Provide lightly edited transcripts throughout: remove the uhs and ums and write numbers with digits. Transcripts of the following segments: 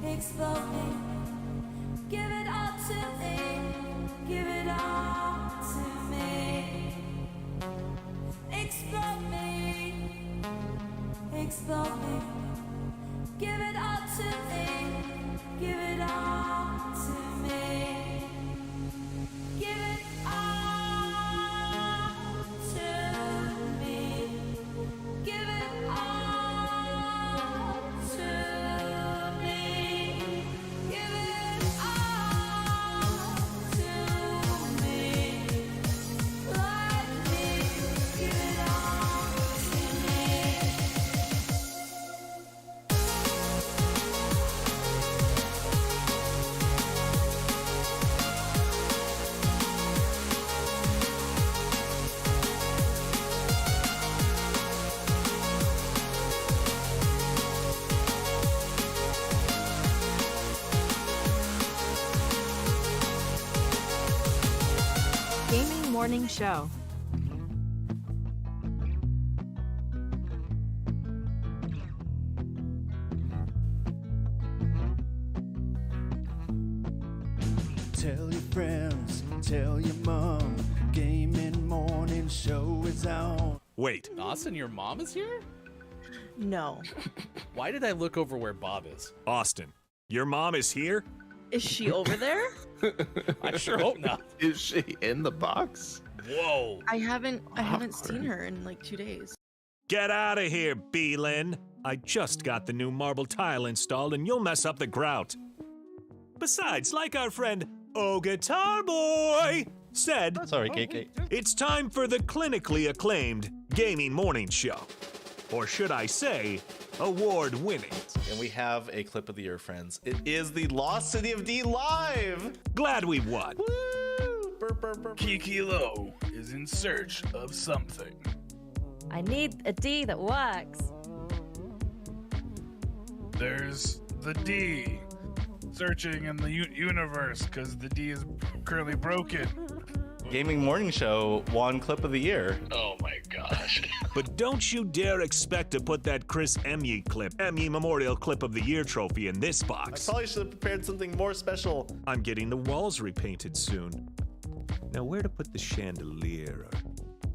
Explode me, give it all to me, give it all to me. Explode me, give it all to me, give it all to me. Give it all to me, give it all to me. Give it all to me. Let me give it all to me. Gaming Morning Show. Tell your friends, tell your mom, Gaming Morning Show is on. Wait, Austin, your mom is here? No. Why did I look over where Bob is? Austin, your mom is here? Is she over there? I sure hope not. Is she in the box? Whoa. I haven't seen her in like 2 days. Get out of here, Beelin. I just got the new marble tile installed and you'll mess up the grout. Besides, like our friend Oh Guitar Boy said, Sorry, KK. it's time for the clinically acclaimed Gaming Morning Show. Or should I say, award-winning. And we have a clip of the year, friends. It is the Lost City of D live. Glad we won. Woo! Burp, burp, burp. Kiki Low is in search of something. I need a D that works. There's the D. Searching in the universe because the D is currently broken. Gaming Morning Show won clip of the year. Oh my god. gosh. But don't you dare expect to put that Chris Emmy Memorial Clip of the Year trophy in this I box. probably should have prepared something more special. I'm getting the walls repainted soon. Now, where to put the chandelier or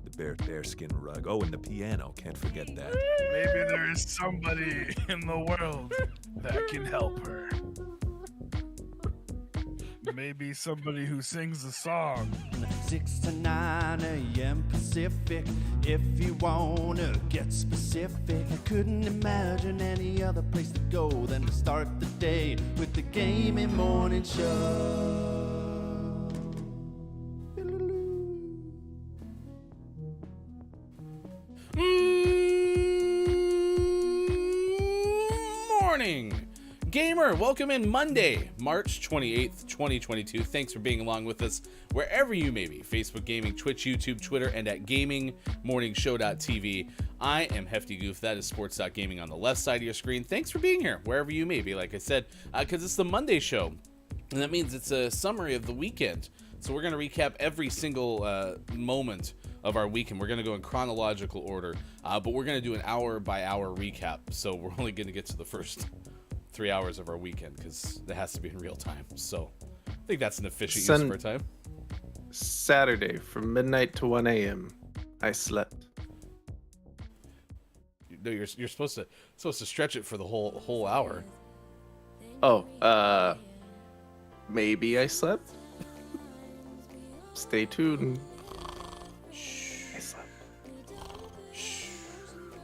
the bearskin rug? Oh, and the piano. Can't forget that. Maybe there is somebody in the world that can help her. Maybe somebody who sings a song. 6 to 9 a.m. Pacific. If you wanna get specific, I couldn't imagine any other place to go than to start the day with the Gaming Morning Show. Morning, gamer. Welcome in Monday, March 28th, 2022. Thanks for being along with us wherever you may be. Facebook Gaming, Twitch, YouTube, Twitter, and at GamingMorningShow.tv. I am Hefty Goof. That is Sports.Gaming on the left side of your screen. Thanks for being here, wherever you may be, like I said, because it's the Monday show, and that means it's a summary of the weekend. So we're going to recap every single moment of our weekend. We're going to go in chronological order, but we're going to do an hour-by-hour recap. So we're only going to get to the first 3 hours of our weekend because it has to be in real time. So I think that's an efficient use of our time. Saturday from midnight to 1 a.m. I slept. No, you're supposed to stretch it for the whole hour. Oh, maybe I slept. Stay tuned. I slept.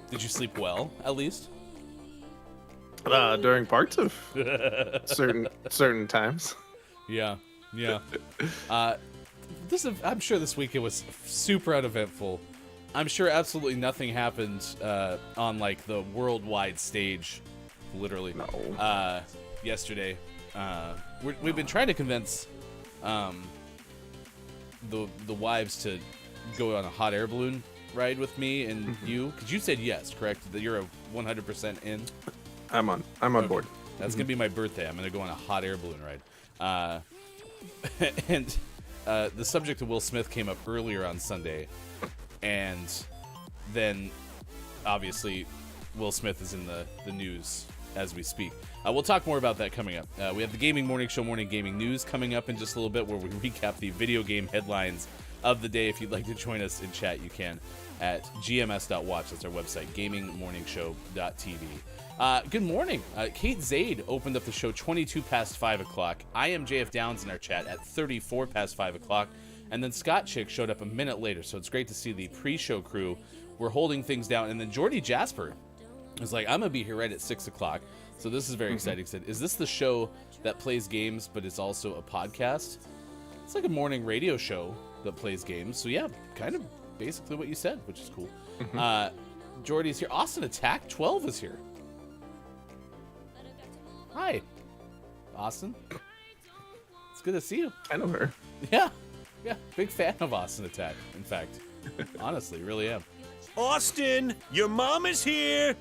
Did you sleep well, at least? During parts of certain times. Yeah. I'm sure this weekend was super uneventful. I'm sure absolutely nothing happened on like the worldwide stage, literally. No. Yesterday, we've been trying to convince the wives to go on a hot air balloon ride with me and you, because you said yes, correct? That you're a 100% in. I'm on board. That's gonna be my birthday. I'm gonna go on a hot air balloon ride. And the subject of Will Smith came up earlier on Sunday, and then obviously Will Smith is in the news as we speak. We'll talk more about that coming up. We have the Gaming Morning Show Morning Gaming News coming up in just a little bit, where we recap the video game headlines of the day. If you'd like to join us in chat, you can at gms.watch. That's our website, gamingmorningshow.tv. Good morning. Kate Zaid opened up the show 22 past 5 o'clock. I am JF Downs in our chat at 34 past 5 o'clock. And then Scott Chick showed up a minute later, so it's great to see the pre-show crew. We're holding things down. And then Jordy Jasper was like, I'm going to be here right at 6 o'clock. So this is very exciting. He said, is this the show that plays games, but it's also a podcast? It's like a morning radio show that plays games. So yeah, kind of basically what you said, which is cool. Jordy's here. Austin Attack 12 is here. Hi, Austin. It's good to see you. I know her. Yeah, big fan of Austin Attack, in fact. Honestly, really am. Austin, your mom is here.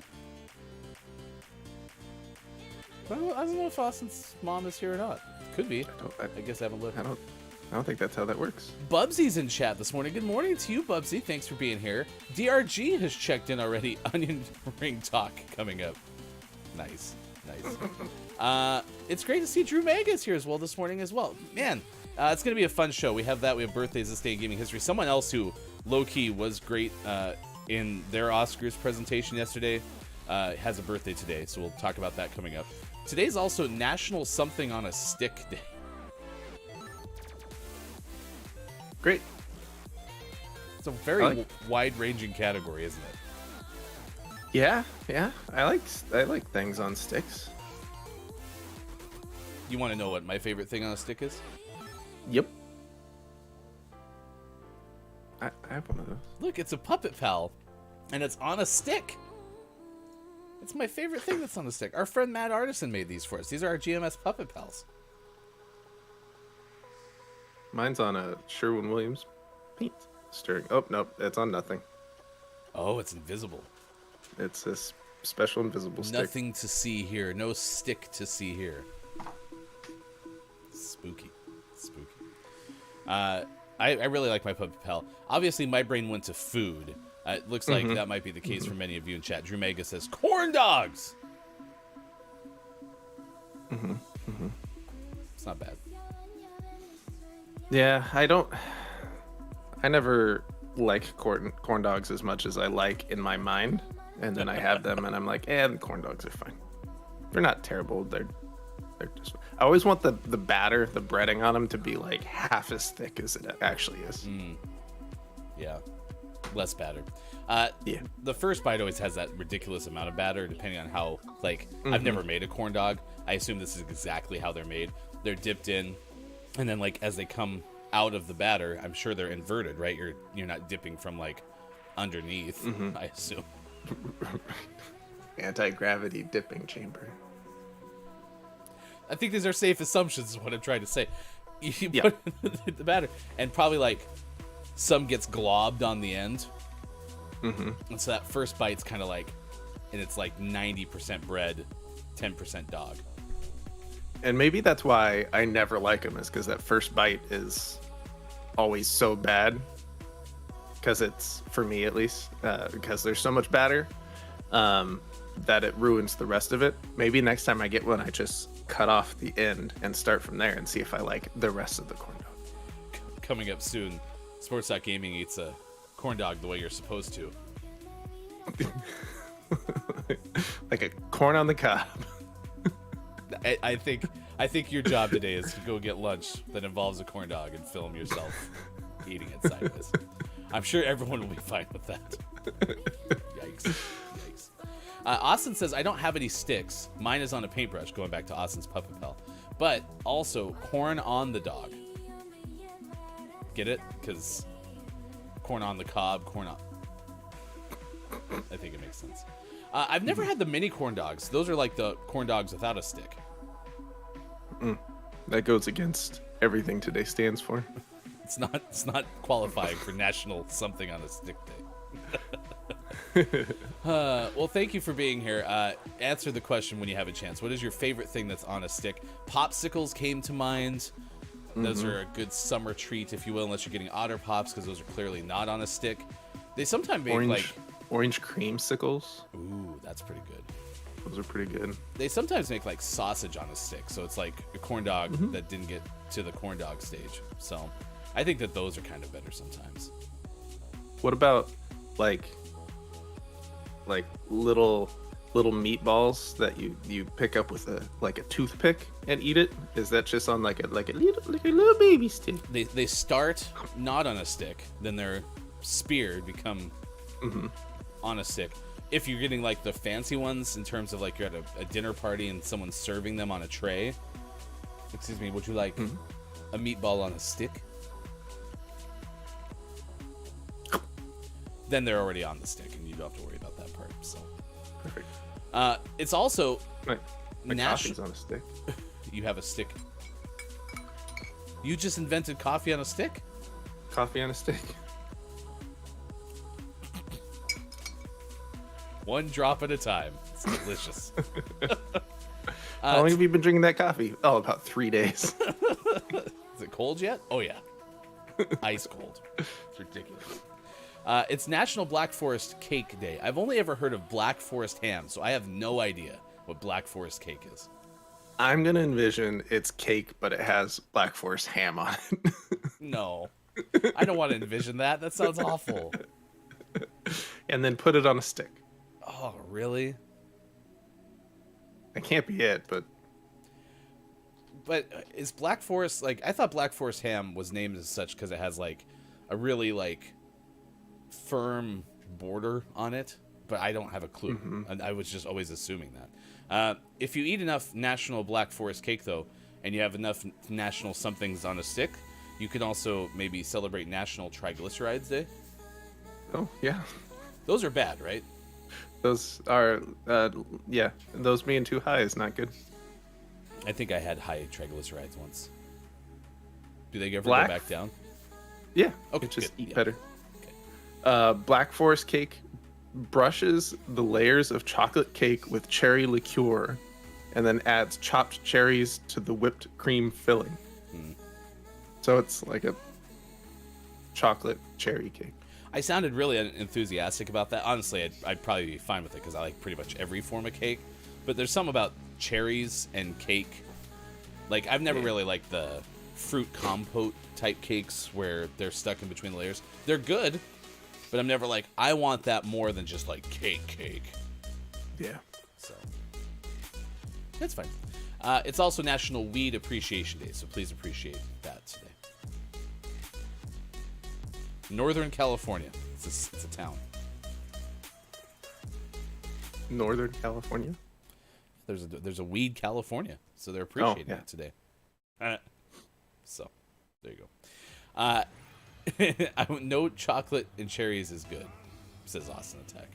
I don't know if Austin's mom is here or not. Could be. I guess I haven't looked. I don't think that's how that works. Bubsy's in chat this morning. Good morning to you, Bubsy. Thanks for being here. DRG has checked in already. Onion ring talk coming up. Nice. It's great to see Drew Megas here as well this morning as well. Man, it's going to be a fun show. We have that. We have birthdays this day in gaming history. Someone else who low-key was great in their Oscars presentation yesterday has a birthday today, so we'll talk about that coming up. Today's also National Something on a Stick Day. Great. It's a very wide-ranging category, isn't it? Yeah. I like things on sticks. You want to know what my favorite thing on a stick is? Yep. I have one of those. Look, it's a Puppet Pal, and it's on a stick. It's my favorite thing that's on the stick. Our friend Matt Artisan made these for us. These are our GMS Puppet Pals. Mine's on a Sherwin-Williams paint stirring. Oh, nope, it's on nothing. Oh, it's invisible. It's a special invisible stick. Nothing to see here. No stick to see here. Spooky. I really like my Puppet Pal. Obviously, my brain went to food It looks like that might be the case for many of you in chat. Drew Mega says corn dogs. It's not bad. Yeah, I never like corn dogs as much as I like in my mind, and then I have them and I'm like, the corn dogs are fine. They're not terrible. They're just. I always want the batter, the breading on them to be like half as thick as it actually is. Yeah, less batter. Yeah. The first bite always has that ridiculous amount of batter, depending on how. Like, I've never made a corn dog. I assume this is exactly how they're made. They're dipped in, and then like as they come out of the batter, I'm sure they're inverted, right? You're not dipping from like underneath. I assume. Anti-gravity dipping chamber. I think these are safe assumptions, is what I'm trying to say. You put the batter, and probably like some gets globbed on the end. And so that first bite's kind of like, and it's like 90% bread, 10% dog. And maybe that's why I never like them, is because that first bite is always so bad. Because it's, for me at least, because there's so much batter that it ruins the rest of it. Maybe next time I get one, I just cut off the end and start from there and see if I like the rest of the corn dog. Coming up soon, Sports.Gaming eats a corn dog the way you're supposed to. Like a corn on the cob. I think your job today is to go get lunch that involves a corn dog and film yourself eating it sideways. I'm sure everyone will be fine with that. Yikes. Austin says, I don't have any sticks. Mine is on a paintbrush, going back to Austin's Puppet Pal. But also, corn on the dog. Get it? Because corn on the cob, corn on... I think it makes sense. I've never had the mini corn dogs. Those are like the corn dogs without a stick. That goes against everything today stands for. It's not qualifying for National Something on a Stick Day. Well, thank you for being here. Answer the question when you have a chance. What is your favorite thing that's on a stick? Popsicles came to mind. Those are a good summer treat, if you will, unless you're getting Otter Pops, because those are clearly not on a stick. They sometimes make orange creamsicles. Ooh, that's pretty good. Those are pretty good. They sometimes make like sausage on a stick, so it's like a corn dog that didn't get to the corn dog stage. So I think that those are kind of better sometimes. What about like little meatballs that you pick up with a toothpick and eat it? Is that just on like a little baby stick? They start not on a stick, then they're speared, become on a stick. If you're getting like the fancy ones, in terms of like you're at a dinner party and someone's serving them on a tray. Excuse me, would you like a meatball on a stick? Then they're already on the stick and you don't have to worry about that part. So perfect. It's also my coffee's on a stick. You have a stick. You just invented coffee on a stick? Coffee on a stick. One drop at a time. It's delicious. How long have you been drinking that coffee? Oh, about 3 days. Is it cold yet? Oh, yeah. Ice cold. It's ridiculous. It's National Black Forest Cake Day. I've only ever heard of Black Forest ham, so I have no idea what Black Forest cake is. I'm going to envision it's cake, but it has Black Forest ham on it. No. I don't want to envision that. That sounds awful. And then put it on a stick. Oh, really? That can't be it, but is Black Forest, like, I thought Black Forest ham was named as such because it has like a really like firm border on it, but I don't have a clue. And I was just always assuming that. If you eat enough National Black Forest cake though, and you have enough national somethings on a stick, you can also maybe celebrate National Triglycerides Day. Oh yeah, those are bad, right? Those are those being too high is not good. I think I had high triglycerides once. Do they ever Black? go back down? Yeah. Okay, just good. eat Yeah. better. Okay. Black Forest cake brushes the layers of chocolate cake with cherry liqueur and then adds chopped cherries to the whipped cream filling. So it's like a chocolate cherry cake. I sounded really enthusiastic about that. Honestly, I'd probably be fine with it because I like pretty much every form of cake. But there's some about cherries and cake. Like, I've never really liked the fruit compote type cakes where they're stuck in between the layers. They're good, but I'm never like, I want that more than just like cake. Yeah. So that's fine. It's also National Weed Appreciation Day, so please appreciate that today. Northern California. It's a town. Northern California? There's a weed California, so they're appreciating it today. So there you go. No chocolate and cherries is good, says Austin Attack.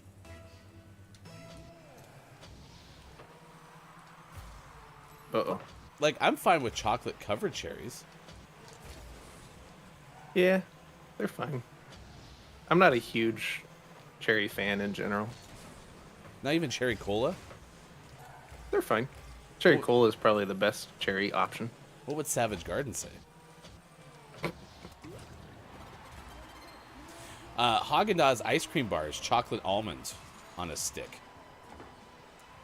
Uh-oh. Like, I'm fine with chocolate covered cherries. Yeah, they're fine. I'm not a huge cherry fan in general. Not even cherry cola? They're fine. Cherry cola is probably the best cherry option. What would Savage Garden say? Haagen-Dazs ice cream bars, chocolate almond on a stick.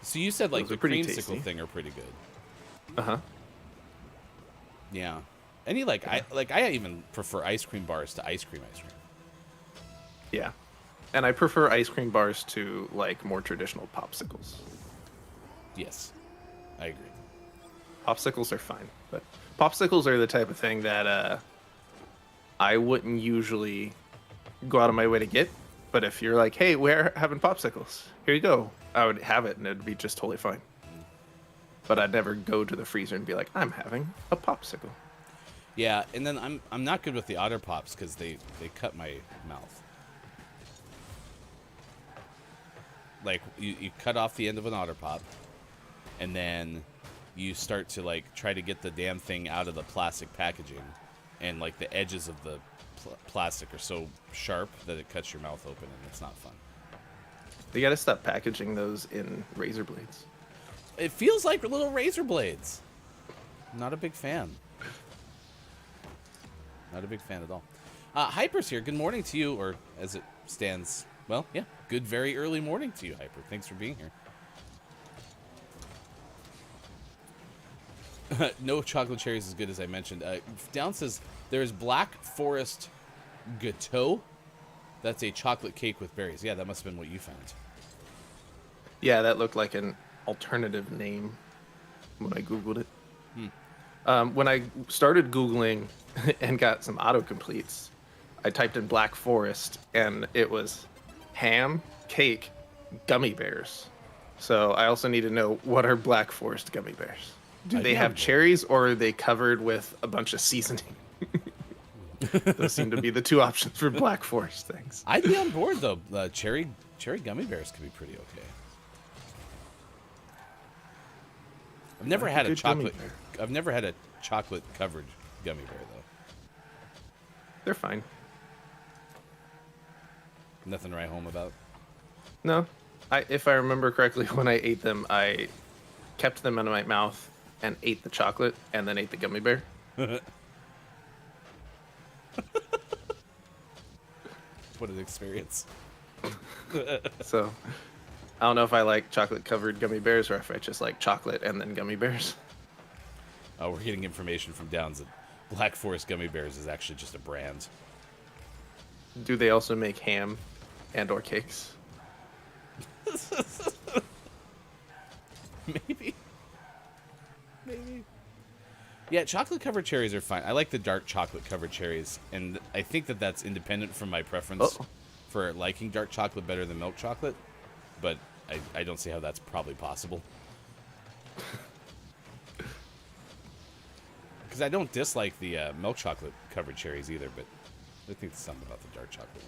So you said like the creamsicle thing are pretty good. Uh-huh. Yeah. Any I even prefer ice cream bars to ice cream. Yeah. And I prefer ice cream bars to like more traditional popsicles. Yes. I agree. Popsicles are fine, but popsicles are the type of thing that I wouldn't usually go out of my way to get. But if you're like, hey, we're having popsicles, here you go, I would have it and it'd be just totally fine. But I'd never go to the freezer and be like, I'm having a popsicle. Yeah, and then I'm not good with the Otter Pops because they cut my mouth. Like, you cut off the end of an Otter Pop, and then you start to, like, try to get the damn thing out of the plastic packaging, and, like, the edges of the plastic are so sharp that it cuts your mouth open, and it's not fun. They gotta stop packaging those in razor blades. It feels like little razor blades. Not a big fan. Not a big fan at all. Hyper's here. Good morning to you, or as it stands, well, yeah, good very early morning to you, Hyper. Thanks for being here. No chocolate cherries as good as I mentioned. Down says there is Black Forest Gâteau. That's a chocolate cake with berries. Yeah, that must have been what you found. Yeah, that looked like an alternative name when I Googled it. When I started Googling and got some autocompletes, I typed in Black Forest and it was ham, cake, gummy bears. So I also need to know, what are Black Forest gummy bears? Do they have cherries or are they covered with a bunch of seasoning? Those seem to be the two options for Black Forest things. I'd be on board though. Cherry gummy bears could be pretty okay. I've never had a chocolate. I've never had a chocolate covered gummy bear though. They're fine. Nothing to write home about. No, if I remember correctly, when I ate them, I kept them in my mouth and ate the chocolate and then ate the gummy bear. What an experience. So, I don't know if I like chocolate-covered gummy bears or if I just like chocolate and then gummy bears. Oh, we're getting information from Downs that Black Forest Gummy Bears is actually just a brand. Do they also make ham and or cakes? Maybe. Yeah, chocolate-covered cherries are fine. I like the dark chocolate-covered cherries, and I think that that's independent from my preference for liking dark chocolate better than milk chocolate, but I don't see how that's probably possible. Because I don't dislike the milk chocolate-covered cherries either, but I think there's something about the dark chocolate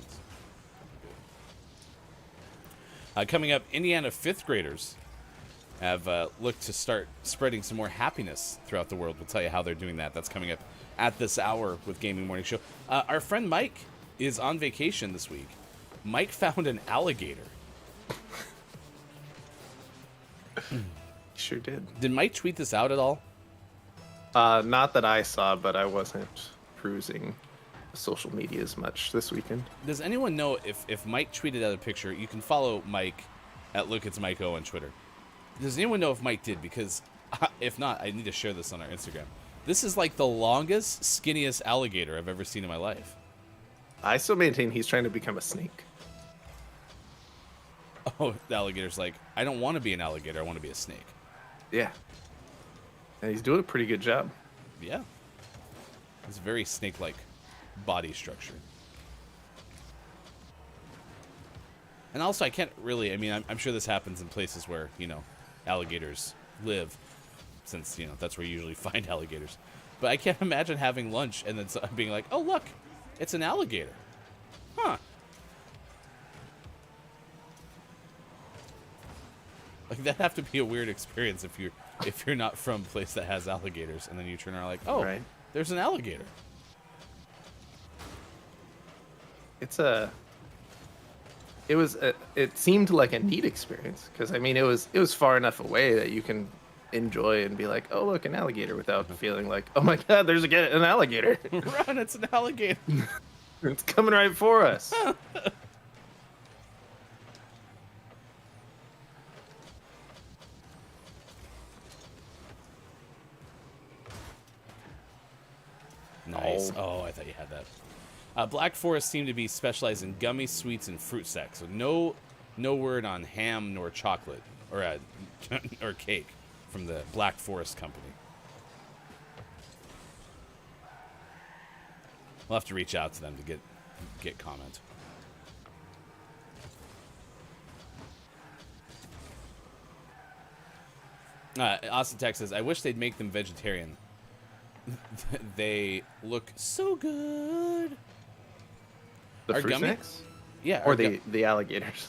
ones. Coming up, Indiana 5th graders have looked to start spreading some more happiness throughout the world. We'll tell you how they're doing that. That's coming up at this hour with Gaming Morning Show. Our friend Mike is on vacation this week. Mike found an alligator. Sure did. Did Mike tweet this out at all? Not that I saw, but I wasn't cruising social media as much this weekend. Does anyone know if Mike tweeted out a picture? You can follow Mike at Look It's Mike O on Twitter. Does anyone know if Mike did? Because if not, I need to share this on our Instagram. This is like the longest, skinniest alligator I've ever seen in my life. I still maintain he's trying to become a snake. Oh, the alligator's like, I don't want to be an alligator. I want to be a snake. Yeah. And he's doing a pretty good job. Yeah. It's a very snake-like body structure. And also, I can't really, I mean, I'm sure this happens in places where, you know, alligators live, since, you know, that's where you usually find alligators. But I can't imagine having lunch and then being like, oh, look, it's an alligator. Huh. Like, that'd have to be a weird experience if you're not from a place that has alligators, and then you turn around like, oh, Right. There's an alligator. It seemed like a neat experience because I mean it was far enough away that you can enjoy and be like, oh look, an alligator, without feeling like, oh my god, there's an alligator. Run, it's an alligator. It's coming right for us. Nice. Oh, I thought you had that. Black Forest seemed to be specialized in gummy sweets and fruit snacks. So no word on ham nor chocolate or or cake from the Black Forest company. We'll have to reach out to them to get comment. Austin Texas, I wish they'd make them vegetarian. They look so good. The Are fruit gummy- snacks? Yeah. Or the alligators.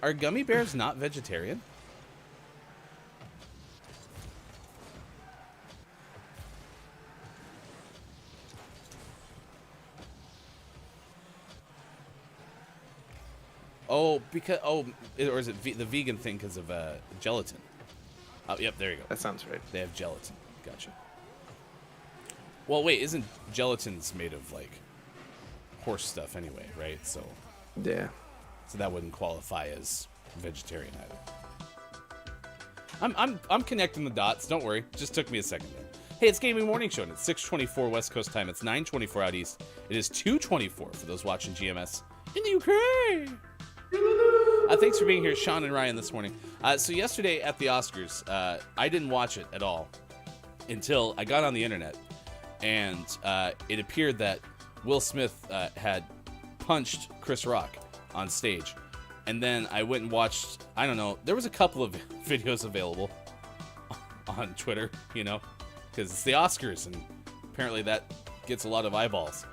Are gummy bears not vegetarian? Oh, because or is it the vegan thing because of gelatin? Oh, yep, there you go. That sounds right. They have gelatin. Gotcha. Well, wait, isn't gelatin's made of like horse stuff anyway, right? So Yeah. So that wouldn't qualify as vegetarian either. I'm connecting the dots. Don't worry. Just took me a second there. Hey, it's Gaming Morning Show, and it's 6:24 West Coast time. It's 9:24 out east. It is 2:24 for those watching GMS in the UK. Thanks for being here, Sean and Ryan, this morning. So yesterday at the Oscars, I didn't watch it at all until I got on the internet, and it appeared that Will Smith had punched Chris Rock on stage. And then I went and watched, I don't know, there was a couple of videos available on Twitter, you know, because it's the Oscars, and apparently that gets a lot of eyeballs.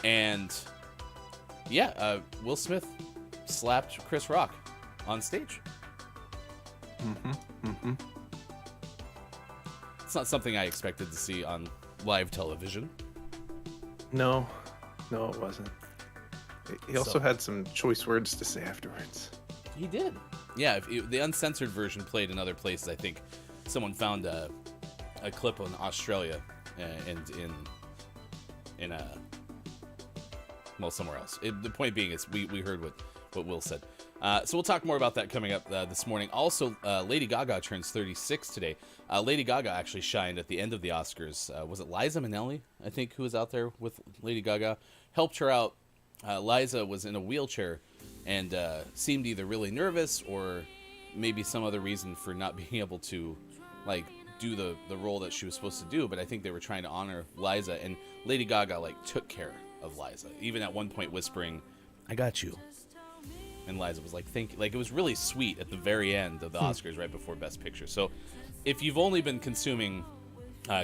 And yeah, Will Smith slapped Chris Rock on stage. It's not something I expected to see on live television. No, it wasn't. He also had some choice words to say afterwards. He did. Yeah, the uncensored version played in other places. I think someone found a clip in Australia and in somewhere else. The point being is we heard what Will said. So we'll talk more about that coming up this morning. Also, Lady Gaga turns 36 today. Lady Gaga actually shined at the end of the Oscars. Was it Liza Minnelli, I think, who was out there with Lady Gaga? Helped her out. Liza was in a wheelchair and seemed either really nervous or maybe some other reason for not being able to like do the role that she was supposed to do. But I think they were trying to honor Liza, and Lady Gaga like took care of Liza, even at one point whispering, "I got you." And Liza was like, "Thank you." Like, it was really sweet at the very end of the Oscars, right before Best Picture. So if you've only been consuming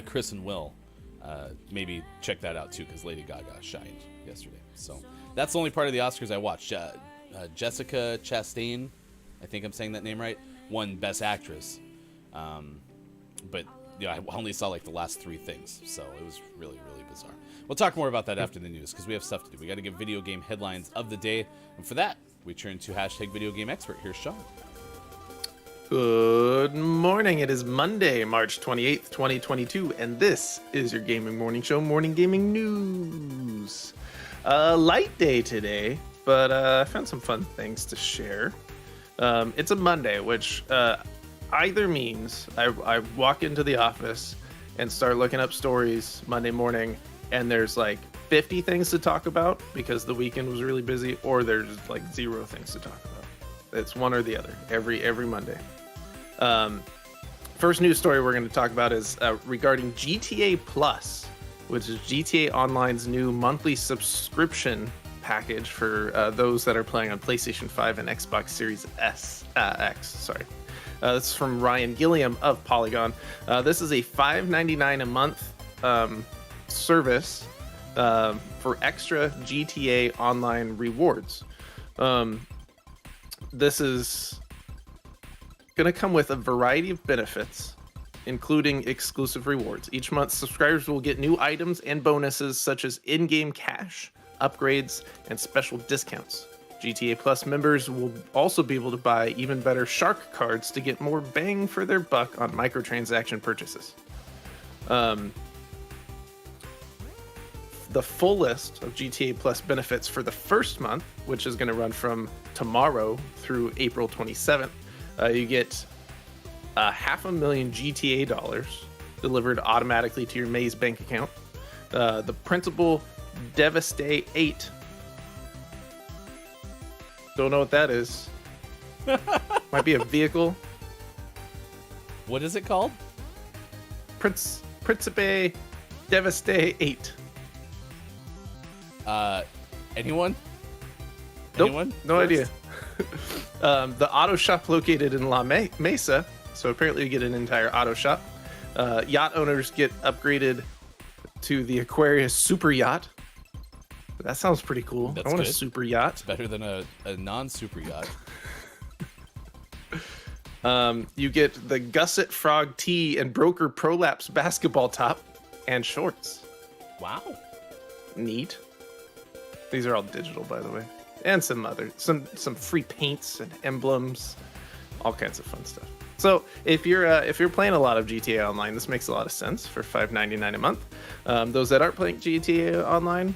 Chris and Will, maybe check that out too, because Lady Gaga shined yesterday. So that's the only part of the Oscars I watched. Jessica Chastain, I think I'm saying that name right, won Best Actress. But you know, I only saw like the last 3 things, so it was really, really bizarre. We'll talk more about that after the news, because we have stuff to do. We got to get video game headlines of the day, and for that, we turn to hashtag Video Game Expert. Here's Sean. Good morning. It is Monday, March 28th, 2022, and this is your gaming morning show, Morning Gaming News. Light day today, but I found some fun things to share. It's a Monday, which either means I walk into the office and start looking up stories Monday morning, and there's like 50 things to talk about because the weekend was really busy, or there's like 0 things to talk about. It's one or the other every Monday. First news story we're going to talk about is regarding GTA Plus, which is GTA Online's new monthly subscription package for those that are playing on PlayStation 5 and Xbox Series X. This is from Ryan Gilliam of Polygon. This is a $5.99 a month service for extra GTA Online rewards. This is going to come with a variety of benefits, including exclusive rewards. Each month, subscribers will get new items and bonuses such as in-game cash, upgrades, and special discounts. GTA Plus members will also be able to buy even better shark cards to get more bang for their buck on microtransaction purchases. The full list of GTA Plus benefits for the first month, which is going to run from tomorrow through April 27th, you get $500,000 GTA dollars delivered automatically to your Maze bank account. The printable Devastate 8. Don't know what that is. Might be a vehicle. What is it called? Principe Devastate 8. Anyone? Nope, Anyone? no idea. The auto shop located in La Mesa, so apparently you get an entire auto shop. Yacht owners get upgraded to the Aquarius super yacht. That sounds pretty cool. That's I want good. a super yacht. It's better than a non-super yacht. You get the Gusset Frog tee and Broker Prolapse basketball top and shorts. Wow. Neat. These are all digital, by the way. And some free paints and emblems, all kinds of fun stuff. So if you're playing a lot of GTA Online, this makes a lot of sense for $5.99 a month. Those that aren't playing GTA Online,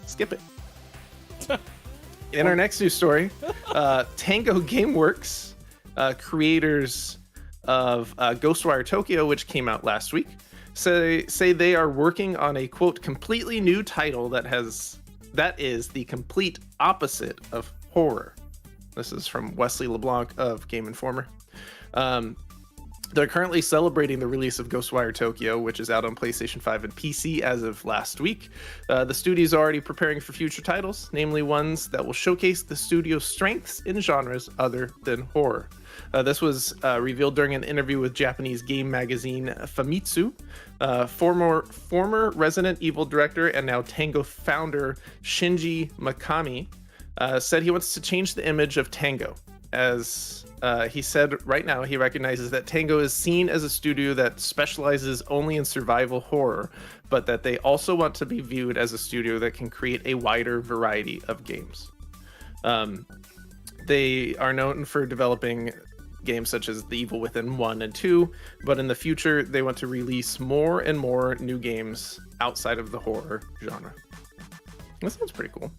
skip it. In our next news story, Tango Gameworks, creators of Ghostwire Tokyo, which came out last week, say they are working on a quote completely new title that is the complete opposite of horror. This is from Wesley LeBlanc of Game Informer. They're currently celebrating the release of Ghostwire Tokyo, which is out on PlayStation 5 and PC as of last week. The studio is already preparing for future titles, namely ones that will showcase the studio's strengths in genres other than horror. This was revealed during an interview with Japanese game magazine Famitsu. Former Resident Evil director and now Tango founder Shinji Mikami said he wants to change the image of Tango. As he said right now, he recognizes that Tango is seen as a studio that specializes only in survival horror, but that they also want to be viewed as a studio that can create a wider variety of games. They are known for developing games such as The Evil Within 1 and 2, but in the future, they want to release more and more new games outside of the horror genre. That sounds pretty cool.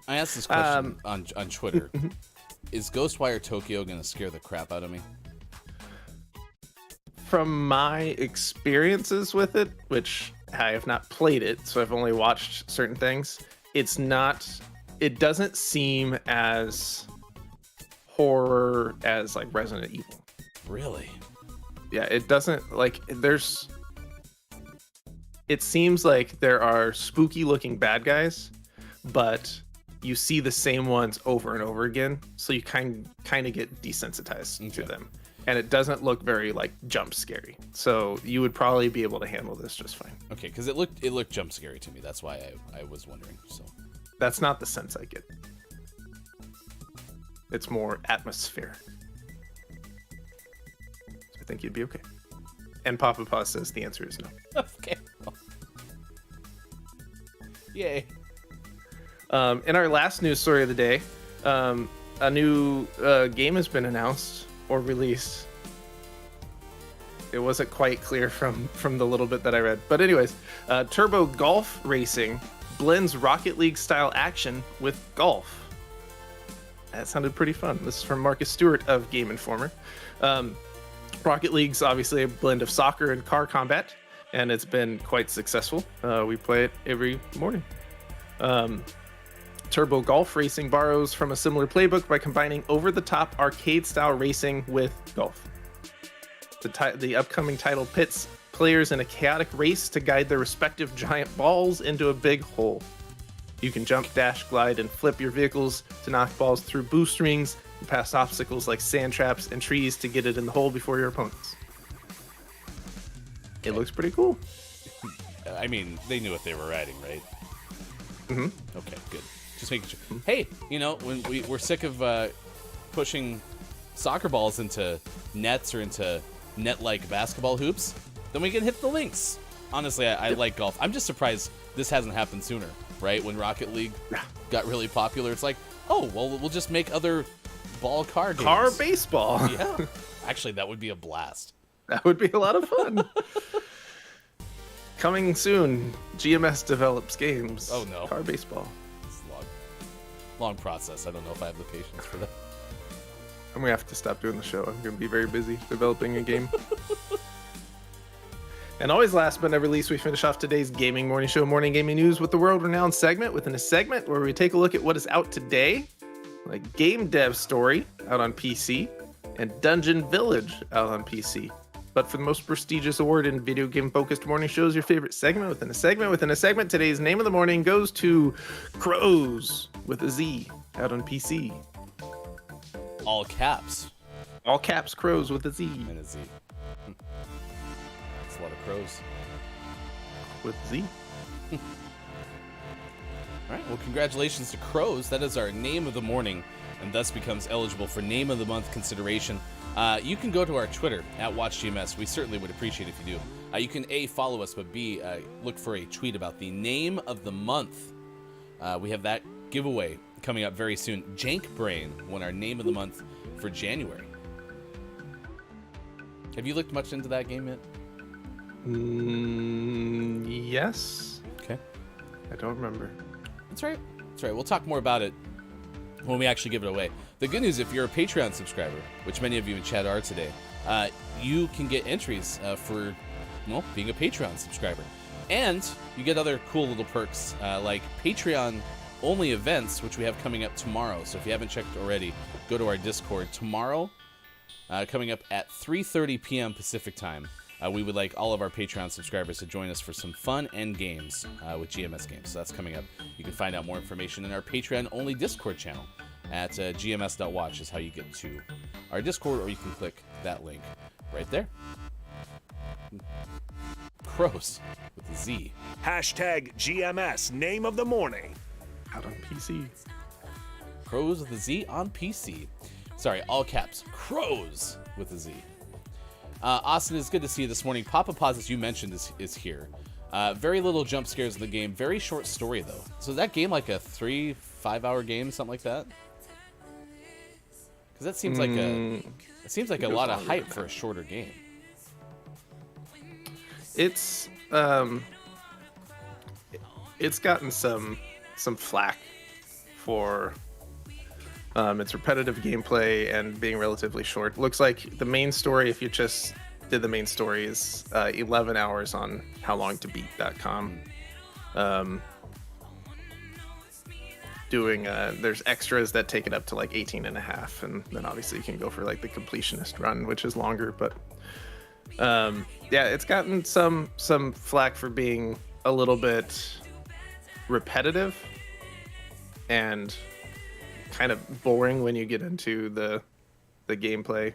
I asked this question on Twitter. Is Ghostwire Tokyo going to scare the crap out of me? From my experiences with it, which I have not played it, so I've only watched certain things, it doesn't seem as horror as like Resident Evil. Really? Yeah, it doesn't it seems like there are spooky looking bad guys, but you see the same ones over and over again, so you kind of get desensitized to them, and it doesn't look very like jump scary. So you would probably be able to handle this just fine. Okay, because it looked jump scary to me. That's why I was wondering. So that's not the sense I get. It's more atmosphere. So I think you'd be okay. And Papa Pa says the answer is no. Okay. Yay. In our last news story of the day, a new game has been announced or released. It wasn't quite clear from the little bit that I read. But anyways, Turbo Golf Racing blends Rocket League style action with golf. That sounded pretty fun. This is from Marcus Stewart of Game Informer. Rocket League's obviously a blend of soccer and car combat, and it's been quite successful. We play it every morning. Turbo Golf Racing borrows from a similar playbook by combining over-the-top arcade-style racing with golf. The upcoming title pits players in a chaotic race to guide their respective giant balls into a big hole. You can jump, dash, glide, and flip your vehicles to knock balls through boost rings and past obstacles like sand traps and trees to get it in the hole before your opponents. It looks pretty cool. I mean, they knew what they were writing, right? Mm-hmm. Okay, good. Just making sure. Hey, when we're sick of pushing soccer balls into nets or into net-like basketball hoops, then we can hit the links. Honestly, I like golf. I'm just surprised this hasn't happened sooner, right? When Rocket League got really popular, it's like, oh, well, we'll just make other ball car games. Car baseball. Yeah. Actually, that would be a blast. That would be a lot of fun. Coming soon, GMS develops games. Oh, no. Car baseball. It's a long process. I don't know if I have the patience for that. I'm going to have to stop doing the show. I'm going to be very busy developing a game. And always last but never least, we finish off today's Gaming Morning Show Morning Gaming News with the world-renowned segment within a segment where we take a look at what is out today, like Game Dev Story out on PC and Dungeon Village out on PC. But for the most prestigious award in video game-focused morning shows, your favorite segment within a segment within a segment, today's name of the morning goes to Crows with a Z out on PC. All caps. All caps, Crows with a Z. And a Z. That's a lot of crows. With Z. All right, well, congratulations to Crows. That is our name of the morning, and thus becomes eligible for Name of the Month consideration. You can go to our Twitter, @WatchGMS. We certainly would appreciate it if you do. You can A, follow us, but B, look for a tweet about the Name of the Month. We have that giveaway coming up very soon. Jank Brain won our Name of the Month for January. Have you looked much into that game yet? Yes. Okay. I don't remember. That's right. That's right. We'll talk more about it when we actually give it away. The good news, if you're a Patreon subscriber, which many of you in chat are today, you can get entries for, being a Patreon subscriber. And you get other cool little perks like Patreon-only events, which we have coming up tomorrow. So if you haven't checked already, go to our Discord. Tomorrow, coming up at 3:30 p.m. Pacific time, we would like all of our Patreon subscribers to join us for some fun and games with GMS Games. So that's coming up. You can find out more information in our Patreon-only Discord channel at gms.watch is how you get to our Discord, or you can click that link right there. Crows with a Z. Hashtag GMS Name of the Morning. Out on PC. Crows with a Z on PC. Sorry, all caps. Crows with a Z. Austin, it's good to see you this morning. Papa Paz, as you mentioned, is here. Very little jump scares in the game. Very short story, though. So is that game like a 3-5 hour game, something like that? Because that seems like a lot of hype for a shorter game. It's gotten some flack for its repetitive gameplay and being relatively short. Looks like the main story, if you just did the main story, is 11 hours on howlongtobeat.com. There's extras that take it up to like 18 and a half, and then obviously you can go for like the completionist run, which is longer, but it's gotten some flack for being a little bit repetitive and kind of boring when you get into the gameplay.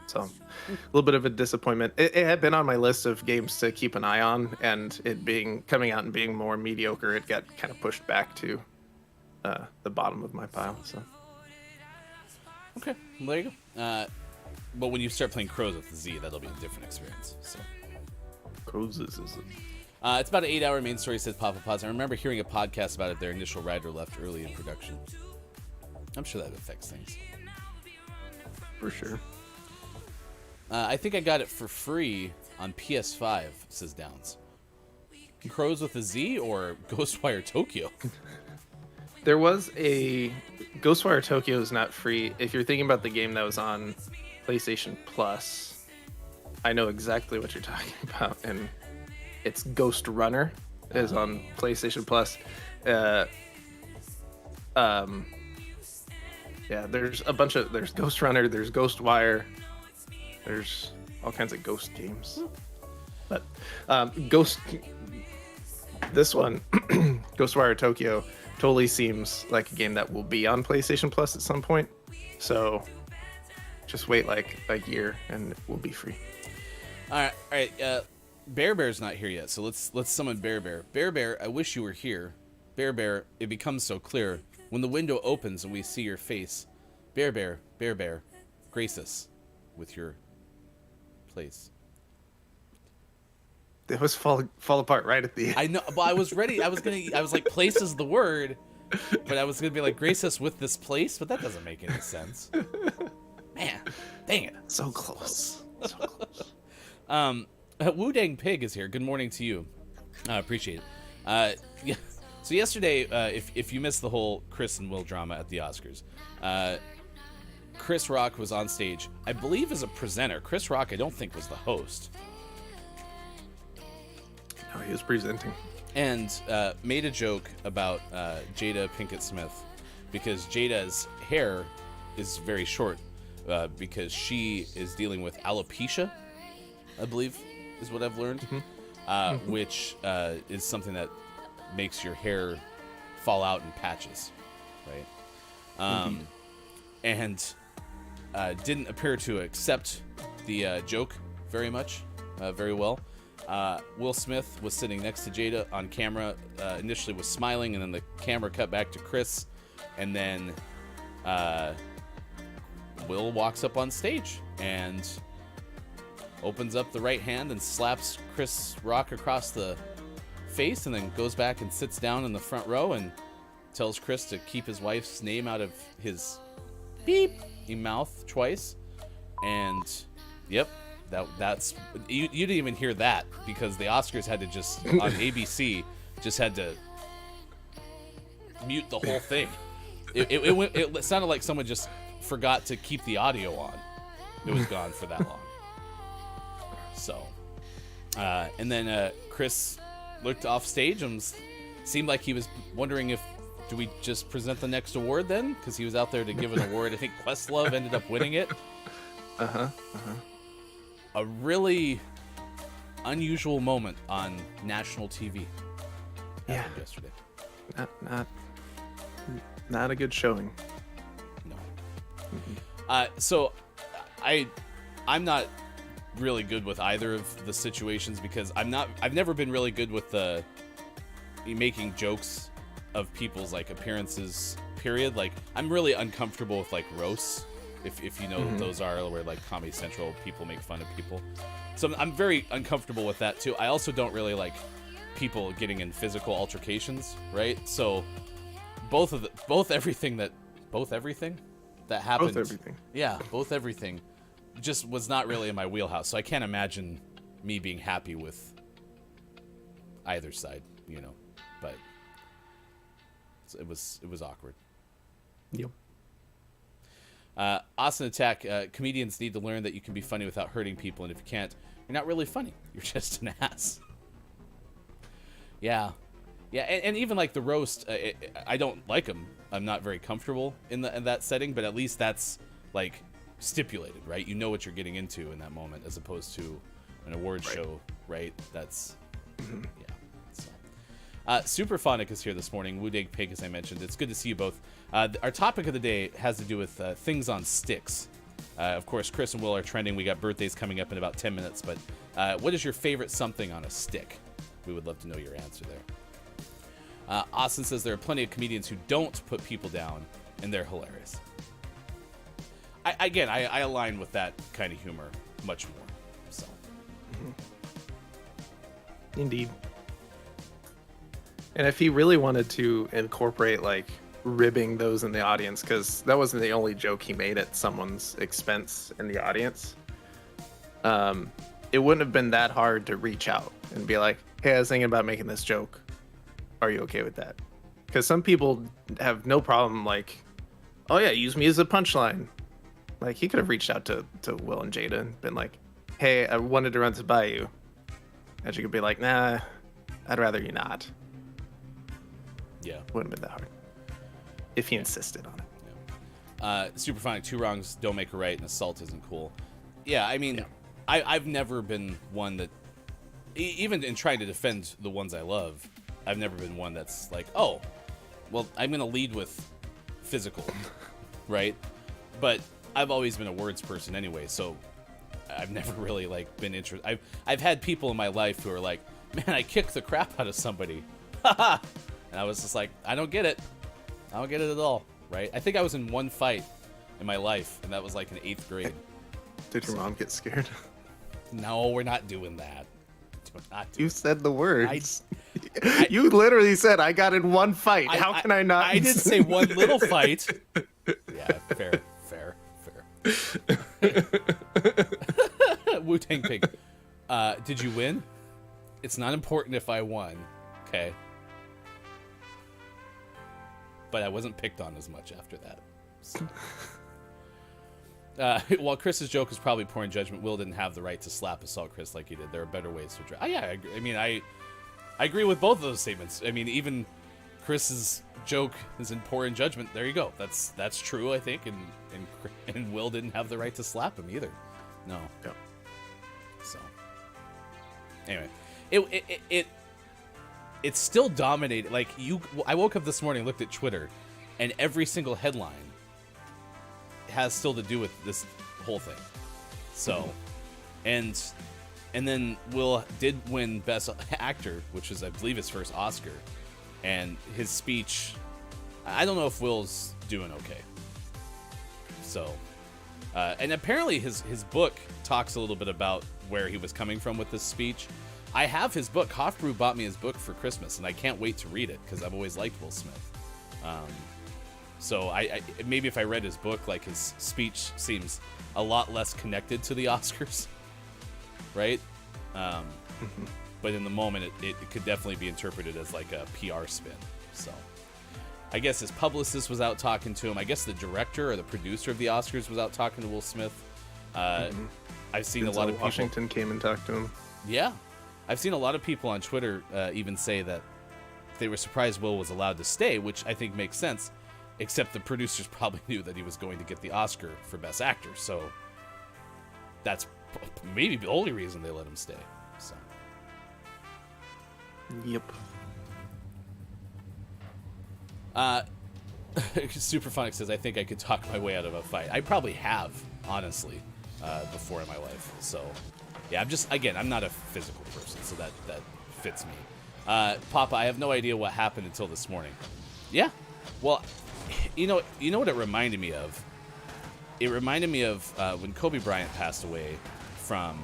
So a little bit of a disappointment. It had been on my list of games to keep an eye on, and it coming out and being more mediocre, it got kind of pushed back to the bottom of my pile. So okay, well, there you go. But when you start playing Crows with the Z, that'll be a different experience. So Crows is it's about an 8-hour main story, says Papa Paz. I remember hearing a podcast about it. Their initial writer left early in production. I'm sure that affects things. For sure. I think I got it for free on PS5, says Downs. Crows with a Z or Ghostwire Tokyo? There was a Ghostwire Tokyo is not free. If you're thinking about the game that was on PlayStation Plus, I know exactly what you're talking about, and it's Ghost Runner is on PlayStation Plus. Yeah, there's a bunch of there's Ghost Runner, there's Ghostwire, there's all kinds of ghost games. But this one, Ghostwire Tokyo, totally seems like a game that will be on PlayStation Plus at some point. So just wait like a year and it will be free. All right. Bear Bear's not here yet, so let's summon Bear Bear. Bear Bear, I wish you were here. Bear Bear, it becomes so clear when the window opens and we see your face. Bear Bear, Bear Bear, grace us with your place. It was fall apart right at the end. I know, but I was ready. I was like, place is the word, but I was gonna be like, grace us with this place, but that doesn't make any sense. Man, dang it. So close. So close. Wu Dang Pig is here. Good morning to you. Appreciate it. Yeah. So yesterday, if you missed the whole Chris and Will drama at the Oscars, Chris Rock was on stage, I believe as a presenter. Chris Rock, I don't think was the host. No, he was presenting. And made a joke about Jada Pinkett Smith because Jada's hair is very short because she is dealing with alopecia, I believe is what I've learned, which is something that makes your hair fall out in patches, right? And didn't appear to accept the joke very much, very well. Will Smith was sitting next to Jada on camera, initially was smiling, and then the camera cut back to Chris, and then Will walks up on stage and opens up the right hand and slaps Chris Rock across the face, and then goes back and sits down in the front row and tells Chris to keep his wife's name out of his beep mouth twice. And yep, that's you didn't even hear that because the Oscars had to just on ABC just had to mute the whole thing. It sounded like someone just forgot to keep the audio on. It was gone for that long. So, and then Chris looked off stage and seemed like he was wondering if do we just present the next award then? Because he was out there to give an award. I think Questlove ended up winning it. A really unusual moment on national TV. Yeah. Yesterday. Not a good showing. No. So I'm not really good with either of the situations because I've never been really good with the making jokes of people's like appearances, period. Like I'm really uncomfortable with like roasts, if you know what those are, where like Comedy Central people make fun of people. So I'm very uncomfortable with that too. I also don't really like people getting in physical altercations, right? So both everything that happened. Both everything. Yeah, both everything just was not really in my wheelhouse. So I can't imagine me being happy with either side, you know. But it was awkward. Yep. Austin Attack, comedians need to learn that you can be funny without hurting people, and if you can't, you're not really funny. You're just an ass. Yeah. Yeah, and even like the roast, I don't like them. I'm not very comfortable in that setting, but at least that's like stipulated, right? You know what you're getting into in that moment, as opposed to an award show, right? That's yeah. So. Superphonic is here this morning. Wu Dang Pig, as I mentioned. It's good to see you both. Our topic of the day has to do with things on sticks. Of course, Chris and Will are trending. We got birthdays coming up in about 10 minutes, but what is your favorite something on a stick? We would love to know your answer there. Austin says there are plenty of comedians who don't put people down, and they're hilarious. I align with that kind of humor much more. So, Indeed. And if he really wanted to incorporate like ribbing those in the audience, because that wasn't the only joke he made at someone's expense in the audience. It wouldn't have been that hard to reach out and be like, hey, I was thinking about making this joke. Are you okay with that? Because some people have no problem, like, oh yeah, use me as a punchline. Like, he could have reached out to Will and Jada and been like, hey, I wanted to run this by you. And she could be like, nah, I'd rather you not. Yeah. Wouldn't have been that hard. If he insisted on it. Yeah. Superphonic, 2 wrongs don't make a right, and assault isn't cool. Yeah, I mean, I've never been one that, even in trying to defend the ones I love, I've never been one that's like, oh, well, I'm going to lead with physical, right? But I've always been a words person anyway, so I've never really, like, been interested. I've had people in my life who are like, man, I kicked the crap out of somebody. Haha! And I was just like, I don't get it. I don't get it at all, right? I think I was in one fight in my life, and that was like in 8th grade. Did your mom get scared? No, we're not doing that. We're not doing You said the words. I- You literally said, I got in one fight. How can I not? I did say one little fight. Yeah, fair. Wu-Tang Pig. Did you win? It's not important if I won. Okay. But I wasn't picked on as much after that. So. While Chris's joke is probably poor in judgment, Will didn't have the right to slap assault Chris like he did. There are better ways to address. Yeah, I agree. I mean, I agree with both of those statements. I mean, even Chris's joke is in poor in judgment. There you go. That's true, I think. And Will didn't have the right to slap him either. No. Yeah. So anyway, it still dominated. Like I woke up this morning, looked at Twitter, and every single headline has still to do with this whole thing. So, and then Will did win Best Actor, which is, I believe, his first Oscar. And his speech, I don't know if Will's doing okay. So, and apparently his book talks a little bit about where he was coming from with this speech. I have his book. Hofbrew bought me his book for Christmas, and I can't wait to read it because I've always liked Will Smith. So I maybe if I read his book, like, his speech seems a lot less connected to the Oscars, right? But in the moment, it could definitely be interpreted as like a PR spin. So I guess his publicist was out talking to him. I guess the director or the producer of the Oscars was out talking to Will Smith. I've seen Vince a lot of people. Washington came and talked to him. Yeah, I've seen a lot of people on Twitter even say that they were surprised Will was allowed to stay, which I think makes sense. Except the producers probably knew that he was going to get the Oscar for Best Actor, so that's maybe the only reason they let him stay. So. Yep. Superphonic says, I think I could talk my way out of a fight. I probably have, honestly, before in my life. So, yeah, I'm not a physical person, so that fits me. Papa, I have no idea what happened until this morning. Yeah, well, you know what it reminded me of? It reminded me of when Kobe Bryant passed away from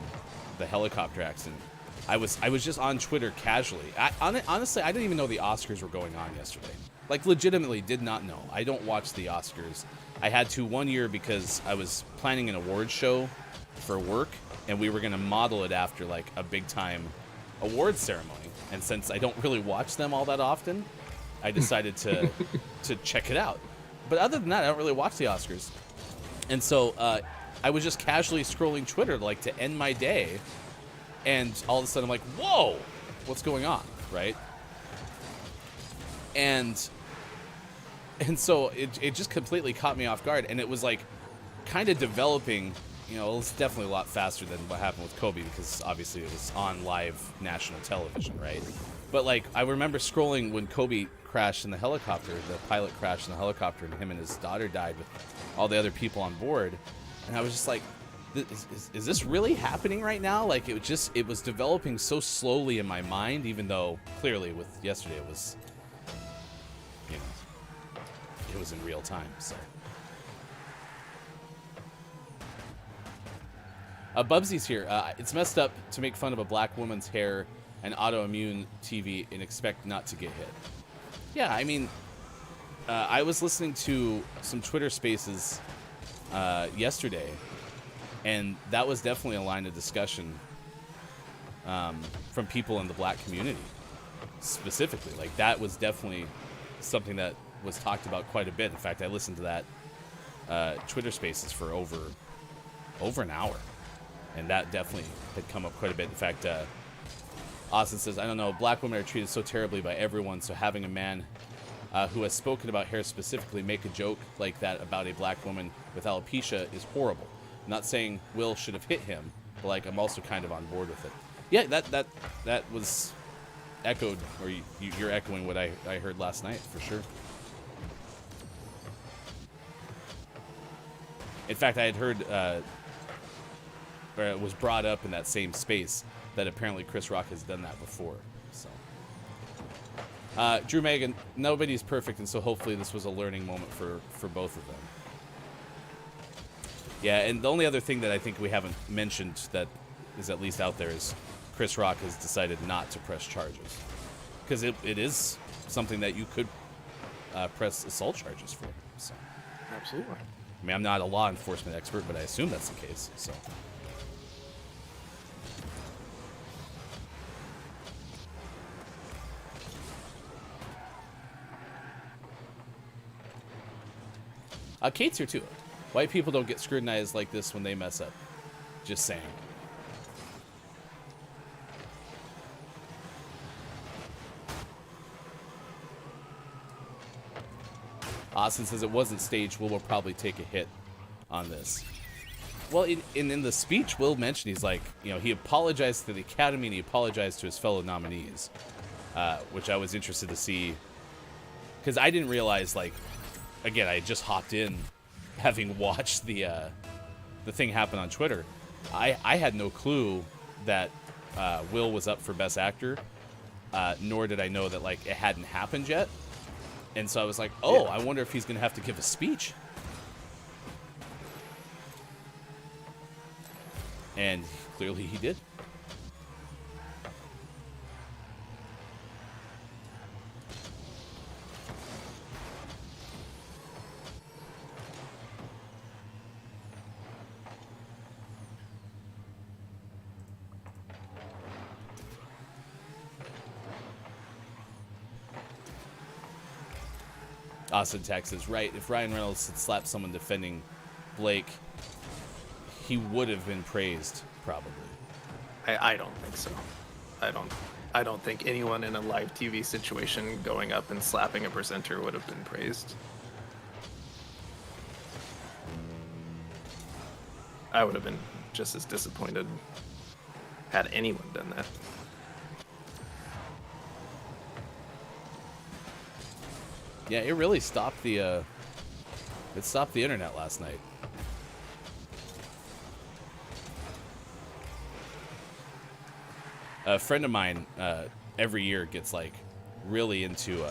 the helicopter accident. I was just on Twitter casually. Honestly, I didn't even know the Oscars were going on yesterday. Like, legitimately did not know. I don't watch the Oscars. I had to one year because I was planning an award show for work, and we were going to model it after, like, a big-time awards ceremony. And since I don't really watch them all that often, I decided to check it out. But other than that, I don't really watch the Oscars. And so I was just casually scrolling Twitter, like, to end my day. And all of a sudden I'm like, whoa, what's going on, right? And so it just completely caught me off guard. And it was, like, kind of developing, you know, it's definitely a lot faster than what happened with Kobe because obviously it was on live national television, right? But, like, I remember scrolling when Kobe crashed in the helicopter, the pilot crashed in the helicopter, and him and his daughter died with all the other people on board. And I was just like, is this really happening right now? Like, it was developing so slowly in my mind, even though clearly with yesterday it was, you know, it was in real time. So Bubsy's here. It's messed up to make fun of a black woman's hair and autoimmune TV and expect not to get hit. Yeah, I mean, I was listening to some Twitter Spaces yesterday, and that was definitely a line of discussion from people in the black community, specifically. Like, that was definitely something that was talked about quite a bit. In fact, I listened to that Twitter Spaces for over an hour, and that definitely had come up quite a bit. In fact, Austin says, I don't know, black women are treated so terribly by everyone, so having a man who has spoken about hair specifically make a joke like that about a black woman with alopecia is horrible. I'm not saying Will should have hit him, but like, I'm also kind of on board with it. Yeah, that was echoed, or you're echoing what I heard last night, for sure. In fact, I had heard, or it was brought up in that same space, that apparently Chris Rock has done that before. So, Drew Megan, nobody's perfect, and so hopefully this was a learning moment for both of them. Yeah, and the only other thing that I think we haven't mentioned that is at least out there is Chris Rock has decided not to press charges, because it is something that you could press assault charges for. So, Absolutely. I mean, I'm not a law enforcement expert, but I assume that's the case. So. Kate's here too. White people don't get scrutinized like this when they mess up. Just saying. Austin says it wasn't staged. Will probably take a hit on this. Well, in the speech, Will mentioned, he's like, he apologized to the Academy and he apologized to his fellow nominees, which I was interested to see, because I didn't realize, like, again, I had just hopped in, having watched the thing happen on Twitter. I had no clue that Will was up for Best Actor, nor did I know that, like, it hadn't happened yet. And so I was like, oh, I wonder if he's going to have to give a speech. And clearly he did. Austin Tex is right. If Ryan Reynolds had slapped someone defending Blake, he would have been praised, probably. I don't think so. I don't think anyone in a live TV situation going up and slapping a presenter would have been praised. I would have been just as disappointed had anyone done that. Yeah, it really stopped the internet last night. A friend of mine every year gets like really into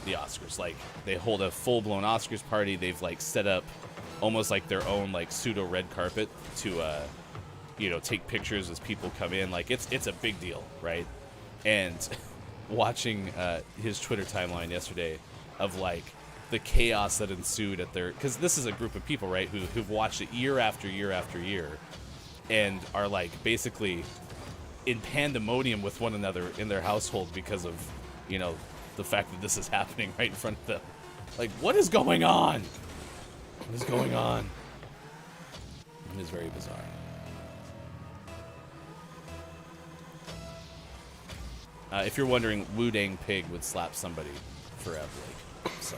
the Oscars. Like, they hold a full-blown Oscars party. They've like set up almost like their own like pseudo red carpet to take pictures as people come in. Like, it's a big deal, right? And watching his Twitter timeline yesterday of like the chaos that ensued at their, because this is a group of people, right, who've watched it year after year after year and are like basically in pandemonium with one another in their household because of the fact that this is happening right in front of them. Like, what is going on? What is going on? It is very bizarre. If you're wondering, Wu Dang Pig would slap somebody for Blake. So.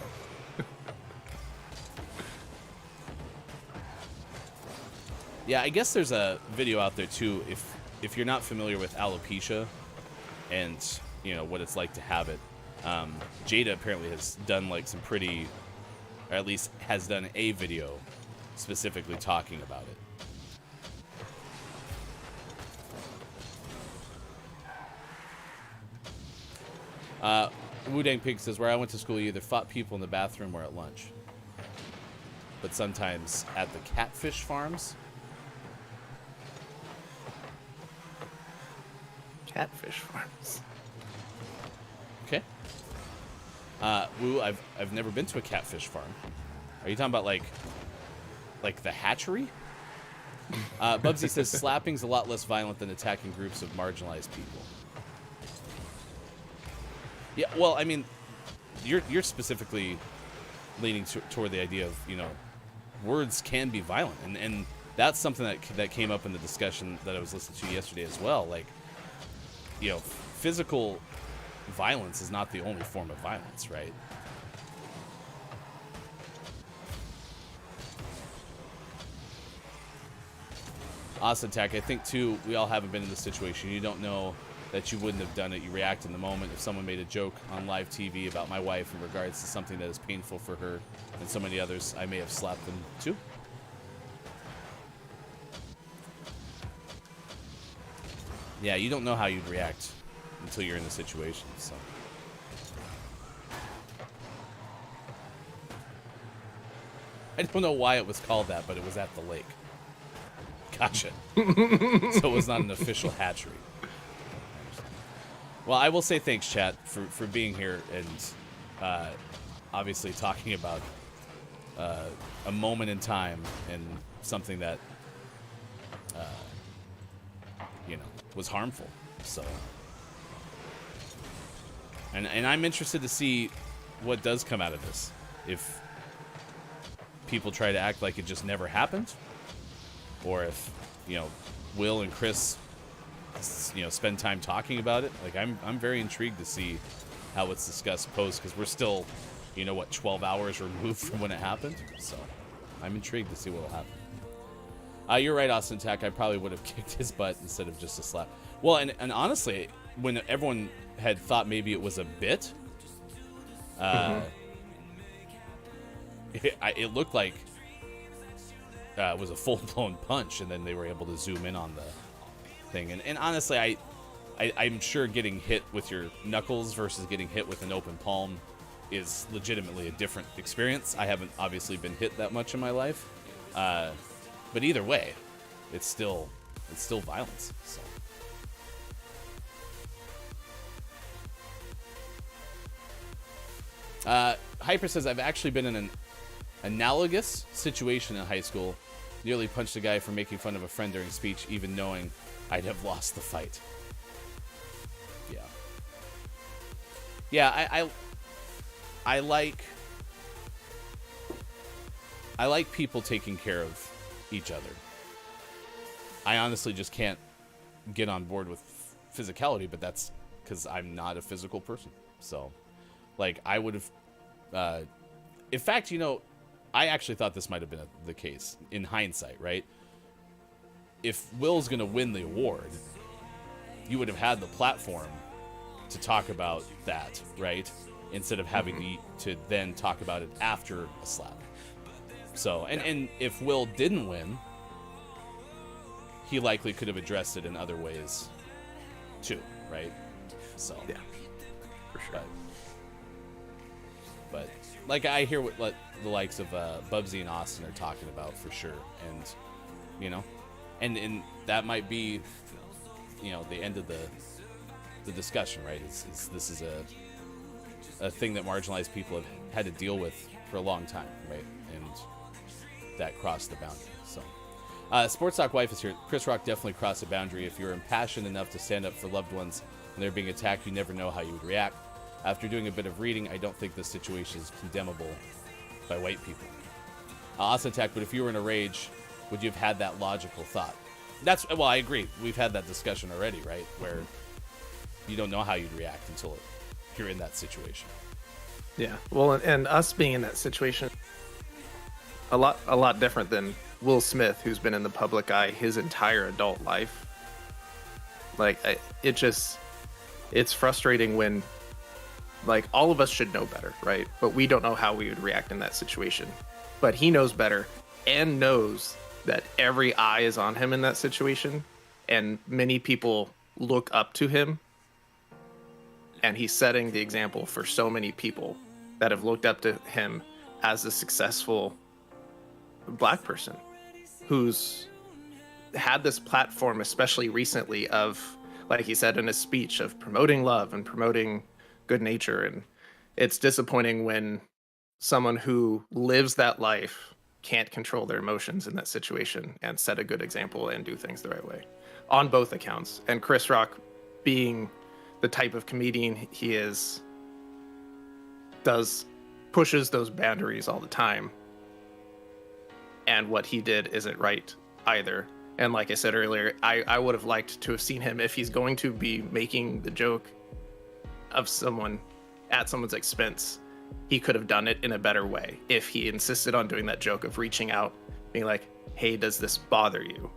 Yeah, I guess there's a video out there too. If you're not familiar with alopecia and what it's like to have it, Jada apparently has done like some pretty, or at least has done a video specifically talking about it. Wu Dang Pig says, where I went to school, you either fought people in the bathroom or at lunch. But sometimes at the catfish farms. Catfish farms. Okay. Woo, I've never been to a catfish farm. Are you talking about like the hatchery? Bubsy says slapping's a lot less violent than attacking groups of marginalized people. Yeah, well, I mean, you're specifically leaning toward the idea of, you know, words can be violent, and that's something that came up in the discussion that I was listening to yesterday as well. Like, you know, physical violence is not the only form of violence, right? Awesome attack. I think too, we all haven't been in this situation. You don't know that you wouldn't have done it. You react in the moment. If someone made a joke on live TV about my wife in regards to something that is painful for her and so many others, I may have slapped them too. Yeah, you don't know how you'd react until you're in the situation, so. I don't know why it was called that, but it was at the lake. Gotcha. So it was not an official hatchery. Well, I will say thanks, chat, for being here and obviously talking about a moment in time and something that you know, was harmful. So, and I'm interested to see what does come out of this. If people try to act like it just never happened, or if, you know, Will and Chris, you know, spend time talking about it. Like, I'm very intrigued to see how it's discussed post, because we're still, you know, what, 12 hours removed from when it happened. So I'm intrigued to see what will happen. You're right, Austin Tack. I probably would have kicked his butt instead of just a slap. Well, and honestly, when everyone had thought maybe it was a bit, it looked like it was a full-blown punch, and then they were able to zoom in on the thing. And honestly, I'm sure getting hit with your knuckles versus getting hit with an open palm is legitimately a different experience. I haven't obviously been hit that much in my life, but either way, it's still violence. So. Hyper says, I've actually been in an analogous situation in high school. Nearly punched a guy for making fun of a friend during speech, even knowing I'd have lost the fight. Yeah. Yeah, I like people taking care of each other. I honestly just can't get on board with physicality, but that's because I'm not a physical person. So, like, I would have... in fact, you know, I actually thought this might have been the case in hindsight, right? If Will's going to win the award, you would have had the platform to talk about that, right? Instead of having to then talk about it after a slap. So, and if Will didn't win, he likely could have addressed it in other ways too, right? So, yeah, for sure. But like, I hear what the likes of Bubsy and Austin are talking about for sure, and you know, and that might be, you know, the end of the discussion, right? This is a thing that marginalized people have had to deal with for a long time, right? And that crossed the boundary. So, Sports Talk Wife is here. Chris Rock definitely crossed the boundary. If you're impassioned enough to stand up for loved ones when they're being attacked, you never know how you would react. After doing a bit of reading, I don't think this situation is condemnable by white people. Austin Tech, but if you were in a rage, would you have had that logical thought? Well, I agree. We've had that discussion already, right? Where you don't know how you'd react until you're in that situation. Yeah. Well, and us being in that situation, a lot different than Will Smith, who's been in the public eye his entire adult life. Like, it's frustrating when, like, all of us should know better, right? But we don't know how we would react in that situation. But he knows better and knows that every eye is on him in that situation, and many people look up to him, and he's setting the example for so many people that have looked up to him as a successful Black person who's had this platform, especially recently, of, like he said in his speech, of promoting love and promoting good nature it's disappointing when someone who lives that life can't control their emotions in that situation and set a good example and do things the right way on both accounts. And Chris Rock, being the type of comedian he is, pushes those boundaries all the time. And what he did isn't right either. And like I said earlier, I would have liked to have seen him, if he's going to be making the joke of someone at someone's expense, he could have done it in a better way. If he insisted on doing that joke of reaching out, being like, hey, does this bother you?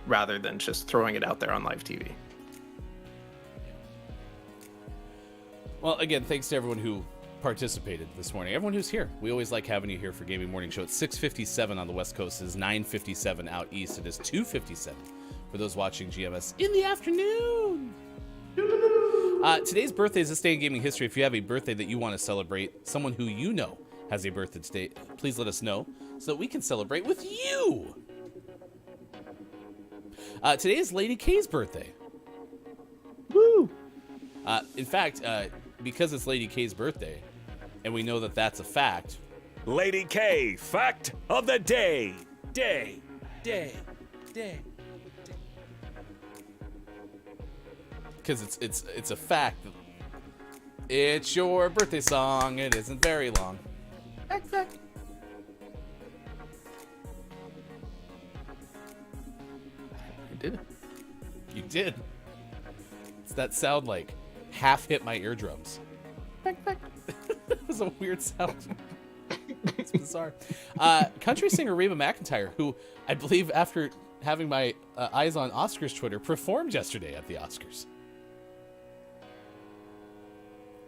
Rather than just throwing it out there on live TV. Well, again, thanks to everyone who participated this morning. Everyone who's here. We always like having you here for Gaming Morning Show. It's 6:57 on the West Coast. It is 9:57 out east. It is 2:57 for those watching GMS in the afternoon. Today's birthday is this day in gaming history. If you have a birthday that you want to celebrate, someone who you know has a birthday today, please let us know so that we can celebrate with you. Today is Lady K's birthday. Woo! In fact, because it's Lady K's birthday, and we know that that's a fact. Lady K, fact of the day. Day. Because it's a fact. It's your birthday song. It isn't very long. Fact. I did it. You did. It's that sound like half hit my eardrums. That was a weird sound. It's bizarre. Country singer Reba McEntire, who I believe after having my eyes on Oscars Twitter, performed yesterday at the Oscars.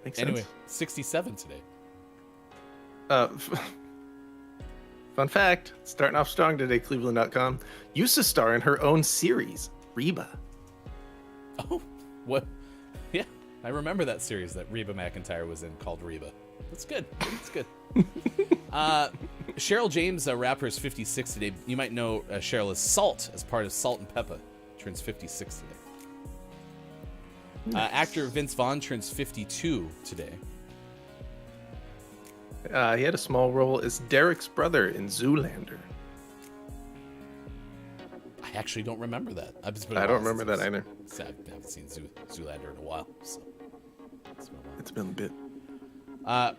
Makes Anyway, sense. 67 today. Fun fact, starting off strong today, Cleveland.com used to star in her own series, Reba. Oh, what? Yeah, I remember that series that Reba McEntire was in called Reba. That's good. That's good. Cheryl James, rapper, is 56 today. You might know Cheryl as Salt as part of Salt and Peppa. Turns 56 today. Actor Vince Vaughn turns 52 today. He had a small role as Derek's brother in Zoolander. I actually don't remember that. I don't remember that either. I haven't seen Zoolander in a while. So It's been a bit.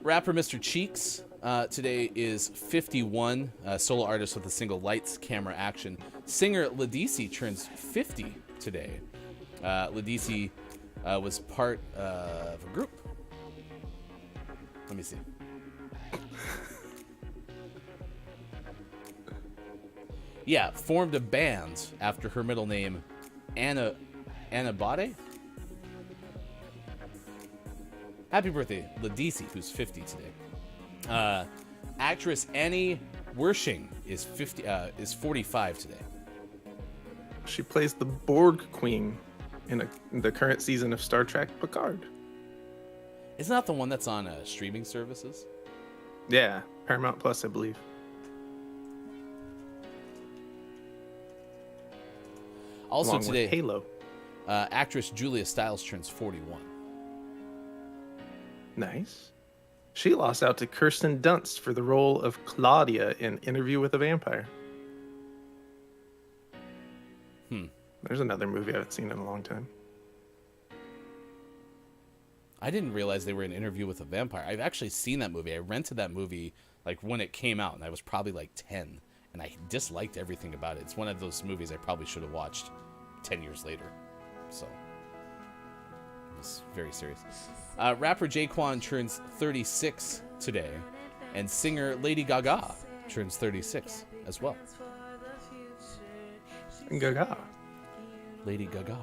Rapper Mr. Cheeks today is 51. Solo artist with a single Lights, Camera, Action. Singer Ledisi turns 50 today. Ledisi was part of a group. Let me see. Yeah, formed a band after her middle name, Anna Bade. Happy birthday, Ledisi, who's 50 today. Actress Annie Wersching is 45 today. She plays the Borg Queen in the current season of Star Trek Picard. Isn't that the one that's on streaming services? Yeah, Paramount Plus, I believe. Also Along today, with Halo. Actress Julia Stiles turns 41. Nice. She lost out to Kirsten Dunst for the role of Claudia in Interview with a Vampire. There's another movie I haven't seen in a long time. I didn't realize they were in Interview with a Vampire. I've actually seen that movie. I rented that movie like when it came out, and I was probably like 10, and I disliked everything about it. It's one of those movies I probably should have watched 10 years later. So it was very serious. Rapper J-Kwon turns 36 today, and singer Lady Gaga turns 36 as well. Gaga. Lady Gaga.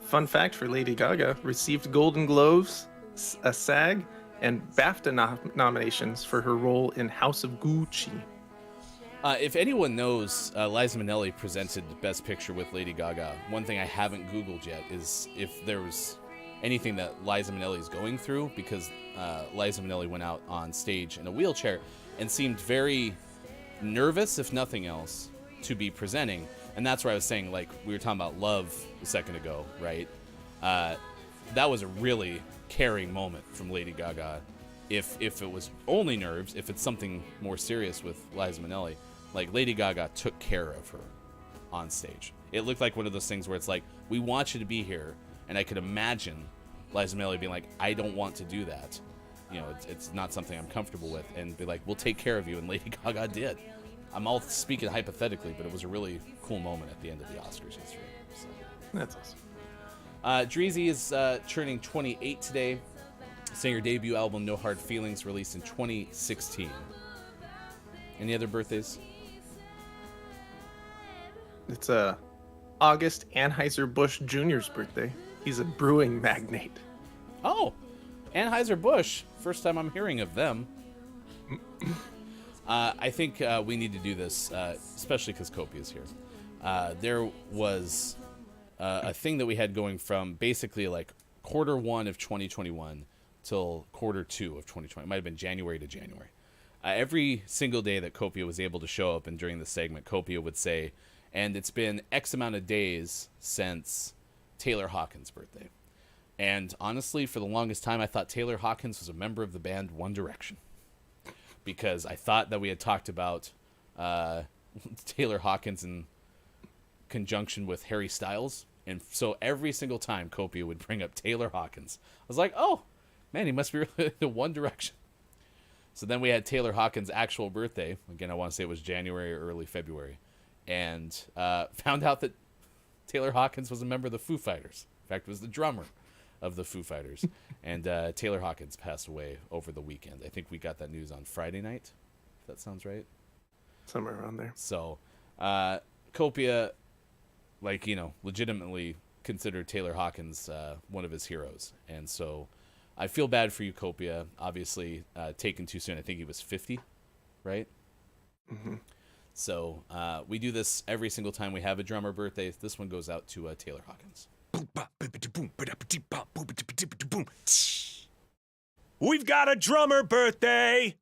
Fun fact for Lady Gaga, received Golden Globes, a SAG, and BAFTA nominations for her role in House of Gucci. If anyone knows, Liza Minnelli presented Best Picture with Lady Gaga. One thing I haven't Googled yet is if there was anything that Liza Minnelli is going through, because Liza Minnelli went out on stage in a wheelchair and seemed very nervous, if nothing else, to be presenting. And that's where I was saying, like, we were talking about love a second ago, right? that was a really caring moment from Lady Gaga. If it was only nerves, if it's something more serious with Liza Minnelli, like Lady Gaga took care of her on stage. It looked like one of those things where it's like, we want you to be here, and I could imagine Liza Minnelli being like, I don't want to do that. You know, it's not something I'm comfortable with, and be like, we'll take care of you, and Lady Gaga did. I'm all speaking hypothetically, but it was a really cool moment at the end of the Oscars history. So. That's awesome. Dreezy is turning 28 today. Sang her debut album, No Hard Feelings, released in 2016. Any other birthdays? It's August Anheuser-Busch Jr.'s birthday. He's a brewing magnate. Oh, Anheuser-Busch. First time I'm hearing of them. I think we need to do this, especially because Kopi is here. There was a thing that we had going from basically like quarter one of 2021 till quarter two of 2020. It might have been January to January. Every single day that Kopia was able to show up, and during the segment, Kopia would say, and it's been X amount of days since Taylor Hawkins' birthday. And honestly, for the longest time, I thought Taylor Hawkins was a member of the band One Direction. Because I thought that we had talked about Taylor Hawkins in conjunction with Harry Styles. And so every single time Kopia would bring up Taylor Hawkins, I was like, oh, man, he must be really into One Direction. So then we had Taylor Hawkins' actual birthday. Again, I want to say it was January or early February. And found out that Taylor Hawkins was a member of the Foo Fighters. In fact, was the drummer of the Foo Fighters. And Taylor Hawkins passed away over the weekend. I think we got that news on Friday night, if that sounds right. Somewhere around there. So, Kopia, like, you know, legitimately considered Taylor Hawkins one of his heroes. And so I feel bad for you, Kopia. Obviously, taken too soon. I think he was 50, right? Mm-hmm. So we do this every single time we have a drummer birthday. This one goes out to Taylor Hawkins. We've got a drummer birthday!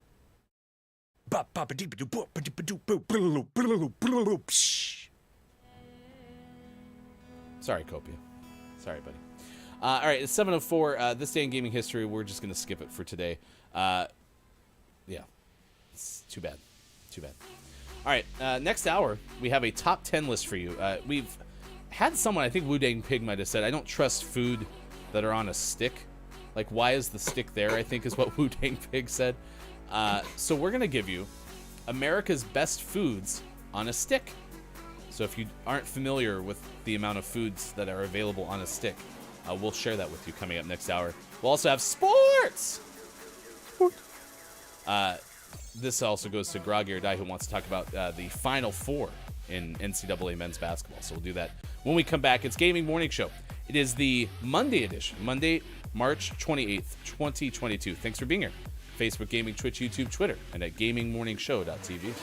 Sorry, Kopia. Sorry, buddy. All right, it's 7:04. This day in gaming history, we're just going to skip it for today. Yeah. It's too bad. Too bad. All right, next hour, we have a top 10 list for you. We've had someone, I think Wu Dang Pig might have said, I don't trust food that are on a stick. Like, why is the stick there, I think is what Wu Dang Pig said. So we're going to give you America's best foods on a stick. So if you aren't familiar with the amount of foods that are available on a stick, we'll share that with you coming up next hour. We'll also have sports! This also goes to Groggy or Die, who wants to talk about the Final Four in NCAA men's basketball. So we'll do that when we come back. It's Gaming Morning Show. It is the Monday edition, Monday, March 28th, 2022. Thanks for being here. Facebook Gaming, Twitch, YouTube, Twitter, and at gamingmorningshow.tv.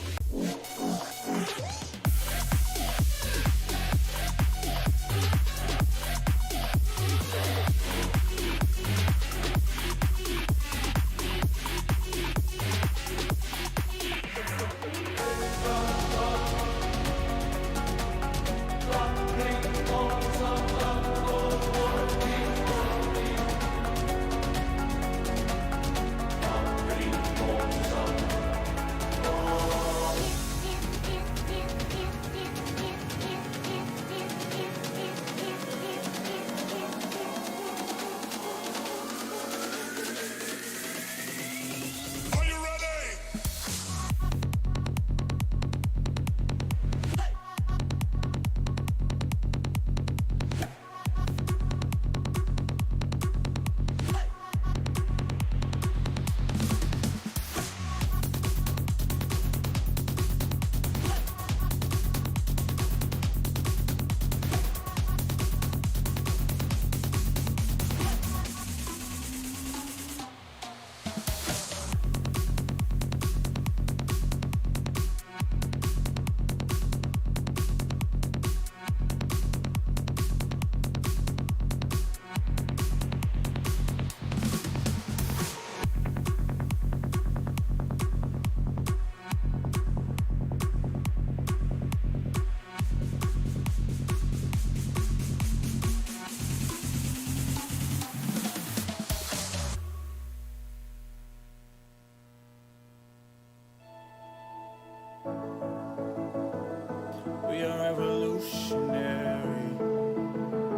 revolutionary.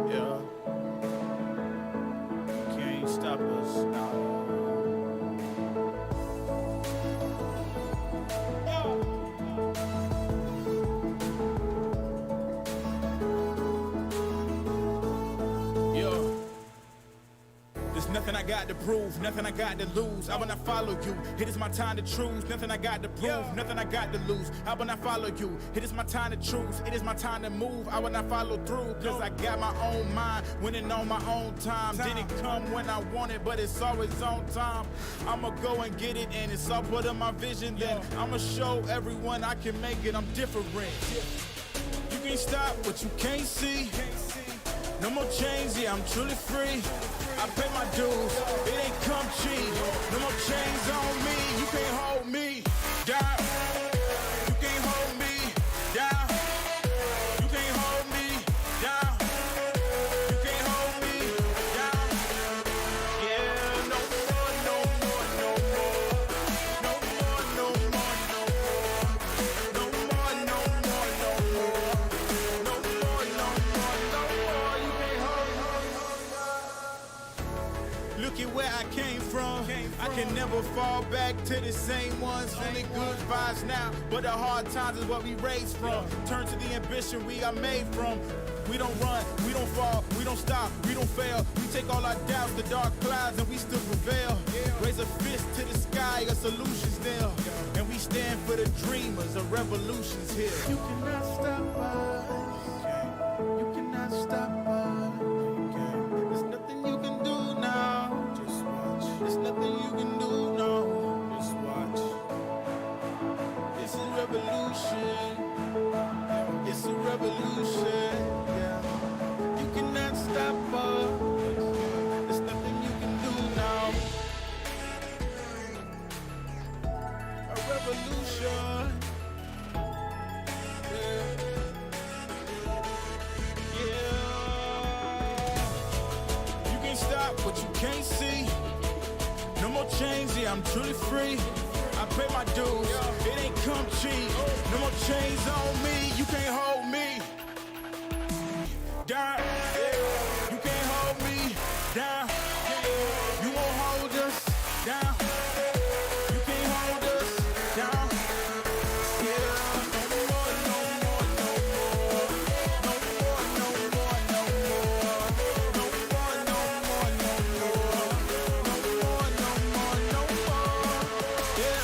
Yeah. Can't stop us now. There's nothing I got to prove, nothing I got to lose. I will not follow you. It is my time to choose. Nothing I got to prove, nothing I got to lose. I will not follow you. It is my time to choose. It is my time to move. I will not follow through, cause I got my own mind, winning on my own time. Didn't come when I want it, but it's always on time. I'ma go and get it, and it's all part of my vision. Then I'ma show everyone I can make it. I'm different. You can't stop what you can't see. No more chains, yeah, I'm truly free. I pay my dues, it ain't come cheap. No more chains on me, you can't hold me down. You can't hold me down. You can't hold me down. You can't hold me down. Yeah, no more, no more, no more. No more, no more, no more. No more, no more, no more. No more, no more, no more. You can't hold me. Look at where I came from. I can never fall back to the same ones. Only good vibes now, but the hard times is what we raised from. Turn to the ambition we are made from. We don't run, we don't fall, we don't stop, we don't fail. We take all our doubts, the dark clouds, and we still prevail. Raise a fist to the sky, a solution's there. And we stand for the dreamers, a revolution's here. You cannot stop us. You cannot stop us. There's nothing you can do now. Just watch. There's nothing you can do now. Just watch. It's a revolution. It's a revolution. Yeah. You cannot stop us. There's nothing you can do now. A revolution. You can't stop what you can't see. No more chains, yeah, I'm truly free. I pay my dues, it ain't come cheap. No more chains on me, you can't hold me down. You can't hold me down. You won't hold us down. You can't hold us down. Yeah, no more, no more, no more. No more, no more, no more. No more, no more, no more. No more, no more, no more. Yeah,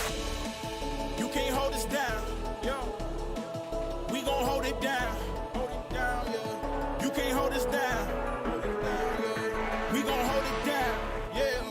you can't hold us down. Yo, we gon' hold it down. Hold it down, yeah. You can't hold us down. Hold it down, yeah. We gon' hold it down. Yeah.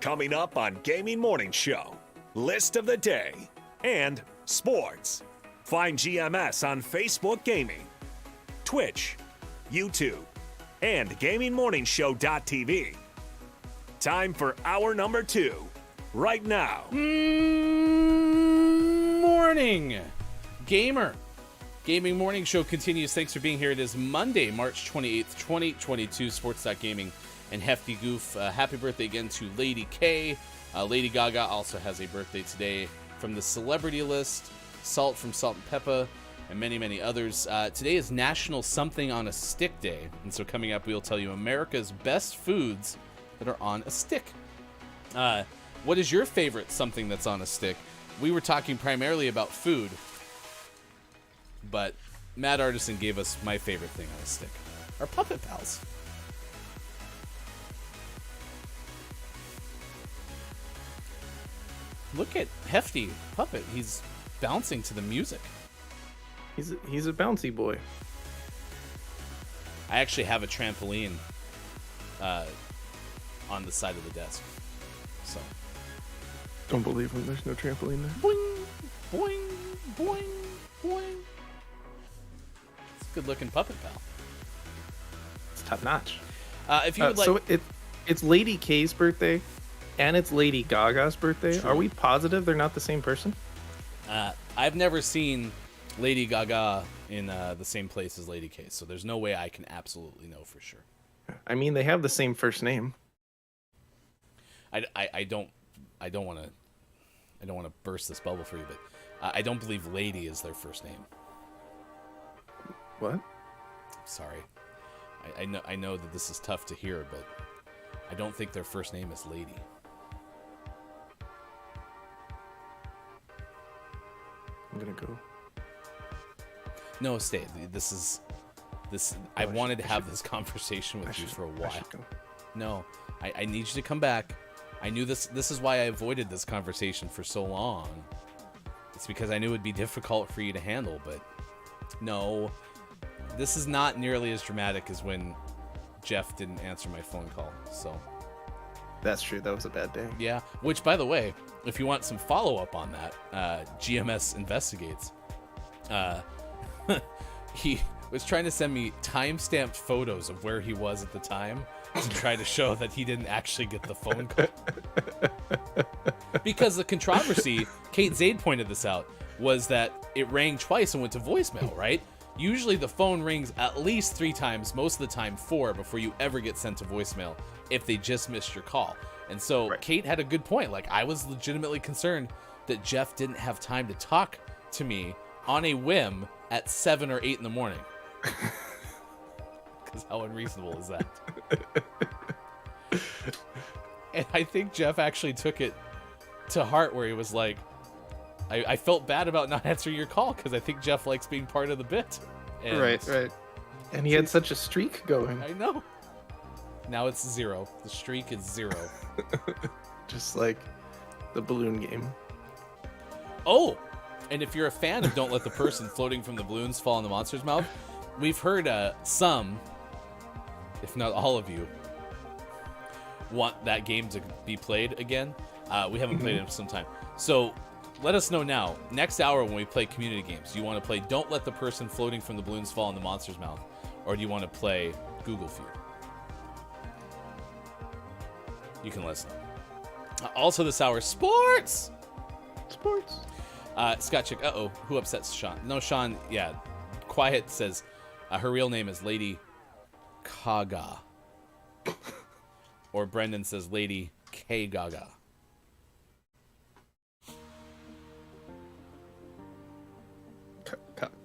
Coming up on Gaming Morning Show, list of the day and sports. Find GMS on Facebook Gaming, Twitch, YouTube, and GamingMorningShow.tv. Time for hour number 2, right now. Morning, gamer. Gaming Morning Show continues. Thanks for being here. It is Monday, March 28th, 2022. Sports.gaming and Hefty Goof. Happy birthday again to Lady K. Lady Gaga also has a birthday today. From the celebrity list, Salt from Salt and Peppa, and many, many others. Today is National Something on a Stick Day. And so coming up, we'll tell you America's best foods that are on a stick. What is your favorite something that's on a stick? We were talking primarily about food, but Matt Artisan gave us my favorite thing on a stick. Our Puppet Pals. Look at Hefty Puppet. He's bouncing to the music. He's a bouncy boy. I actually have a trampoline on the side of the desk. So. Don't believe him. There's no trampoline there. Boing, boing, boing, boing. It's a good-looking Puppet Pal. It's top notch. If you would like, so it's Lady K's birthday, and it's Lady Gaga's birthday. True. Are we positive they're not the same person? I've never seen Lady Gaga in the same place as Lady K, so there's no way I can absolutely know for sure. I mean, they have the same first name. I don't want to burst this bubble for you, but I don't believe Lady is their first name. What? Sorry, I know that this is tough to hear, but I don't think their first name is Lady. I'm gonna go. No, stay. This. I wanted to have this conversation with you for a while. No, I need you to come back. I knew this. This is why I avoided this conversation for so long. It's because I knew it'd be difficult for you to handle. But no, this is not nearly as dramatic as when Jeff didn't answer my phone call. So that's true. That was a bad day. Yeah. Which, by the way, if you want some follow up on that, GMS investigates. He was trying to send me time-stamped photos of where he was at the time to try to show that he didn't actually get the phone call. Because the controversy, Kate Zaid pointed this out, was that it rang twice and went to voicemail, right? Usually the phone rings at least 3 times, most of the time 4, before you ever get sent to voicemail if they just missed your call. And so Kate had a good point. Like, I was legitimately concerned that Jeff didn't have time to talk to me on a whim at 7 or 8 in the morning. Because how unreasonable is that? And I think Jeff actually took it to heart, where he was like, I felt bad about not answering your call because I think Jeff likes being part of the bit. And right. And he had such a streak going. I know. Now it's 0. The streak is 0. Just like the balloon game. Oh, and if you're a fan of Don't Let the Person Floating from the Balloons Fall in the Monster's Mouth, we've heard some, if not all of you, want that game to be played again. We haven't played it in some time. So let us know now. Next hour when we play community games, do you want to play Don't Let the Person Floating from the Balloons Fall in the Monster's Mouth? Or do you want to play Google Feud? You can listen. Also this hour, sports! Scott Chick, who upsets Sean? No, Sean, yeah. Quiet says her real name is Lady Gaga. Or Brendan says Lady K Gaga.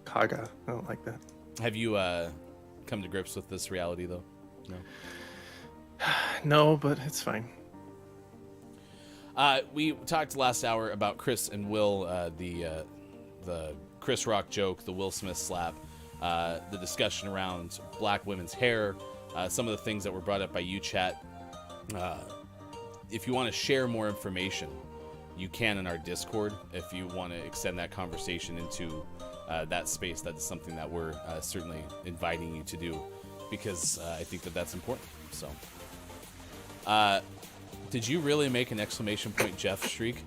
Gaga. I don't like that. Have you come to grips with this reality, though? No? No, but it's fine. We talked last hour about Chris and Will, the Chris Rock joke, the Will Smith slap, the discussion around black women's hair, some of the things that were brought up by UChat. If you want to share more information, you can in our Discord. If you want to extend that conversation into that space, that's something that we're certainly inviting you to do, because I think that that's important. So, did you really make an exclamation point Jeff streak?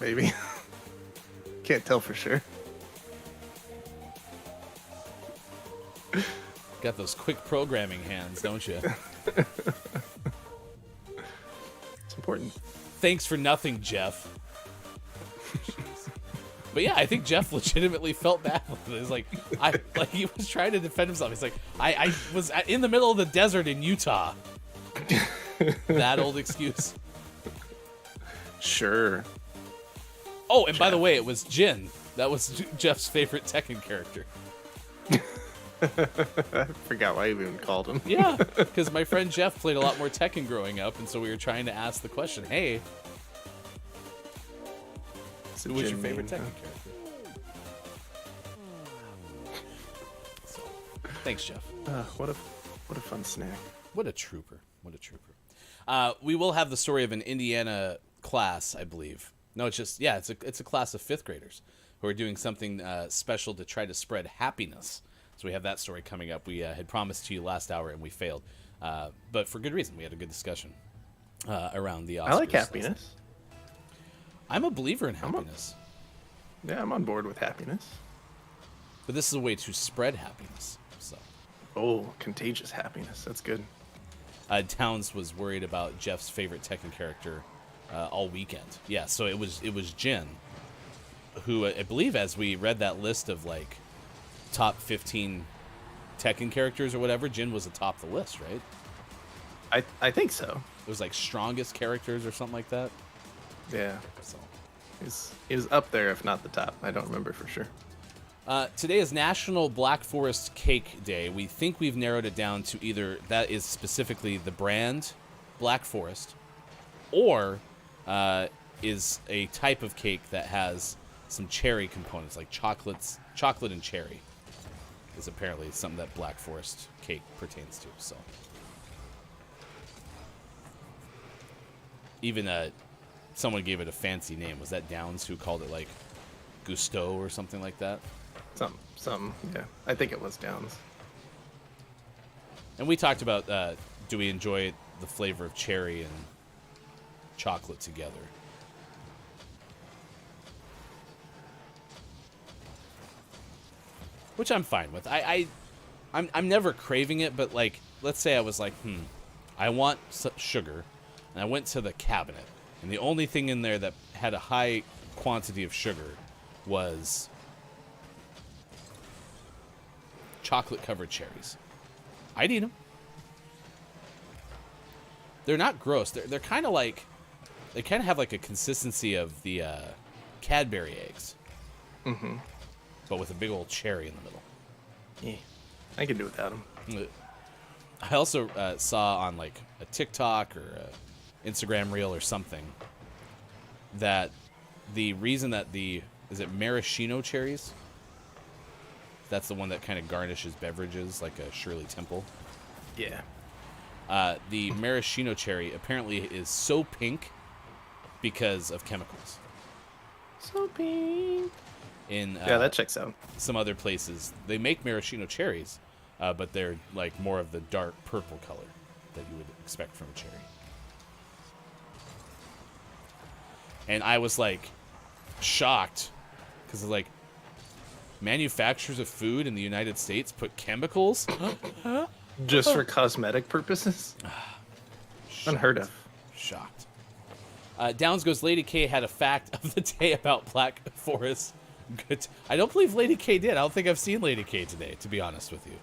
Maybe. Can't tell for sure. Got those quick programming hands, don't you? It's important. Thanks for nothing, Jeff. But yeah, I think Jeff legitimately felt bad with it. It's like he was trying to defend himself. He's like, I was in the middle of the desert in Utah. That old excuse. Sure. Oh, and by the way, it was Jin. That was Jeff's favorite Tekken character. I forgot why you even called him. Yeah, because my friend Jeff played a lot more Tekken growing up, and so we were trying to ask the question, hey, who was your favorite Tekken character? So, thanks, Jeff. What a fun snack. What a trooper. What a trooper. We will have the story of an Indiana class, I believe. No, it's a class of 5th graders who are doing something special to try to spread happiness. So we have that story coming up. We had promised to you last hour and we failed. But for good reason. We had a good discussion around the Oscars. I like happiness. I'm a believer in happiness. I'm on board with happiness. But this is a way to spread happiness. So. Oh, contagious happiness. That's good. Towns was worried about Jeff's favorite Tekken character all weekend. Yeah, so it was Jin, who I believe, as we read that list of like top 15 Tekken characters or whatever, Jin was atop the list, right? I think so. It was like strongest characters or something like that. Yeah. So he was up there, if not the top. I don't remember for sure. Today is National Black Forest Cake Day. We think we've narrowed it down to either that is specifically the brand Black Forest, or is a type of cake that has some cherry components, like chocolate and cherry is apparently something that Black Forest cake pertains to. So even someone gave it a fancy name. Was that Downs who called it like Gusteau or something like that? Some, yeah. I think it was Downs. And we talked about do we enjoy the flavor of cherry and chocolate together? Which I'm fine with. I'm never craving it, but like, let's say I was like, I want sugar, and I went to the cabinet, and the only thing in there that had a high quantity of sugar was chocolate-covered cherries. I'd eat them. They're not gross. They're kind of like, they kind of have like a consistency of the Cadbury eggs. Mm-hmm. But with a big old cherry in the middle. Yeah, I can do without them. I also saw on like a TikTok or a Instagram reel or something that the reason that is it maraschino cherries? That's the one that kind of garnishes beverages like a Shirley Temple. Yeah. The maraschino cherry apparently is so pink because of chemicals. So pink. Yeah, that checks out. Some other places they make maraschino cherries, but they're like more of the dark purple color that you would expect from a cherry. And I was like shocked because like manufacturers of food in the United States put chemicals just for cosmetic purposes. Unheard of. Shocked. Downs goes, Lady K had a fact of the day about Black Forest. Good. I don't believe Lady K did. I don't think I've seen Lady K today, to be honest with you.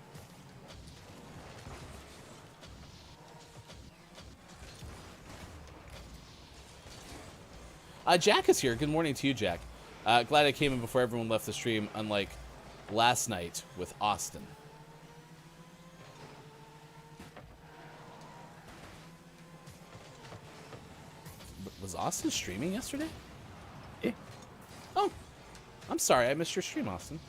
Jack is here. Good morning to you, Jack. Glad I came in before everyone left the stream, unlike last night with Austin. Was Austin streaming yesterday? Yeah. Oh, I'm sorry. I missed your stream, Austin.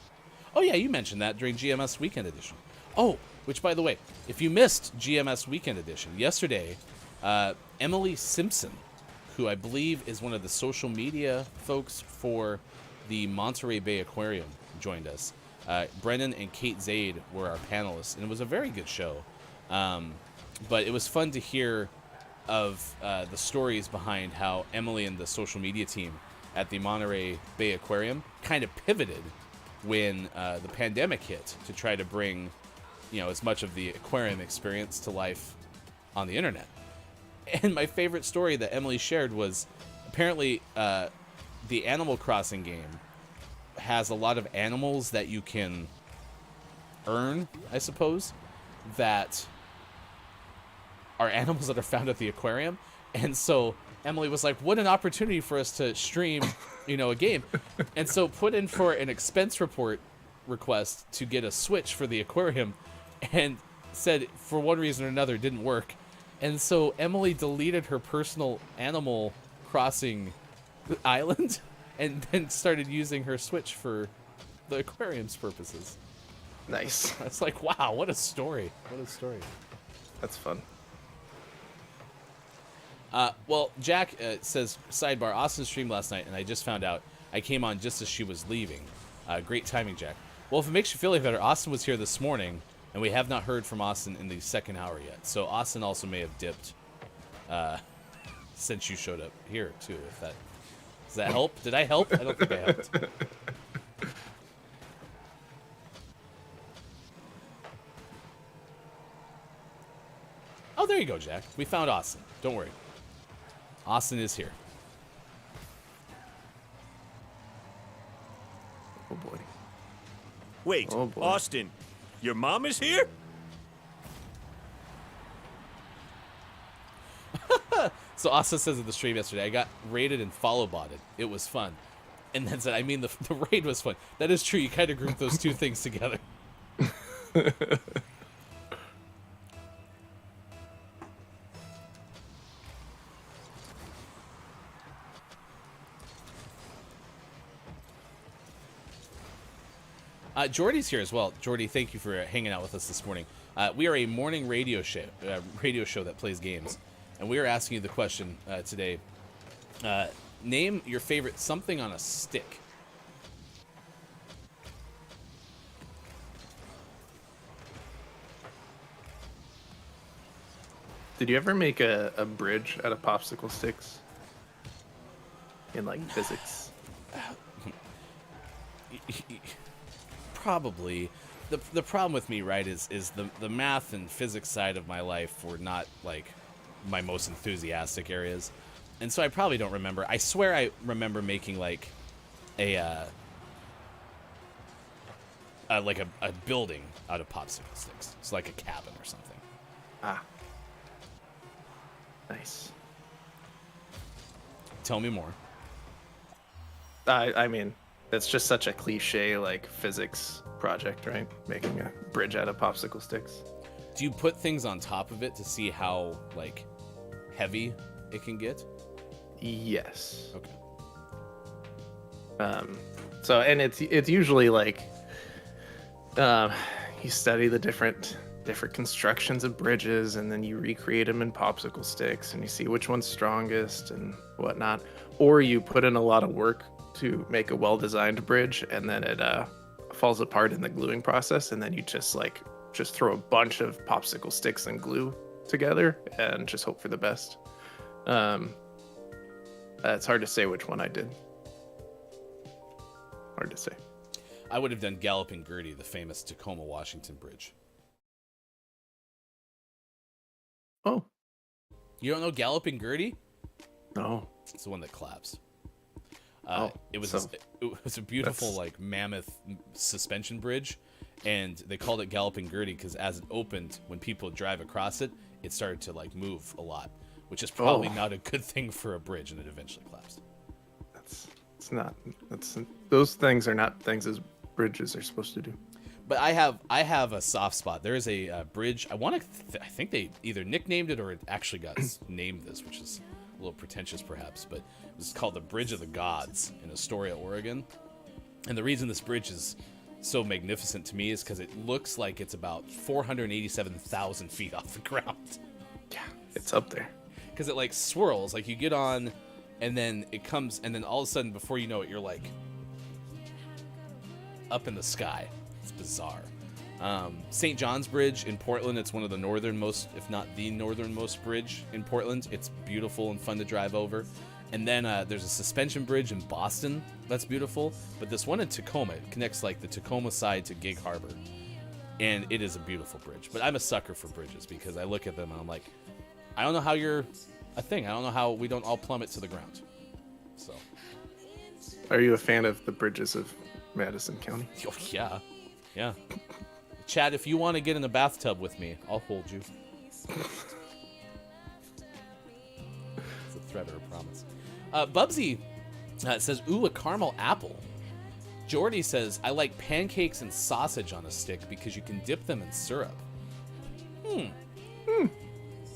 Oh, yeah, you mentioned that during GMS Weekend Edition. Oh, which, by the way, if you missed GMS Weekend Edition, yesterday, Emily Simpson, who I believe is one of the social media folks for the Monterey Bay Aquarium, joined us. Brendan and Kate Zaid were our panelists, and it was a very good show. But it was fun to hear of the stories behind how Emily and the social media team at the Monterey Bay Aquarium kind of pivoted when the pandemic hit to try to bring as much of the aquarium experience to life on the internet. And my favorite story that Emily shared was apparently the Animal Crossing game has a lot of animals that you can earn, I suppose, that are animals that are found at the aquarium. And so Emily was like, what an opportunity for us to stream, a game. And so put in for an expense report request to get a Switch for the aquarium, and said for one reason or another it didn't work. And so Emily deleted her personal Animal Crossing island and then started using her Switch for the aquarium's purposes. Nice. It's like, wow, what a story. What a story. That's fun. Well, Jack says, sidebar, Austin streamed last night, and I just found out I came on just as she was leaving. Great timing, Jack. Well, if it makes you feel any better, Austin was here this morning, and we have not heard from Austin in the second hour yet. So Austin also may have dipped since you showed up here, too. Does that help? Did I help? I don't think I helped. Oh, there you go, Jack. We found Austin. Don't worry. Austin is here. Oh, boy. Wait, Oh, boy. Austin, your mom is here? So Austin says in the stream yesterday, I got raided and follow botted. It was fun. And then said, the raid was fun. That is true. You kind of group those two things together. Jordy's here as well. Jordy, thank you for hanging out with us this morning. We are a morning radio show that plays games, and we are asking you the question today. Name your favorite something on a stick. Did you ever make a bridge out of popsicle sticks? In, like, physics? Probably. The problem with me, right, is the math and physics side of my life were not, like, my most enthusiastic areas. And so I probably don't remember. I swear I remember making, like, a building out of popsicle sticks. It's like a cabin or something. Ah. Nice. Tell me more. I mean, it's just such a cliche, like, physics project, right? Making a bridge out of popsicle sticks. Do you put things on top of it to see how, like, heavy it can get? Yes. Okay. So, and it's usually like, you study the different constructions of bridges, and then you recreate them in popsicle sticks, and you see which one's strongest and whatnot. Or you put in a lot of work to make a well-designed bridge, and then it falls apart in the gluing process, and then you just throw a bunch of popsicle sticks and glue together and just hope for the best. It's hard to say which one I did. Hard to say. I would have done Galloping Gertie, the famous Tacoma, Washington bridge. Oh. You don't know Galloping Gertie? No. It's the one that claps. It was a beautiful, like, mammoth suspension bridge, and they called it Galloping Gertie because as it opened, when people drive across it, it started to, like, move a lot, which is probably not a good thing for a bridge, and it eventually collapsed. Those things are not things as bridges are supposed to do. But I have a soft spot. There is a bridge. I think they either nicknamed it or it actually got named this, which is a little pretentious perhaps, but it was called the Bridge of the Gods in Astoria, Oregon. And the reason this bridge is so magnificent to me is because it looks like it's about 487,000 feet off the ground. Yeah, it's up there. Because it, like, swirls. Like, you get on, and then it comes, and then all of a sudden, before you know it, you're, like, up in the sky. It's bizarre. St. John's Bridge in Portland, it's one of the northernmost, if not the northernmost bridge in Portland. It's beautiful and fun to drive over. And then there's a suspension bridge in Boston that's beautiful. But this one in Tacoma, it connects, like, the Tacoma side to Gig Harbor. and it is a beautiful bridge. But I'm a sucker for bridges because I look at them and I'm like, I don't know how you're a thing. I don't know how we don't all plummet to the ground. So, are you a fan of the bridges of Madison County? oh, yeah. Chad, if you want to get in the bathtub with me, I'll hold you. It's a threat or a promise. Bubsy says, ooh, a caramel apple. Jordy says, I like pancakes and sausage on a stick because you can dip them in syrup.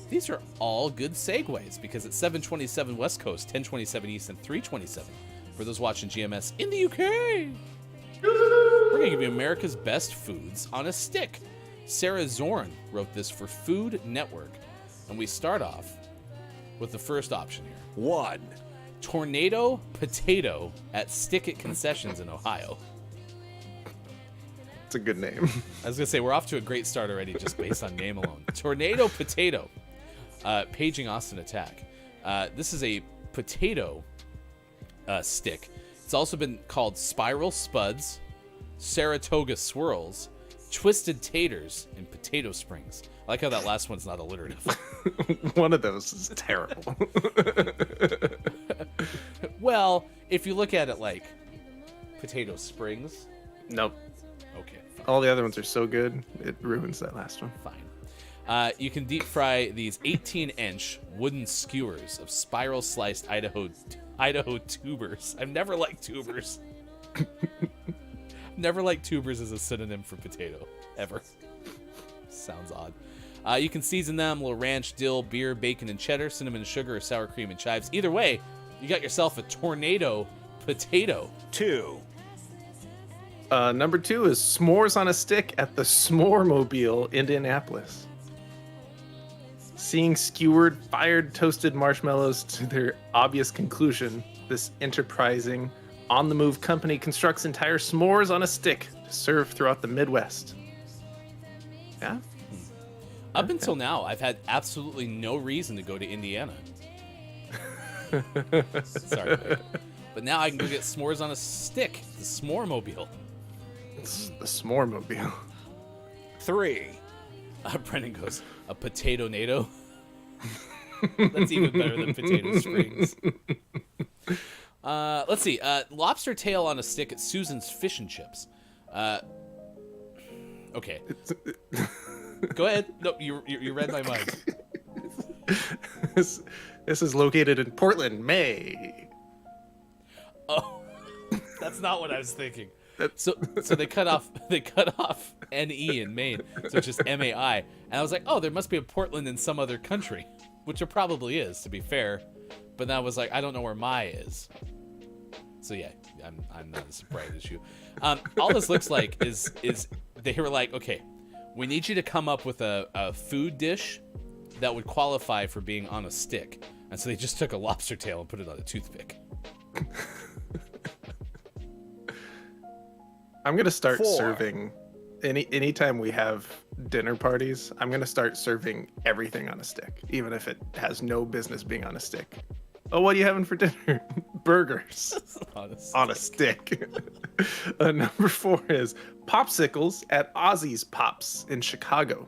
These are all good segues because it's 7:27 West Coast, 10:27 East, and 3:27 for those watching GMS in the UK. We're going to give you America's best foods on a stick. Sarah Zorn wrote this for Food Network. And we start off with the first option here. 1. Tornado potato at Stick It Concessions in Ohio. It's a good name. I was going to say, we're off to a great start already just based on name alone. Tornado potato. Paging Austin Attack. This is a potato stick. It's also been called Spiral Spuds, Saratoga Swirls, Twisted Taters, and Potato Springs. I like how that last one's not alliterative. One of those is terrible. Well, if you look at it like Potato Springs. Nope. Okay. Fine. All the other ones are so good, it ruins that last one. Fine. You can deep fry these 18-inch wooden skewers of spiral sliced Idaho tubers. I've never liked tubers. Never liked tubers as a synonym for potato, ever. Sounds odd. You can season them, a little ranch, dill, beer, bacon, and cheddar, cinnamon, sugar, or sour cream and chives. Either way, you got yourself a tornado potato. 2. Number 2 is s'mores on a stick at the S'moremobile, Indianapolis. Seeing skewered, fired, toasted marshmallows to their obvious conclusion, this enterprising, on-the-move company constructs entire s'mores on a stick to serve throughout the Midwest. Yeah? Up until now, I've had absolutely no reason to go to Indiana. Sorry, Mike. But now I can go get s'mores on a stick, the S'moremobile. It's the S'moremobile. 3. Brennan goes, a potato NATO. That's even better than Potato Springs. Let's see. Lobster tail on a stick at Susan's Fish and Chips. Okay. Go ahead. No, you read my mind. This is located in Portland, May. Oh, that's not what I was thinking. So they cut off NE in Maine, so it's just MAI. And I was like, oh, there must be a Portland in some other country, which there probably is, to be fair. But then I was like, I don't know where my is. So yeah, I'm not as surprised as you. All this looks like is they were like, okay, we need you to come up with a food dish that would qualify for being on a stick. And so they just took a lobster tail and put it on a toothpick. I'm gonna start 4. serving anytime we have dinner parties. I'm gonna start serving everything on a stick, even if it has no business being on a stick. Oh, what are you having for dinner? Burgers on a stick. Number 4 is popsicles at Ozzy's Pops in Chicago.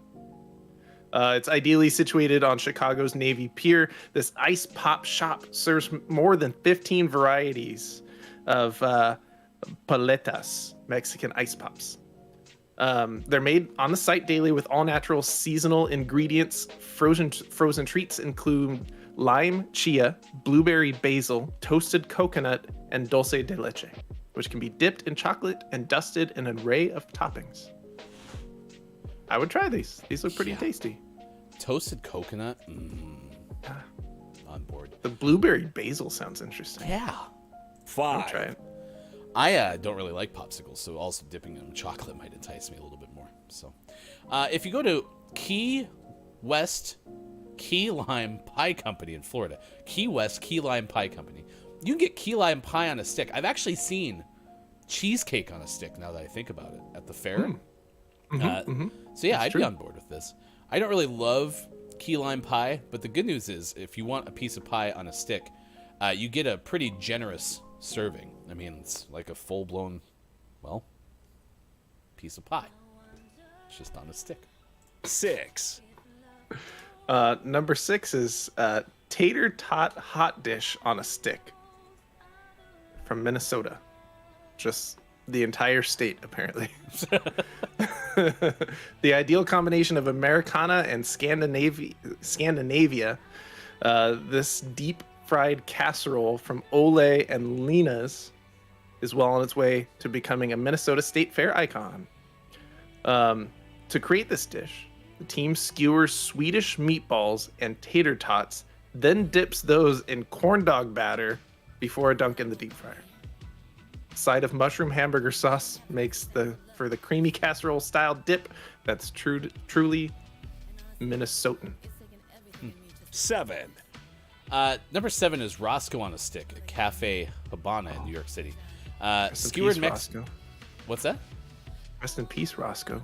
It's ideally situated on Chicago's Navy Pier. This ice pop shop serves more than 15 varieties of paletas, Mexican ice pops. They're made on the site daily with all natural seasonal ingredients. Frozen treats include lime, chia, blueberry basil, toasted coconut, and dulce de leche, which can be dipped in chocolate and dusted in an array of toppings. I would try these. These look pretty tasty. Toasted coconut? On board. The blueberry basil sounds interesting. Yeah. 5. I'll try it. I don't really like popsicles, so also dipping them in chocolate might entice me a little bit more. So, if you go to Key West Key Lime Pie Company in Florida, Key West Key Lime Pie Company, you can get key lime pie on a stick. I've actually seen cheesecake on a stick now that I think about it at the fair. So yeah, I'd be on board with this. I don't really love key lime pie, but the good news is if you want a piece of pie on a stick, you get a pretty generous serving. I mean, it's like a full-blown, well, piece of pie. It's just on a stick. 6. Number 6 is tater tot hot dish on a stick from Minnesota. Just the entire state, apparently. The ideal combination of Americana and Scandinavia, this deep fried casserole from Ole and Lena's is well on its way to becoming a Minnesota State Fair icon. To create this dish, the team skewers Swedish meatballs and tater tots, then dips those in corn dog batter before a dunk in the deep fryer. Side of mushroom hamburger sauce makes for the creamy casserole style dip that's truly Minnesotan. 7. Number 7 is Roscoe on a stick at Cafe Habana in New York City. Skewered Roscoe. What's that? Rest in peace, Roscoe.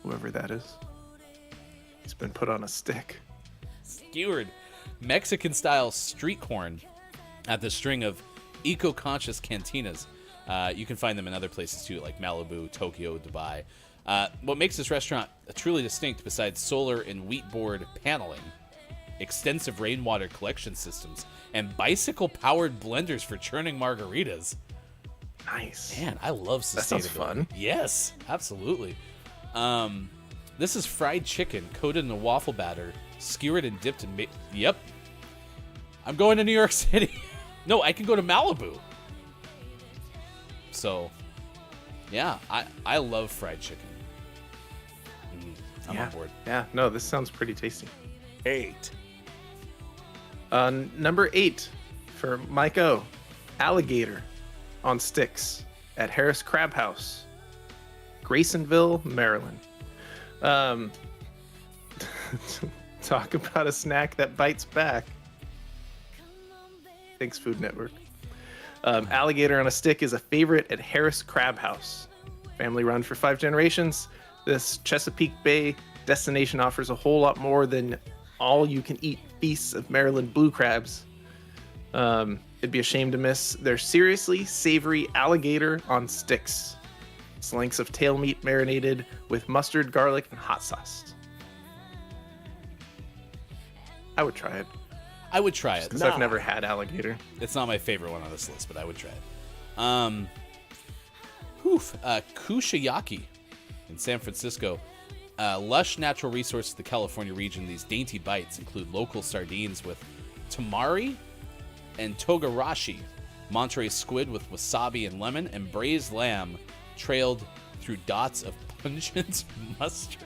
Whoever that is. He's been put on a stick. Skewered Mexican-style street corn at the string of eco-conscious cantinas. You can find them in other places too, like Malibu, Tokyo, Dubai. What makes this restaurant truly distinct, besides solar and wheat board paneling, extensive rainwater collection systems, and bicycle-powered blenders for churning margaritas. Nice. Man, I love sustainability. That sounds fun. Yes, absolutely. This is fried chicken coated in a waffle batter, skewered and dipped in Yep. I'm going to New York City. No, I can go to Malibu. So, yeah, I love fried chicken. I'm on board. Yeah, no, this sounds pretty tasty. 8. Number 8 for Mike O. Alligator on sticks at Harris Crab House, Graysonville, Maryland. Talk about a snack that bites back. Thanks, Food Network. Alligator on a stick is a favorite at Harris Crab House. Family run for 5 generations, this Chesapeake Bay destination offers a whole lot more than all-you-can-eat feasts of Maryland blue crabs. It'd be a shame to miss their seriously savory alligator on sticks. It's lengths of tail meat marinated with mustard, garlic, and hot sauce. I would try it. I would try it. Because I've never had alligator. It's not my favorite one on this list, but I would try it. Kushiyaki in San Francisco. Lush natural resource of the California region. These dainty bites include local sardines with tamari and togarashi, Monterey squid with wasabi and lemon, and braised lamb trailed through dots of pungent mustard.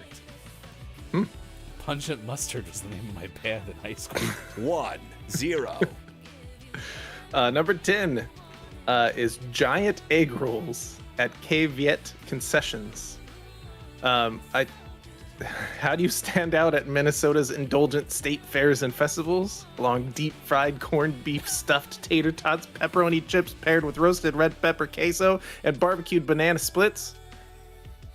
Pungent Mustard was the name of my band in high school. 1, 0. Number 10 is giant egg rolls at K Viet Concessions. How do you stand out at Minnesota's indulgent state fairs and festivals? Along deep fried corned beef stuffed tater tots, pepperoni chips paired with roasted red pepper queso, and barbecued banana splits?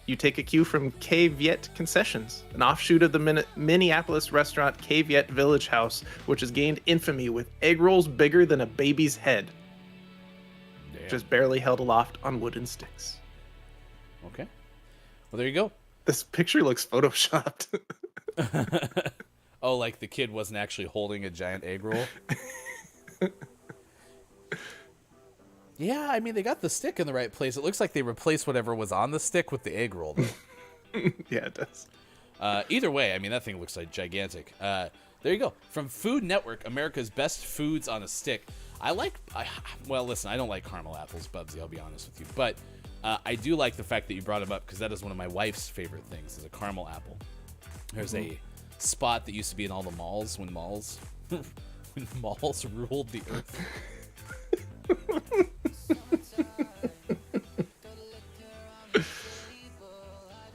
You take a cue from K Viet Concessions, an offshoot of the Minneapolis restaurant K Viet Village House, which has gained infamy with egg rolls bigger than a baby's head. Damn. Just barely held aloft on wooden sticks. Okay. Well, there you go. This picture looks photoshopped. Oh, like the kid wasn't actually holding a giant egg roll? Yeah, I mean, they got the stick in the right place. It looks like they replaced whatever was on the stick with the egg roll, though. Yeah, it does. Either way, I mean, that thing looks like gigantic. There you go. From Food Network, America's Best Foods on a Stick. Well, listen, I don't like caramel apples, Bubsy, I'll be honest with you. But I do like the fact that you brought them up, because that is one of my wife's favorite things, is a caramel apple. There's a spot that used to be in all the malls when malls ruled the earth.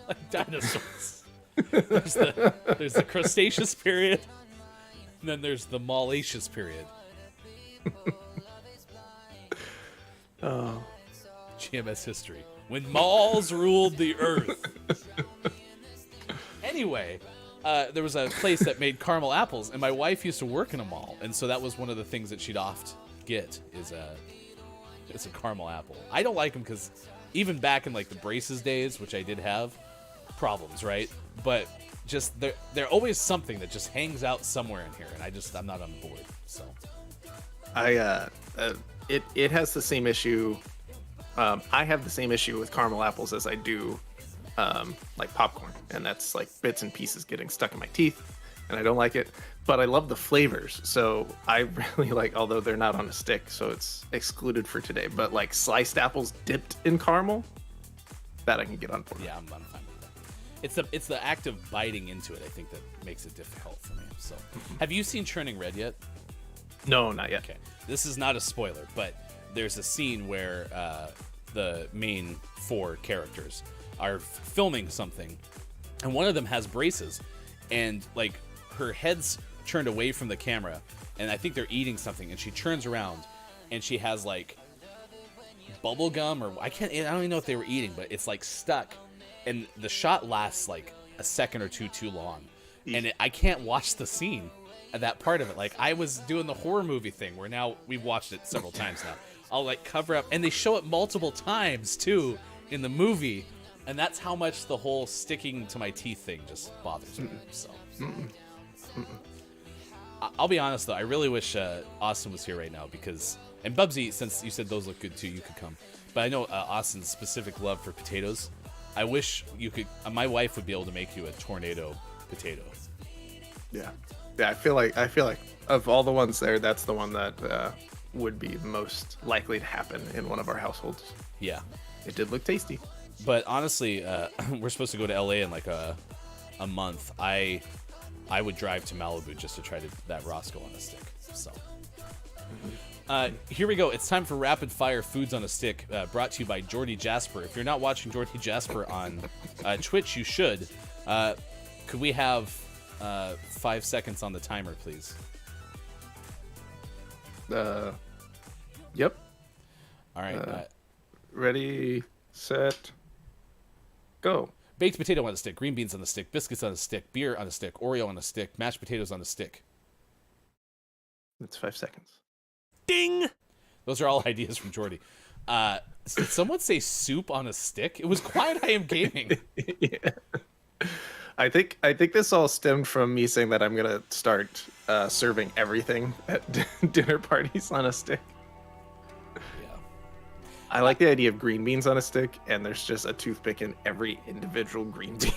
Like dinosaurs. There's the Cretaceous period, and then there's the Mallaceous period. Oh. GMS history. When malls ruled the earth. Anyway, there was a place that made caramel apples, and my wife used to work in a mall, and so that was one of the things that she'd oft get is a caramel apple. I don't like them because even back in like the braces days, which I did have, problems, right? But just they're always something that just hangs out somewhere in here, and I'm not on board. So it has the same issue. I have the same issue with caramel apples as I do like popcorn, and that's like bits and pieces getting stuck in my teeth, and I don't like it. But I love the flavors, so I really like, although they're not on a stick, so it's excluded for today. But like sliced apples dipped in caramel, that I can get on board. Yeah, I'm fine with that. It's the act of biting into it, I think, that makes it difficult for me. So, have you seen Churning Red yet? No, not yet. Okay, this is not a spoiler, but there's a scene where the main 4 characters are filming something, and one of them has braces, and like her head's turned away from the camera, and I think they're eating something, and she turns around and she has like bubble gum, or I don't even know if they were eating, but it's like stuck, and the shot lasts like a second or two too long, and I can't watch the scene, that part of it. Like, I was doing the horror movie thing where now we've watched it several times now. I'll like cover up, and they show it multiple times too in the movie, and that's how much the whole sticking to my teeth thing just bothers me. So I'll be honest though, I really wish Austin was here right now, because, and Bubsy, since you said those look good too, you could come. But I know Austin's specific love for potatoes. I wish you could. My wife would be able to make you a tornado potato. Yeah. I feel like of all the ones there, that's the one that would be most likely to happen in one of our households. Yeah, it did look tasty. But honestly, we're supposed to go to LA in like a month. I would drive to Malibu just to try that Roscoe on a stick. So here we go. It's time for Rapid Fire Foods on a Stick, brought to you by Jordy Jasper. If you're not watching Jordy Jasper on Twitch, you should. Could we have 5 seconds on the timer, please? Yep. All right. Ready, set, go. Baked potato on a stick, green beans on a stick, biscuits on a stick, beer on a stick, Oreo on a stick, mashed potatoes on a stick. That's 5 seconds. Ding! Those are all ideas from Jordy. Did someone say soup on a stick? It was Quiet I Am Gaming. Yeah. I think this all stemmed from me saying that I'm gonna start serving everything at dinner parties on a stick. Yeah. I like the idea of green beans on a stick, and there's just a toothpick in every individual green bean.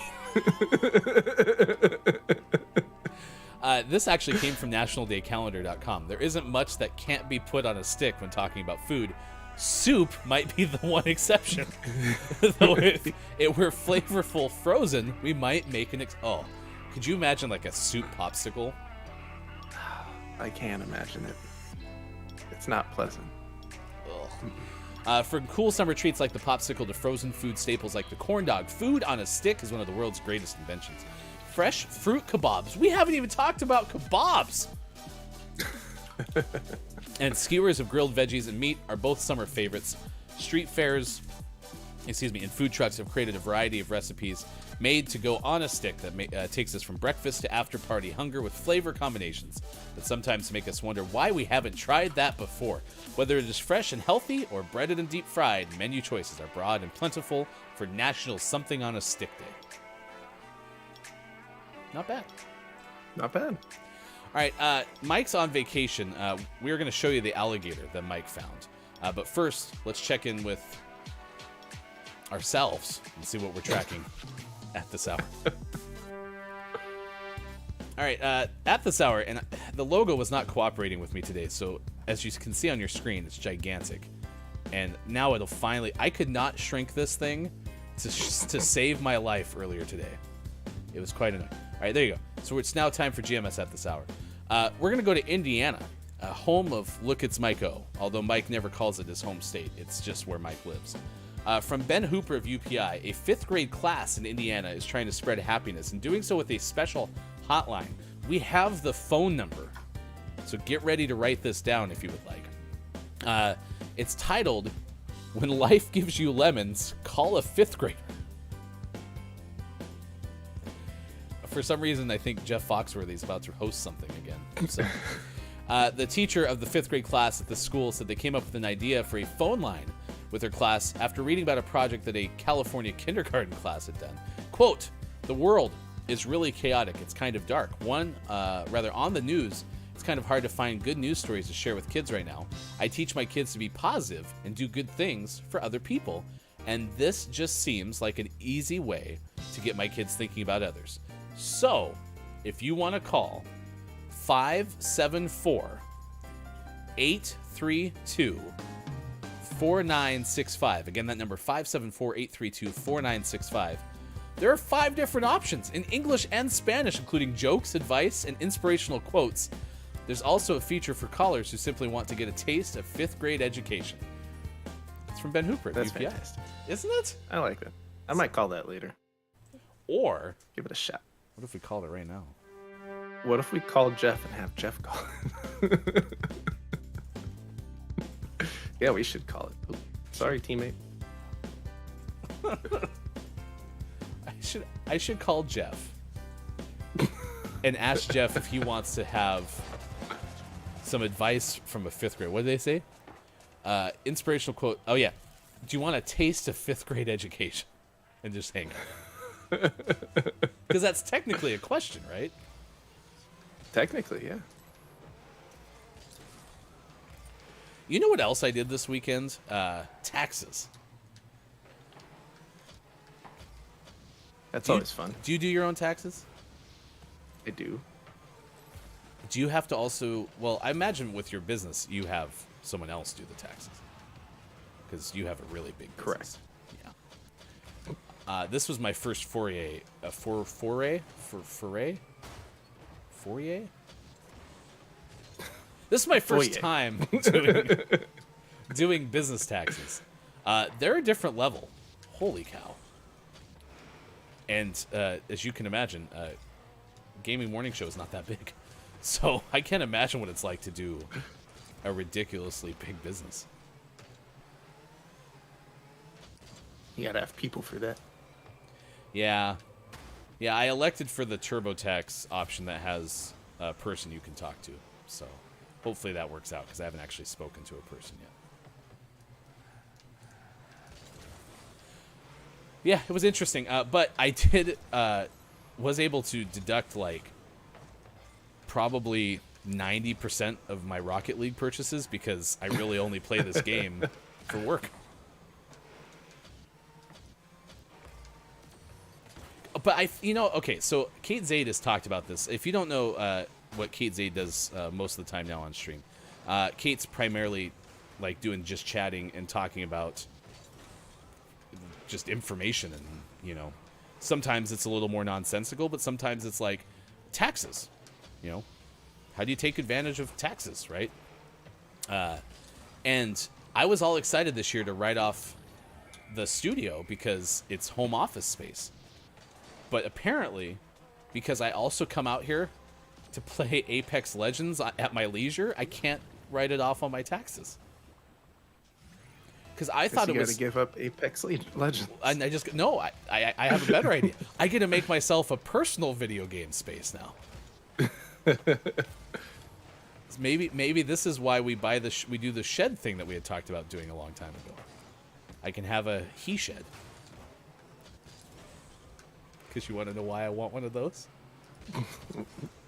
This actually came from nationaldaycalendar.com. There isn't much that can't be put on a stick when talking about food. Soup might be the one exception. Though if it were flavorful frozen, we might make an oh, could you imagine like a soup popsicle? I can't imagine it. It's not pleasant. For cool summer treats like the popsicle to frozen food staples like the corn dog, food on a stick is one of the world's greatest inventions. Fresh fruit kebabs. We haven't even talked about kebabs. And skewers of grilled veggies and meat are both summer favorites. Street fairs, and food trucks have created a variety of recipes made to go on a stick that takes us from breakfast to after-party hunger with flavor combinations that sometimes make us wonder why we haven't tried that before. Whether it is fresh and healthy or breaded and deep-fried, menu choices are broad and plentiful for National Something on a Stick Day. Not bad. Not bad. All right, Mike's on vacation. We're going to show you the alligator that Mike found. But first, let's check in with ourselves and see what we're tracking at this hour. All right, at this hour, and the logo was not cooperating with me today, so as you can see on your screen, it's gigantic. And now it'll finally... I could not shrink this thing to save my life earlier today. It was quite annoying. All right, there you go. So it's now time for GMS at this hour. We're going to go to Indiana, home of Look It's Mike O, although Mike never calls it his home state. It's just where Mike lives. From Ben Hooper of UPI, a 5th grade class in Indiana is trying to spread happiness and doing so with a special hotline. We have the phone number, so get ready to write this down if you would like. It's titled, When Life Gives You Lemons, Call a 5th Grader. For some reason, I think Jeff Foxworthy is about to host something again. So, the teacher of the 5th grade class at the school said they came up with an idea for a phone line with their class after reading about a project that a California kindergarten class had done. Quote, "The world is really chaotic. It's kind of dark. On the news, it's kind of hard to find good news stories to share with kids right now. I teach my kids to be positive and do good things for other people. And this just seems like an easy way to get my kids thinking about others. So, if you want to call 574-832-4965. Again, that number 574-832-4965. There are 5 different options in English and Spanish, including jokes, advice, and inspirational quotes. There's also a feature for callers who simply want to get a taste of 5th grade education." It's from Ben Hooper at That's UPI. fantastic. Isn't it? I like that. I might call that later. Or give it a shot. What if we called it right now? What if we call Jeff and have Jeff call it? Yeah, we should call it. Ooh, sorry, teammate. I should call Jeff and ask Jeff if he wants to have some advice from a 5th grade. What did they say? Inspirational quote. Oh yeah. Do you want a taste of 5th grade education? And just hang out. Because that's technically a question, right? Technically, yeah. You know what else I did this weekend? Taxes. That's always fun. Do you do your own taxes? I do. Do you have to also... Well, I imagine with your business, you have someone else do the taxes. Because you have a really big business. Correct. Yeah. This was my first foray. This is my first time doing business taxes. They're a different level. Holy cow. And as you can imagine, Gaming Morning Show is not that big. So I can't imagine what it's like to do a ridiculously big business. You gotta have people for that. Yeah. Yeah, I elected for the TurboTax option that has a person you can talk to. So hopefully that works out, because I haven't actually spoken to a person yet. Yeah, it was interesting. But I was able to deduct like probably 90% of my Rocket League purchases, because I really only play this game for work. But okay, so Kate Zaid has talked about this. If you don't know what Kate Zaid does most of the time now on stream, Kate's primarily like doing just chatting and talking about just information, and sometimes it's a little more nonsensical, but sometimes it's like taxes. How do you take advantage of taxes, right? And I was all excited this year to write off the studio because it's home office space. But apparently, because I also come out here to play Apex Legends at my leisure, I can't write it off on my taxes. Because I thought it was... You gotta give up Apex Legends. I have a better idea. I get to make myself a personal video game space now. Maybe this is why we buy we do the shed thing that we had talked about doing a long time ago. I can have a he shed. Because you want to know why I want one of those?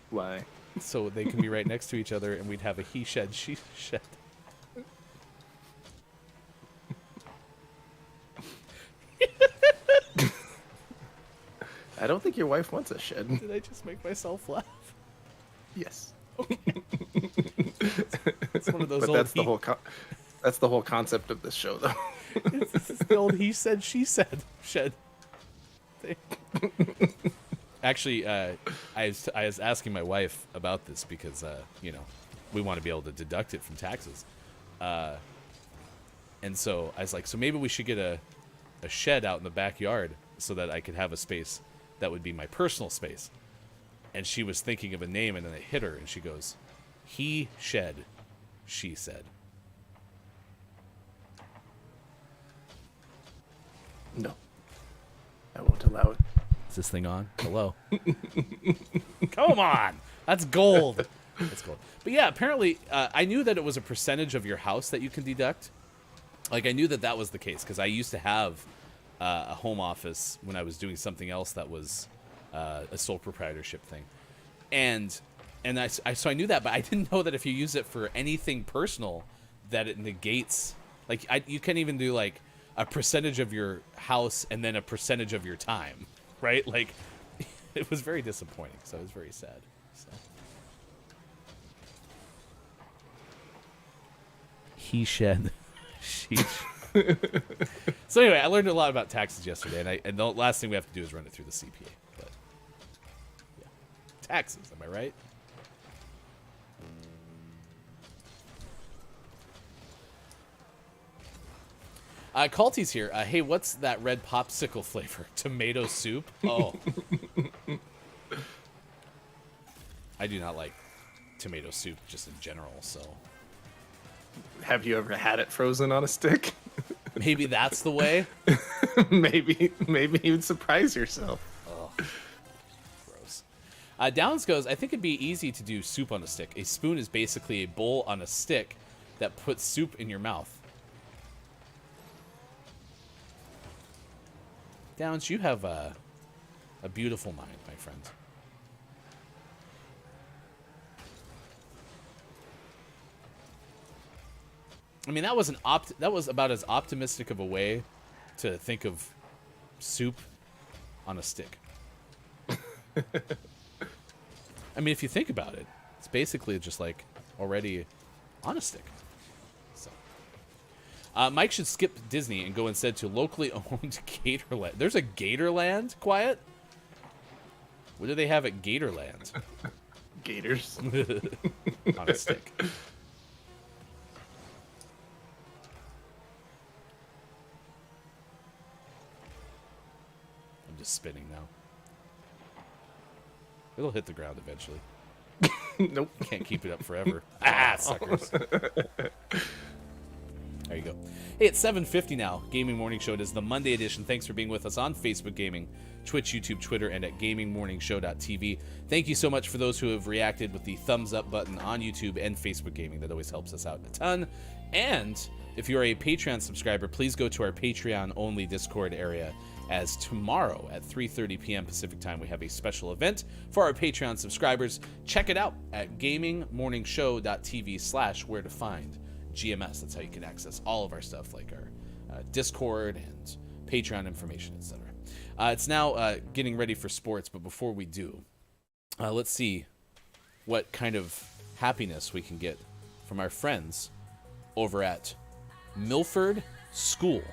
Why? So they can be right next to each other, and we'd have a he shed, she shed. I don't think your wife wants a shed. Did I just make myself laugh? Yes. It's one of those but old that's the whole concept of this show, though. It's the old he said, she said shed thing. Actually, I was asking my wife about this because we want to be able to deduct it from taxes, and so I was like, so maybe we should get a shed out in the backyard so that I could have a space that would be my personal space. And she was thinking of a name, and then I hit her, and she goes, he shed, she said. No, I won't allow it. Is this thing on? Hello? Come on! That's gold. That's gold. But yeah, apparently, I knew that it was a percentage of your house that you can deduct. Like, I knew that was the case, because I used to have a home office when I was doing something else that was a sole proprietorship thing, and so I knew that, but I didn't know that if you use it for anything personal, that it negates. Like you can't even do like a percentage of your house and then a percentage of your time, right? Like it was very disappointing, so I was very sad. So. He shed. Sheesh. So anyway, I learned a lot about taxes yesterday, and the last thing we have to do is run it through the CPA. But yeah, taxes. Am I right? Calty's here. Hey, what's that red popsicle flavor? Tomato soup? Oh. I do not like tomato soup just in general, so. Have you ever had it frozen on a stick? Maybe that's the way. maybe you'd surprise yourself. Oh, gross. Downs goes, I think it'd be easy to do soup on a stick. A spoon is basically a bowl on a stick that puts soup in your mouth. Downs, you have a beautiful mind, my friend. I mean, that was about as optimistic of a way to think of soup on a stick. I mean, if you think about it, it's basically just like already on a stick. So, Mike should skip Disney and go instead to locally owned Gatorland. There's a Gatorland, Quiet? What do they have at Gatorland? Gators. On a stick. I'm just spinning now. It'll hit the ground eventually. Nope. Can't keep it up forever. Ah, suckers. There you go. Hey, it's 7:50 now. Gaming Morning Show. It is the Monday edition. Thanks for being with us on Facebook Gaming, Twitch, YouTube, Twitter, and at GamingMorningShow.tv. Thank you so much for those who have reacted with the thumbs up button on YouTube and Facebook Gaming. That always helps us out a ton. And if you're a Patreon subscriber, please go to our Patreon-only Discord area, as tomorrow at 3:30 p.m. Pacific Time, we have a special event for our Patreon subscribers. Check it out at GamingMorningShow.tv/where to find GMS. That's how you can access all of our stuff, like our Discord and Patreon information, etc. It's now getting ready for sports, but before we do, let's see what kind of happiness we can get from our friends over at Milford School.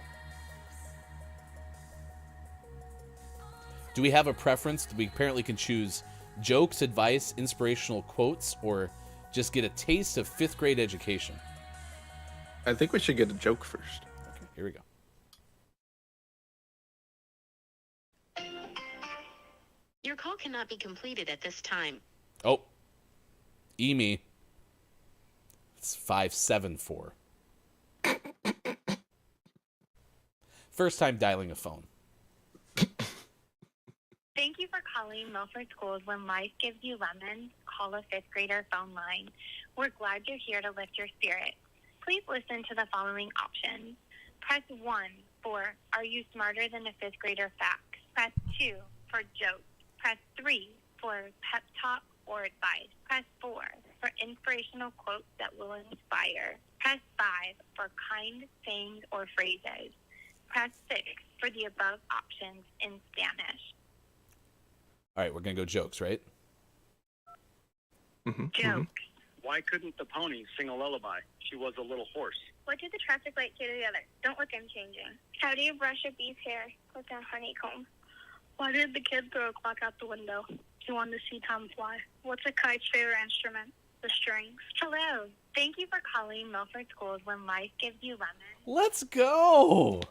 Do we have a preference? We apparently can choose jokes, advice, inspirational quotes, or just get a taste of 5th grade education. I think we should get a joke first. Okay, here we go. Your call cannot be completed at this time. Oh. E-me. It's 574. First time dialing a phone. Thank you for calling Milford Schools. When life gives you lemons, call a 5th grader phone line. We're glad you're here to lift your spirits. Please listen to the following options. Press 1 for Are You Smarter Than a 5th Grader Facts? Press 2 for jokes. Press 3 for pep talk or advice. Press 4 for inspirational quotes that will inspire. Press 5 for kind sayings or phrases. Press 6 for the above options in Spanish. All right, we're going to go jokes, right? Jokes. Why couldn't the pony sing a lullaby? She was a little horse. What did the traffic light say to the other? Don't look, I'm changing. How do you brush a bee's hair with a honeycomb? Why did the kid throw a clock out the window? He wanted to see time fly. What's a kite's favorite instrument? The strings. Hello. Thank you for calling Milford Schools. When life gives you lemons. Let's go.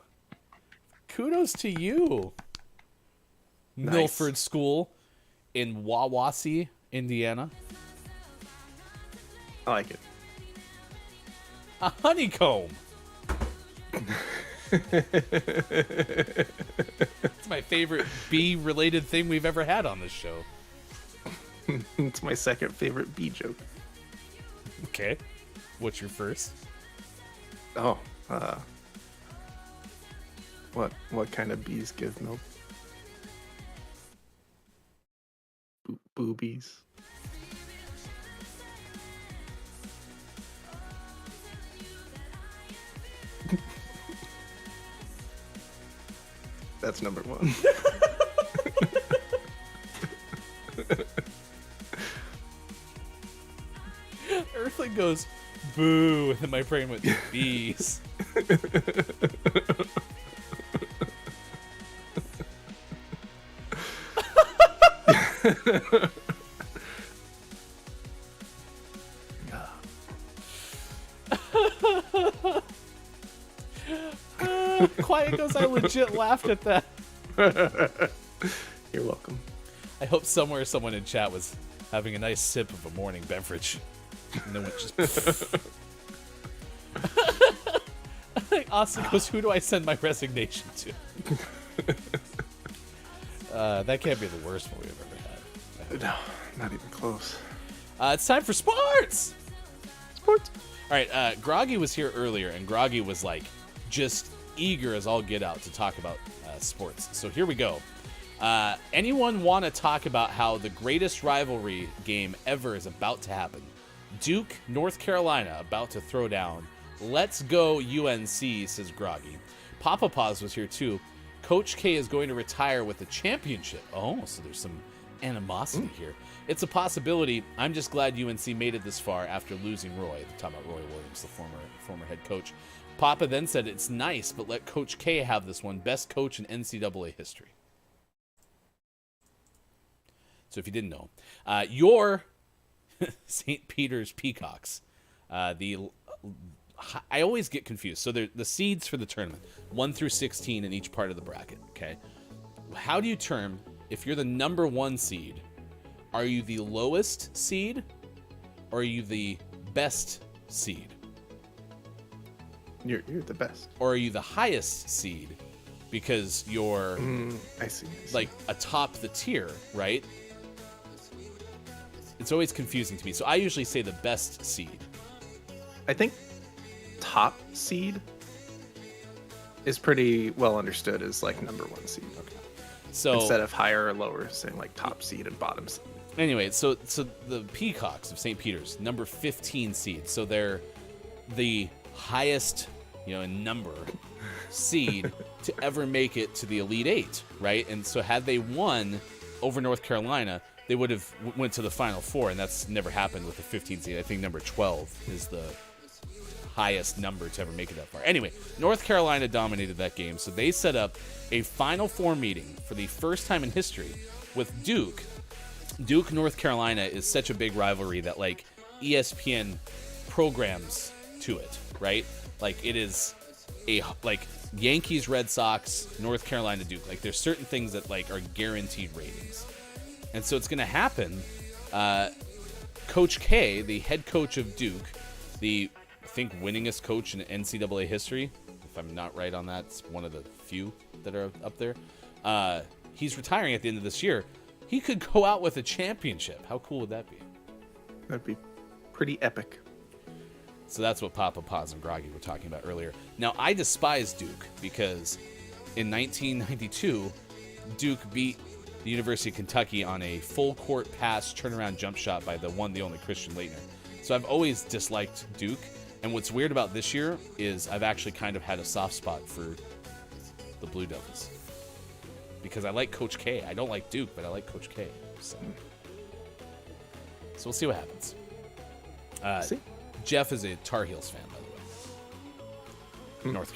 Kudos to you. Nice. Milford School in Wawasee, Indiana. I like it. A honeycomb. It's my favorite bee-related thing we've ever had on this show. It's my second favorite bee joke. Okay. What's your first? Oh, What kind of bees give milk? Boobies. That's number one. Earthling goes, boo, and then my brain went, bees. Quiet goes, I legit laughed at that. You're welcome. I hope somewhere someone in chat was having a nice sip of a morning beverage. And then went just... Austin goes, who do I send my resignation to? That can't be the worst one we've ever had. No, not even close. It's time for sports! Sports. All right, Groggy was here earlier, and Groggy was like just eager as all get out to talk about sports. So here we go. Anyone want to talk about how the greatest rivalry game ever is about to happen? Duke, North Carolina, about to throw down. Let's go UNC, says Groggy. Papa Paws was here too. Coach K is going to retire with a championship. Oh, so there's some animosity here. It's a possibility. I'm just glad UNC made it this far after losing Roy. They're talking about Roy Williams, the former head coach. Papa then said it's nice, but let Coach K have this one. Best coach in NCAA history. So if you didn't know, your St. Peter's Peacocks, I always get confused. So they're the seeds for the tournament, 1 through 16 in each part of the bracket, okay? How do you term, if you're the number 1 seed, are you the lowest seed or are you the best seed? You're the best. Or are you the highest seed because you're I see. like atop the tier, right? It's always confusing to me. So I usually say the best seed. I think top seed is pretty well understood as like number 1 seed. Okay. So instead of higher or lower, saying like top seed and bottom seed. Anyway, so the Peacocks of St. Peter's, number 15 seed. So they're the highest, in number seed to ever make it to the Elite 8, right? And so had they won over North Carolina, they would have went to the Final Four, and that's never happened with the 15 seed. I think number 12 is the highest number to ever make it that far. Anyway, North Carolina dominated that game, so they set up a Final Four meeting for the first time in history with Duke. Duke, North Carolina is such a big rivalry that like ESPN programs to it, right? Like it is like Yankees, Red Sox, North Carolina, Duke. Like there's certain things that like are guaranteed ratings. And so it's going to happen. Coach K, the head coach of Duke, the I think winningest coach in NCAA history, if I'm not right on that, it's one of the few that are up there. He's retiring at the end of this year. He could go out with a championship. How cool would that be? That'd be pretty epic. So that's what Papa Paz and Groggy were talking about earlier. Now, I despise Duke because in 1992, Duke beat the University of Kentucky on a full court pass turnaround jump shot by the one, the only Christian Laettner. So I've always disliked Duke. And what's weird about this year is I've actually kind of had a soft spot for the Blue Devils. Because I like Coach K. I don't like Duke, but I like Coach K. So we'll see what happens. Jeff is a Tar Heels fan, by the way. North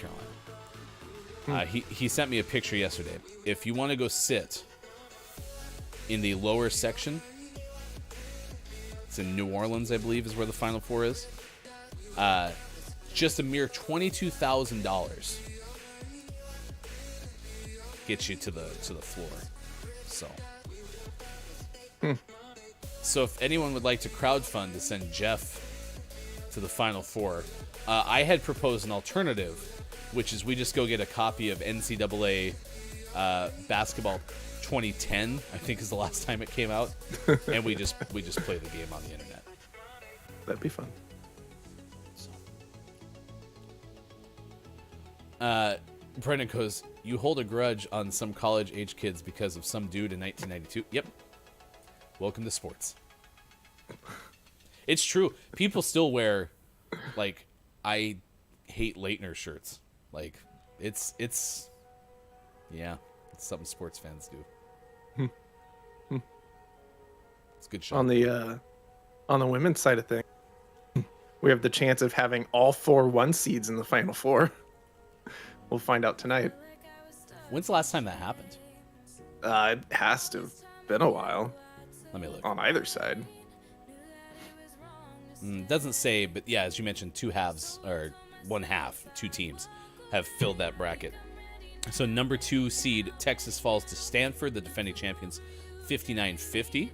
Carolina. He sent me a picture yesterday. If you want to go sit in the lower section, it's in New Orleans, I believe, is where the Final Four is. Just a mere $22,000 gets you to the floor. So if anyone would like to crowdfund to send Jeff to the Final Four, I had proposed an alternative, which is we just go get a copy of NCAA basketball 2010, I think is the last time it came out, and we just play the game on the internet. That'd be fun. Brennan goes, you hold a grudge on some college-age kids because of some dude in 1992. Yep. Welcome to sports. It's true. People still wear, like, I hate Leitner shirts. Like, it's something sports fans do. It's a good show. On the women's side of things, we have the chance of having all 4 1 seeds in the Final Four. We'll find out tonight. When's the last time that happened? It has to have been a while. Let me look. On either side. Doesn't say, but yeah, as you mentioned, 2 halves, or 1 half, 2 teams have filled that bracket. So number 2 seed, Texas falls to Stanford, the defending champions, 59-50.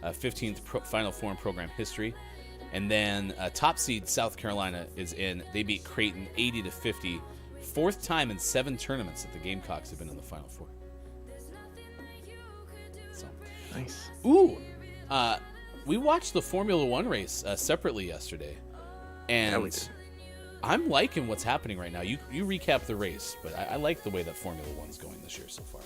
15th Final Four in program history. And then top seed, South Carolina, is in. They beat Creighton 80-50. 4th time in 7 tournaments that the Gamecocks have been in the Final Four. So nice. Ooh, we watched the Formula One race separately yesterday, and I'm liking what's happening right now. You recap the race, but I like the way that Formula One's going this year so far.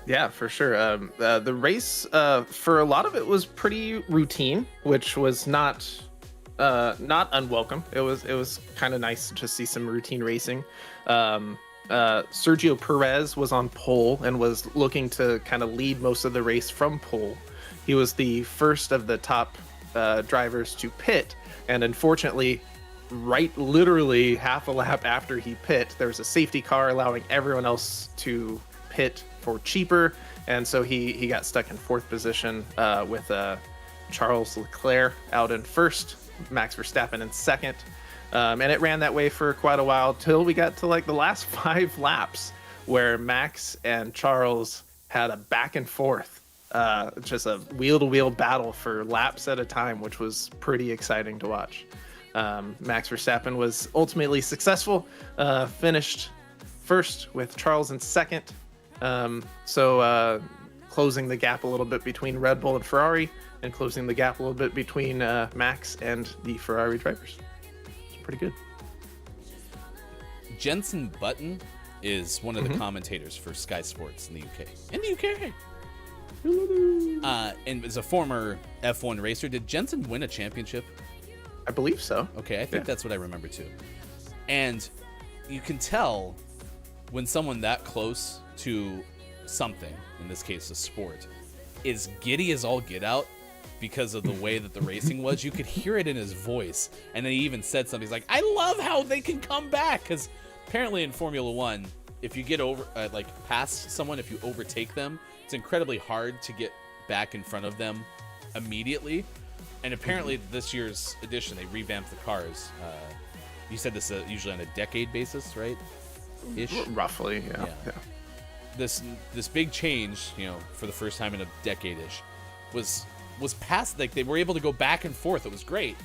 Yeah, for sure. The race, for a lot of it, was pretty routine, which was not unwelcome. It was kind of nice to see some routine racing. Sergio Perez was on pole and was looking to kind of lead most of the race from pole. He was the first of the top drivers to pit, and unfortunately, literally half a lap after he pit, there was a safety car allowing everyone else to pit for cheaper, and so he got stuck in 4th position with Charles Leclerc out in 1st, Max Verstappen in 2nd. And it ran that way for quite a while till we got to like the last 5 laps where Max and Charles had a back and forth, just a wheel-to-wheel battle for laps at a time, which was pretty exciting to watch. Max Verstappen was ultimately successful, finished 1st with Charles in 2nd. So closing the gap a little bit between Red Bull and Ferrari, and closing the gap a little bit between Max and the Ferrari drivers. Pretty good. Jenson Button is one of the commentators for Sky Sports in the UK. And is a former F1 racer. Did Jenson win a championship? I believe so. Okay, I think that's what I remember too. And you can tell when someone that close to something, in this case a sport, is giddy as all get out because of the way that the racing was. You could hear it in his voice, and then he even said something. He's like, I love how they can come back, because apparently in Formula One, if you get over past someone, if you overtake them, it's incredibly hard to get back in front of them immediately. And apparently this year's edition, they revamped the cars. You said this usually on a decade basis, right? Roughly, yeah. This big change, for the first time in a decade-ish, was past, like, they were able to go back and forth. It was great.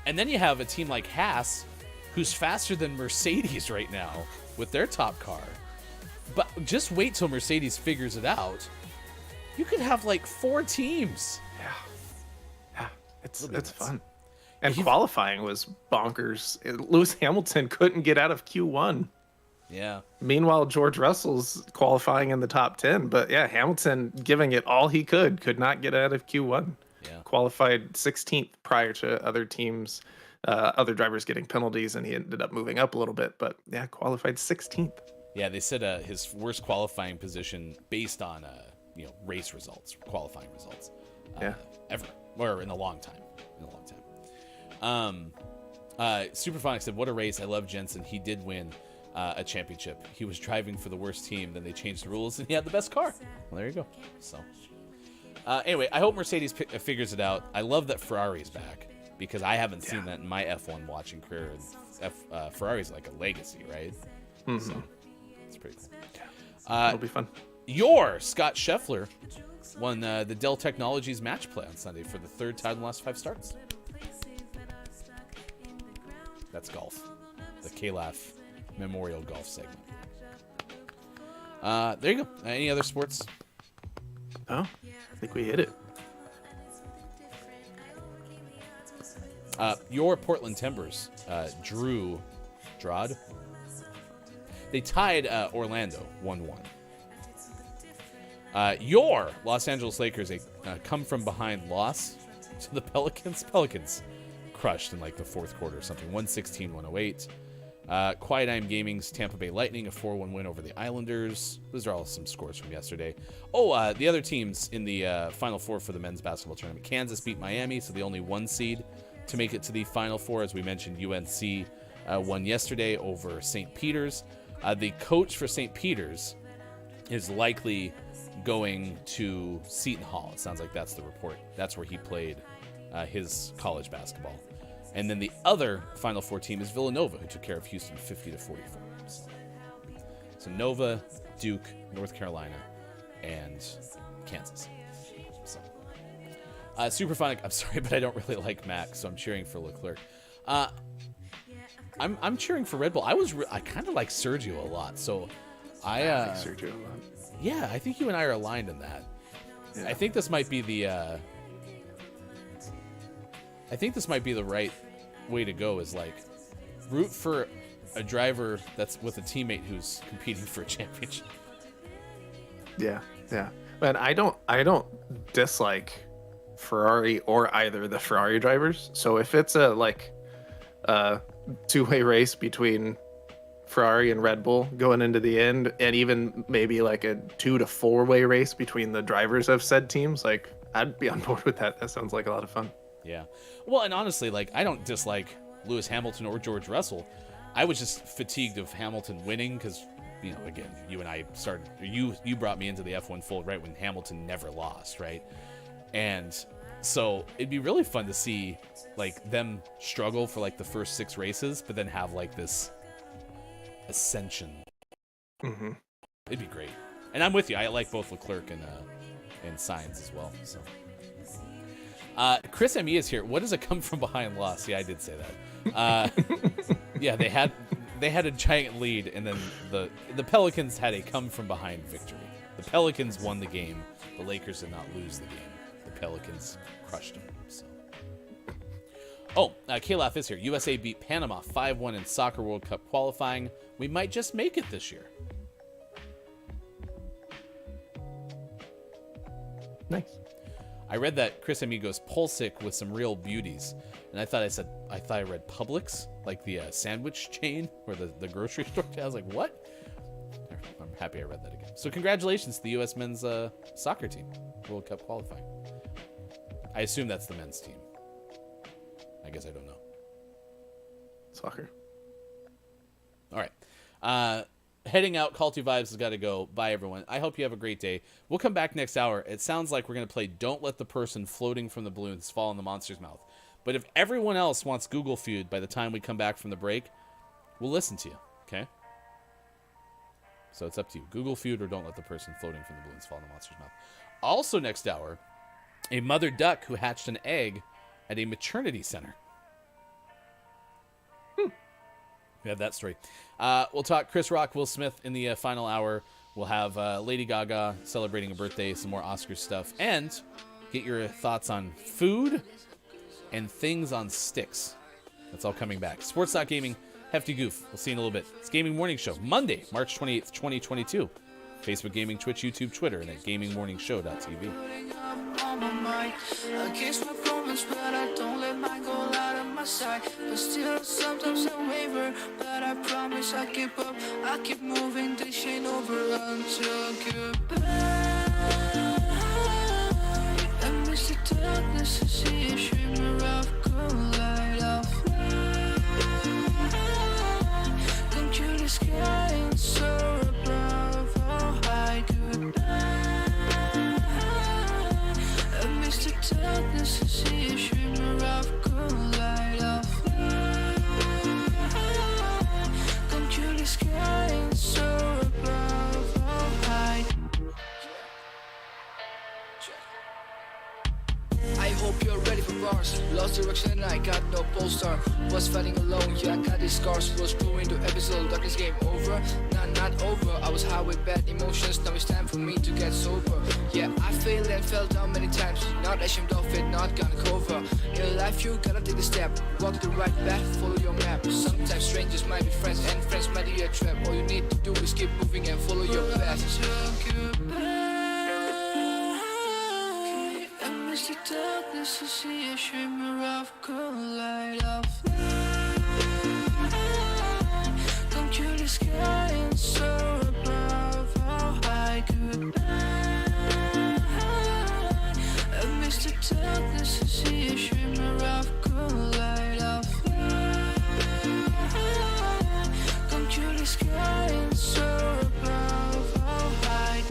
And then you have a team like Haas, who's faster than Mercedes right now with their top car. But just wait till Mercedes figures it out. You could have like 4 teams. Yeah, it's fun. And qualifying was bonkers. Lewis Hamilton couldn't get out of Q1. Yeah. Meanwhile, George Russell's qualifying in the top 10, but yeah, Hamilton giving it all he could not get out of Q1. Yeah. Qualified 16th prior to other teams, other drivers getting penalties, and he ended up moving up a little bit, but yeah, qualified 16th. Yeah, they said his worst qualifying position based on race results, qualifying results. Ever, or in a long time. Superphonic said, what a race. I love Jensen. He did win a championship. He was driving for the worst team, then they changed the rules, and he had the best car. Well, there you go. So anyway, I hope Mercedes figures it out. I love that Ferrari's back, because I haven't seen that in my F1 watching career. Ferrari's like a legacy, right? So it's pretty cool. It'll be fun. Your Scott Scheffler won the Dell Technologies match play on Sunday for the 3rd time in the last 5 starts. That's golf. The KLAF Memorial Golf segment. There you go. Any other sports? Oh, I think we hit it. Your Portland Timbers, Drew Drod, They tied Orlando 1-1. Your Los Angeles Lakers, a come-from-behind loss to the Pelicans. Pelicans crushed in like the fourth quarter or something, 116-108. Quiet Time Gaming's Tampa Bay Lightning, a 4-1 win over the Islanders. Those are all some scores from yesterday. The other teams in the Final Four for the men's basketball tournament. Kansas beat Miami, so the only one seed to make it to the Final Four. As we mentioned, UNC won yesterday over St. Peter's. The coach for St. Peter's is likely going to Seton Hall. It sounds like that's the report. That's where he played his college basketball. And then the other Final Four team is Villanova, who took care of Houston 50-44. So Nova, Duke, North Carolina, and Kansas. So, Superphonic, I'm sorry, but I don't really like Mac, so I'm cheering for Leclerc. I'm cheering for Red Bull. I kind of like Sergio a lot, so I like Sergio a lot. Yeah, I think you and I are aligned in that. Yeah. I think this might be the right way to go, is like root for a driver that's with a teammate who's competing for a championship. Yeah. And I don't dislike Ferrari or either of the Ferrari drivers. So if it's a two-way race between Ferrari and Red Bull going into the end, and even maybe like a 2 to 4-way race between the drivers of said teams, like I'd be on board with that. That sounds like a lot of fun. Yeah. Well, and honestly, like I don't dislike Lewis Hamilton or George Russell. I was just fatigued of Hamilton winning because, you know, again, you and I started, you brought me into the F1 fold right when Hamilton never lost, right? And so it'd be really fun to see like them struggle for like the first 6 races, but then have like this ascension. Mm-hmm. It'd be great. And I'm with you. I like both Leclerc and Sainz as well. So, Chris M.E. is here. What is a come from behind loss? Yeah, I did say that. Yeah, they had a giant lead, and then the Pelicans had a come from behind victory. The Pelicans won the game. The Lakers did not lose the game. The Pelicans crushed them. So. K-Laugh is here. USA beat Panama 5-1 in Soccer World Cup qualifying. We might just make it this year. Nice. I read that Chris Amigo's Pulsic with some real beauties, and I thought I read Publix, like the sandwich chain or the grocery store. I was like, what? I'm happy I read that again. So congratulations to the U.S. men's soccer team, World Cup qualifying. I assume that's the men's team. I guess I don't know. Soccer. All right. Heading out. Call to Vibes has got to go. Bye, everyone. I hope you have a great day. We'll come back next hour. It sounds like we're going to play Don't Let the Person Floating from the Balloons Fall in the Monster's Mouth. But if everyone else wants Google Feud by the time we come back from the break, we'll listen to you, okay? So it's up to you. Google Feud or Don't Let the Person Floating from the Balloons Fall in the Monster's Mouth. Also next hour, a mother duck who hatched an egg at a maternity center. We have that story. We'll talk Chris Rock, Will Smith in the final hour. We'll have Lady Gaga celebrating a birthday, some more Oscar stuff, and get your thoughts on food and things on sticks. That's all coming back. Sports.gaming, Hefty Goof. We'll see you in a little bit. It's Gaming Morning Show, Monday, March 28th, 2022. Facebook Gaming, Twitch, YouTube, Twitter, and at GamingMorningShow.tv. Against my promise, but I don't let mine go out of my sight. But still, sometimes I waver, but I promise I keep up. I keep moving, this ain't over until goodbye. I miss the darkness, I see a shimmer of gold light of light. Come to the sky and soar above, oh high goodbye. The darkness, I see a shimmer of gold light of light. Come to the sky and soar above, oh high. I hope you're ready for bars. Lost direction and I got no poster. Was fighting alone, yeah, I got these scars. Was going to episode, darkness game over. Not over. I was high with bad emotions. Now it's time for me to get sober. Yeah, I failed and fell down many times. Not ashamed of it, not gonna cover. In life you gotta take a step. Walk the right path, follow your map. Sometimes strangers might be friends and friends might be a trap. All you need to do is keep moving and follow your path. Amidst the darkness, I see a shimmer of cold light of light. Come to the sky and soar above how high could I? Amidst the darkness, I see a shimmer of cold light of light. Come to the sky and soar above how high.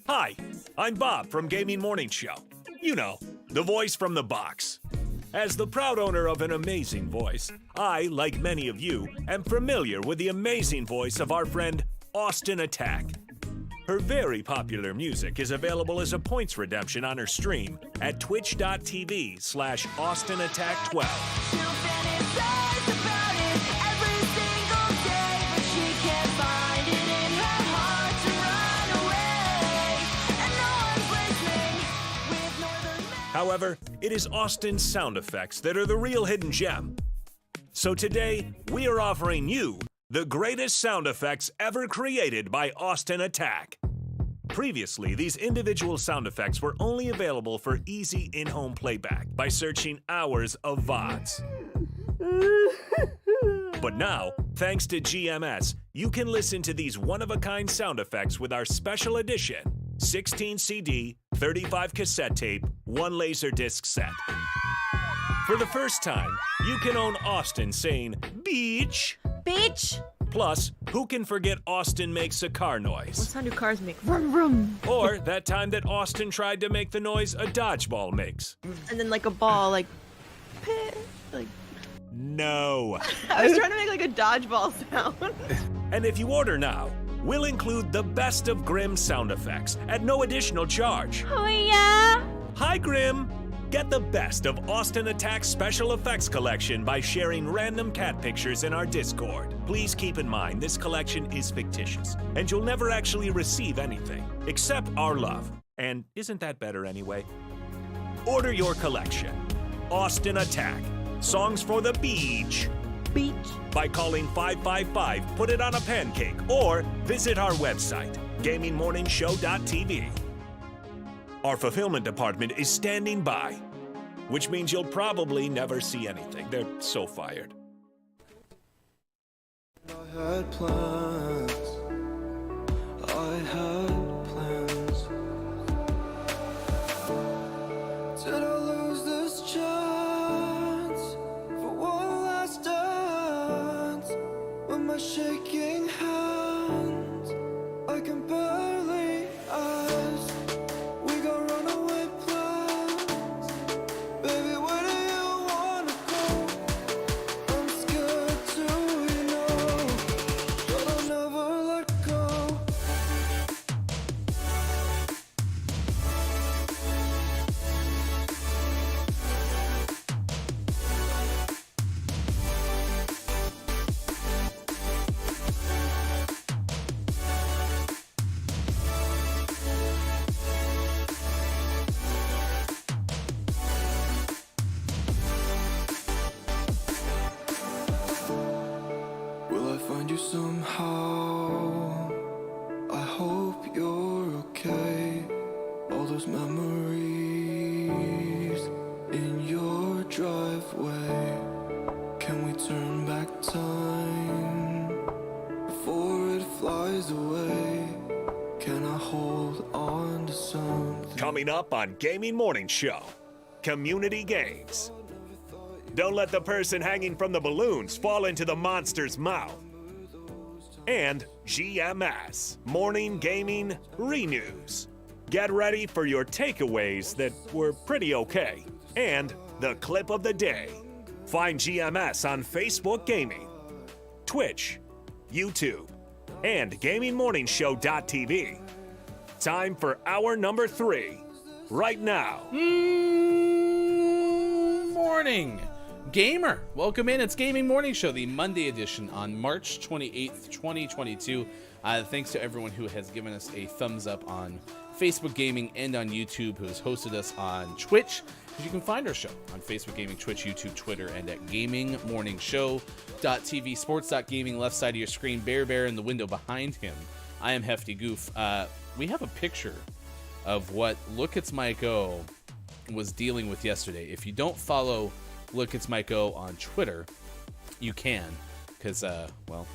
Hi, I'm Bob from Gaming Morning Show. You know, the voice from the box. As the proud owner of an amazing voice, I, like many of you, am familiar with the amazing voice of our friend Austin Attack. Her very popular music is available as a points redemption on her stream at twitch.tv/AustinAttack12. However, it is Austin's sound effects that are the real hidden gem. So today, we are offering you the greatest sound effects ever created by Austin Attack. Previously, these individual sound effects were only available for easy in-home playback by searching hours of VODs. But now, thanks to GMS, you can listen to these one-of-a-kind sound effects with our special edition 16 CD, 35 cassette tape, 1 Laserdisc set. For the first time, you can own Austin saying, "Beach." Beach. Plus, who can forget Austin makes a car noise? What sound do cars make? Vroom, vroom. Or that time that Austin tried to make the noise a dodgeball makes. And then like a ball, like, like. No. I was trying to make like a dodgeball sound. And if you order now, we'll include the best of Grimm sound effects at no additional charge. Oh yeah? Hi Grimm! Get the best of Austin Attack's special effects collection by sharing random cat pictures in our Discord. Please keep in mind this collection is fictitious, and you'll never actually receive anything, except our love. And isn't that better anyway? Order your collection. Austin Attack. Songs for the beach. Beach. By calling 555, put it on a pancake, or visit our website, GamingMorningShow.tv. Our fulfillment department is standing by, which means you'll probably never see anything. They're so fired. I had plans. I had plans. Did I lose this chance for one last dance? With my shaking hands, I can barely ask. We got runaway plans. Baby, where do you wanna go? I'm scared too, you know, but I'll never let go. Will I find you somehow? I hope you're okay. All those memories in your driveway. Can we turn back time before it flies away? Can I hold on to something? Coming up on Gaming Morning Show, Community Games. Don't let the person hanging from the balloons fall into the monster's mouth. And GMS Morning Gaming Renews. Get ready for your takeaways that were pretty okay. And the clip of the day. Find GMS on Facebook Gaming, Twitch, YouTube, and GamingMorningShow.tv. Time for hour number 3, right now. Morning, gamer. Welcome in. It's Gaming Morning Show, the Monday edition on March 28th, 2022. Thanks to everyone who has given us a thumbs up on Facebook Gaming and on YouTube, who has hosted us on Twitch. You can find our show on Facebook Gaming, Twitch, YouTube, Twitter, and at GamingMorningShow.tv. Sports.gaming, left side of your screen. Bear in the window behind him. I am Hefty Goof. We have a picture of what Look It's Mike O was dealing with yesterday. If you don't follow Look It's Mike O on Twitter, you can, because, well,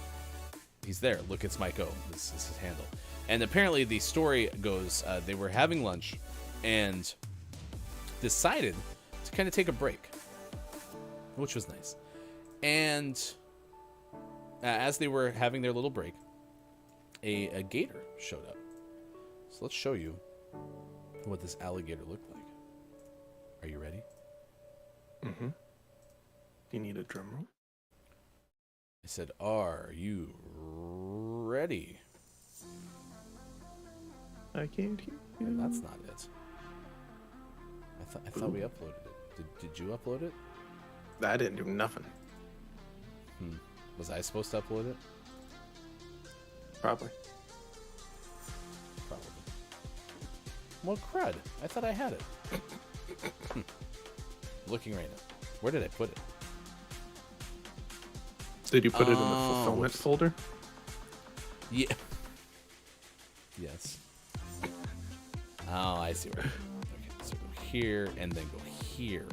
he's there. Look It's Mike O. This is his handle. And apparently the story goes, they were having lunch and decided to kind of take a break, which was nice. And as they were having their little break, a gator showed up. So let's show you what this alligator looked like. Are you ready? Mm-hmm. Do you need a drum roll? I said, are you ready? I can't hear you. And that's not it. I thought we uploaded it. Did you upload it? I didn't do nothing. Was I supposed to upload it? Probably. Well, crud. I thought I had it. Looking right now. Where did I put it? Did you put it in the fulfillment folder? Yeah. Yes. Oh, I see where. Okay, so go here and then go here,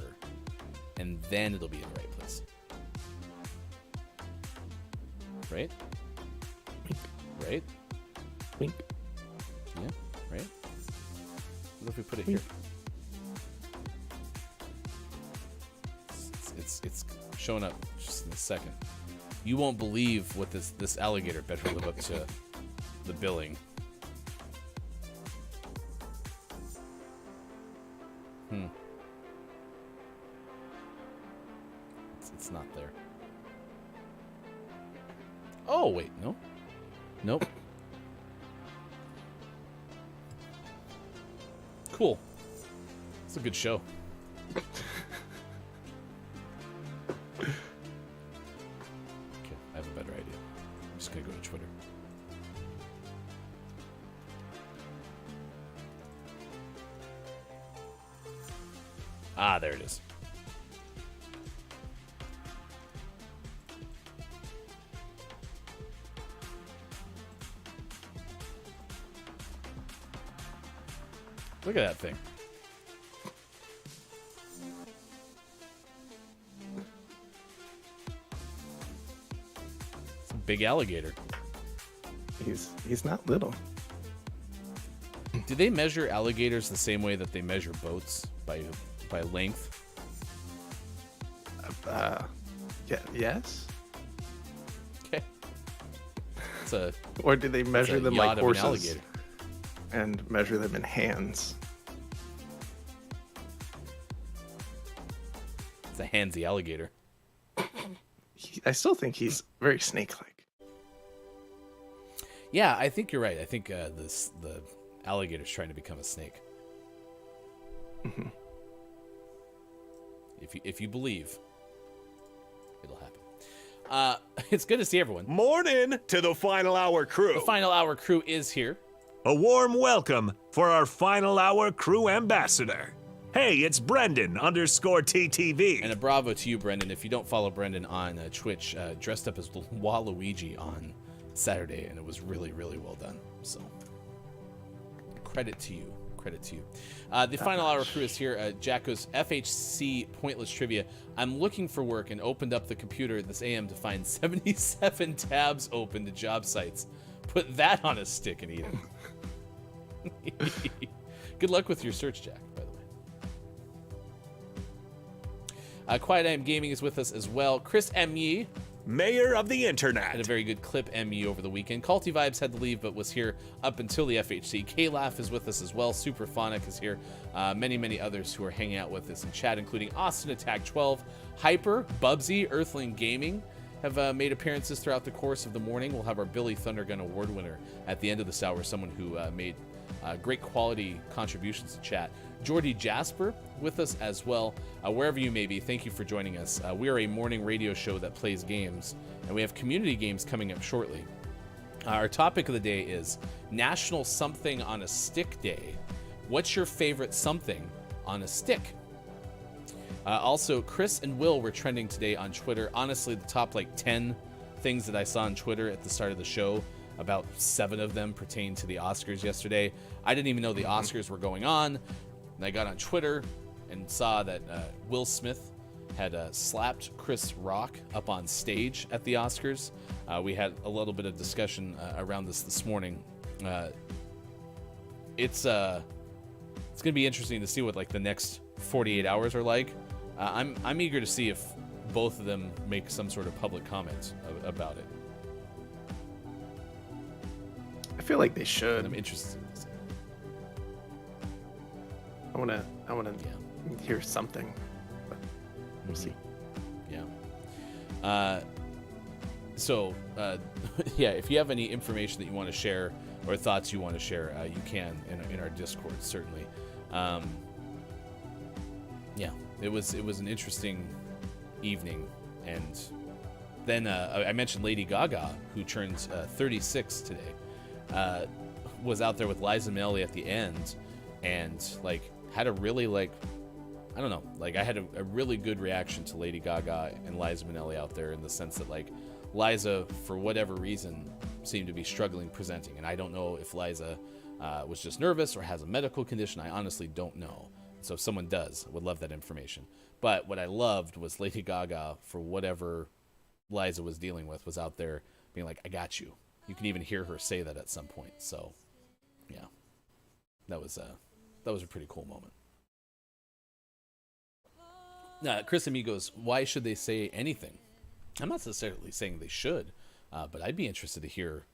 and then it'll be in the right place. Right? Right? Wink. Yeah, right? What if we put it here? It's showing up just in a second. You won't believe what this alligator better live up to the billing. It's not there. Oh, wait, no. Nope. Cool. It's a good show. Okay, I have a better idea. I'm just gonna go to Twitter. Ah, there it is. Look at that thing. It's a big alligator. He's not little. Do they measure alligators the same way that they measure boats by length? Yeah, yes. Okay. Or do they measure them like horses alligator. and measure them in hands? It's a handsy alligator. I still think he's very snake-like. Yeah, I think you're right. I think the alligator's trying to become a snake. Mm-hmm. If you believe, it'll happen. It's good to see everyone. Morning to the Final Hour crew. The Final Hour crew is here. A warm welcome for our Final Hour crew ambassador. Hey, it's Brendan_TTV. And a bravo to you, Brendan. If you don't follow Brendan on Twitch, dressed up as Waluigi on Saturday, and it was really, really well done. So, credit to you. Credit to you. The Final Hour crew is here. Jack goes, FHC Pointless Trivia. I'm looking for work and opened up the computer this AM to find 77 tabs open to job sites. Put that on a stick and eat it. Good luck with your search, Jack, by the way. Quiet I Am Gaming is with us as well. Chris M. Yee, Mayor of the Internet. Had a very good clip ME over the weekend. Culty Vibes had to leave, but was here up until the FHC. K-Laugh is with us as well. Superphonic is here. Many others who are hanging out with us in chat, including Austin Attack 12, Hyper, Bubsy, Earthling Gaming have made appearances throughout the course of the morning. We'll have our Billy Thundergun Award winner at the end of this hour, someone who made great quality contributions to chat. Jordy Jasper with us as well. Wherever you may be, thank you for joining us. We are a morning radio show that plays games, and we have community games coming up shortly. Our topic of the day is National Something on a Stick Day. What's your favorite something on a stick? Also, Chris and Will were trending today on Twitter. Honestly, the top 10 things that I saw on Twitter at the start of the show, about 7 of them pertain to the Oscars yesterday. I didn't even know the Oscars were going on. And I got on Twitter and saw that Will Smith had slapped Chris Rock up on stage at the Oscars. We had a little bit of discussion around this morning. It's going to be interesting to see what the next 48 hours are like. I'm eager to see if both of them make some sort of public comment about it. I feel like they should. I'm interested to see. I wanna hear something. But we'll see. Yeah. So, if you have any information that you want to share or thoughts you want to share, you can in our Discord, certainly. It was an interesting evening, and then I mentioned Lady Gaga, who turns 36 today, was out there with Liza Minnelli at the end, and had a really I had a really good reaction to Lady Gaga and Liza Minnelli out there, in the sense that Liza, for whatever reason, seemed to be struggling presenting, and I don't know if Liza was just nervous or has a medical condition. I honestly don't know. So if someone does, I would love that information. But what I loved was Lady Gaga, for whatever Liza was dealing with, was out there being like, I got you. You can even hear her say that at some point. So, yeah, that was a pretty cool moment. Chris and me goes, why should they say anything? I'm not necessarily saying they should, but I'd be interested to hear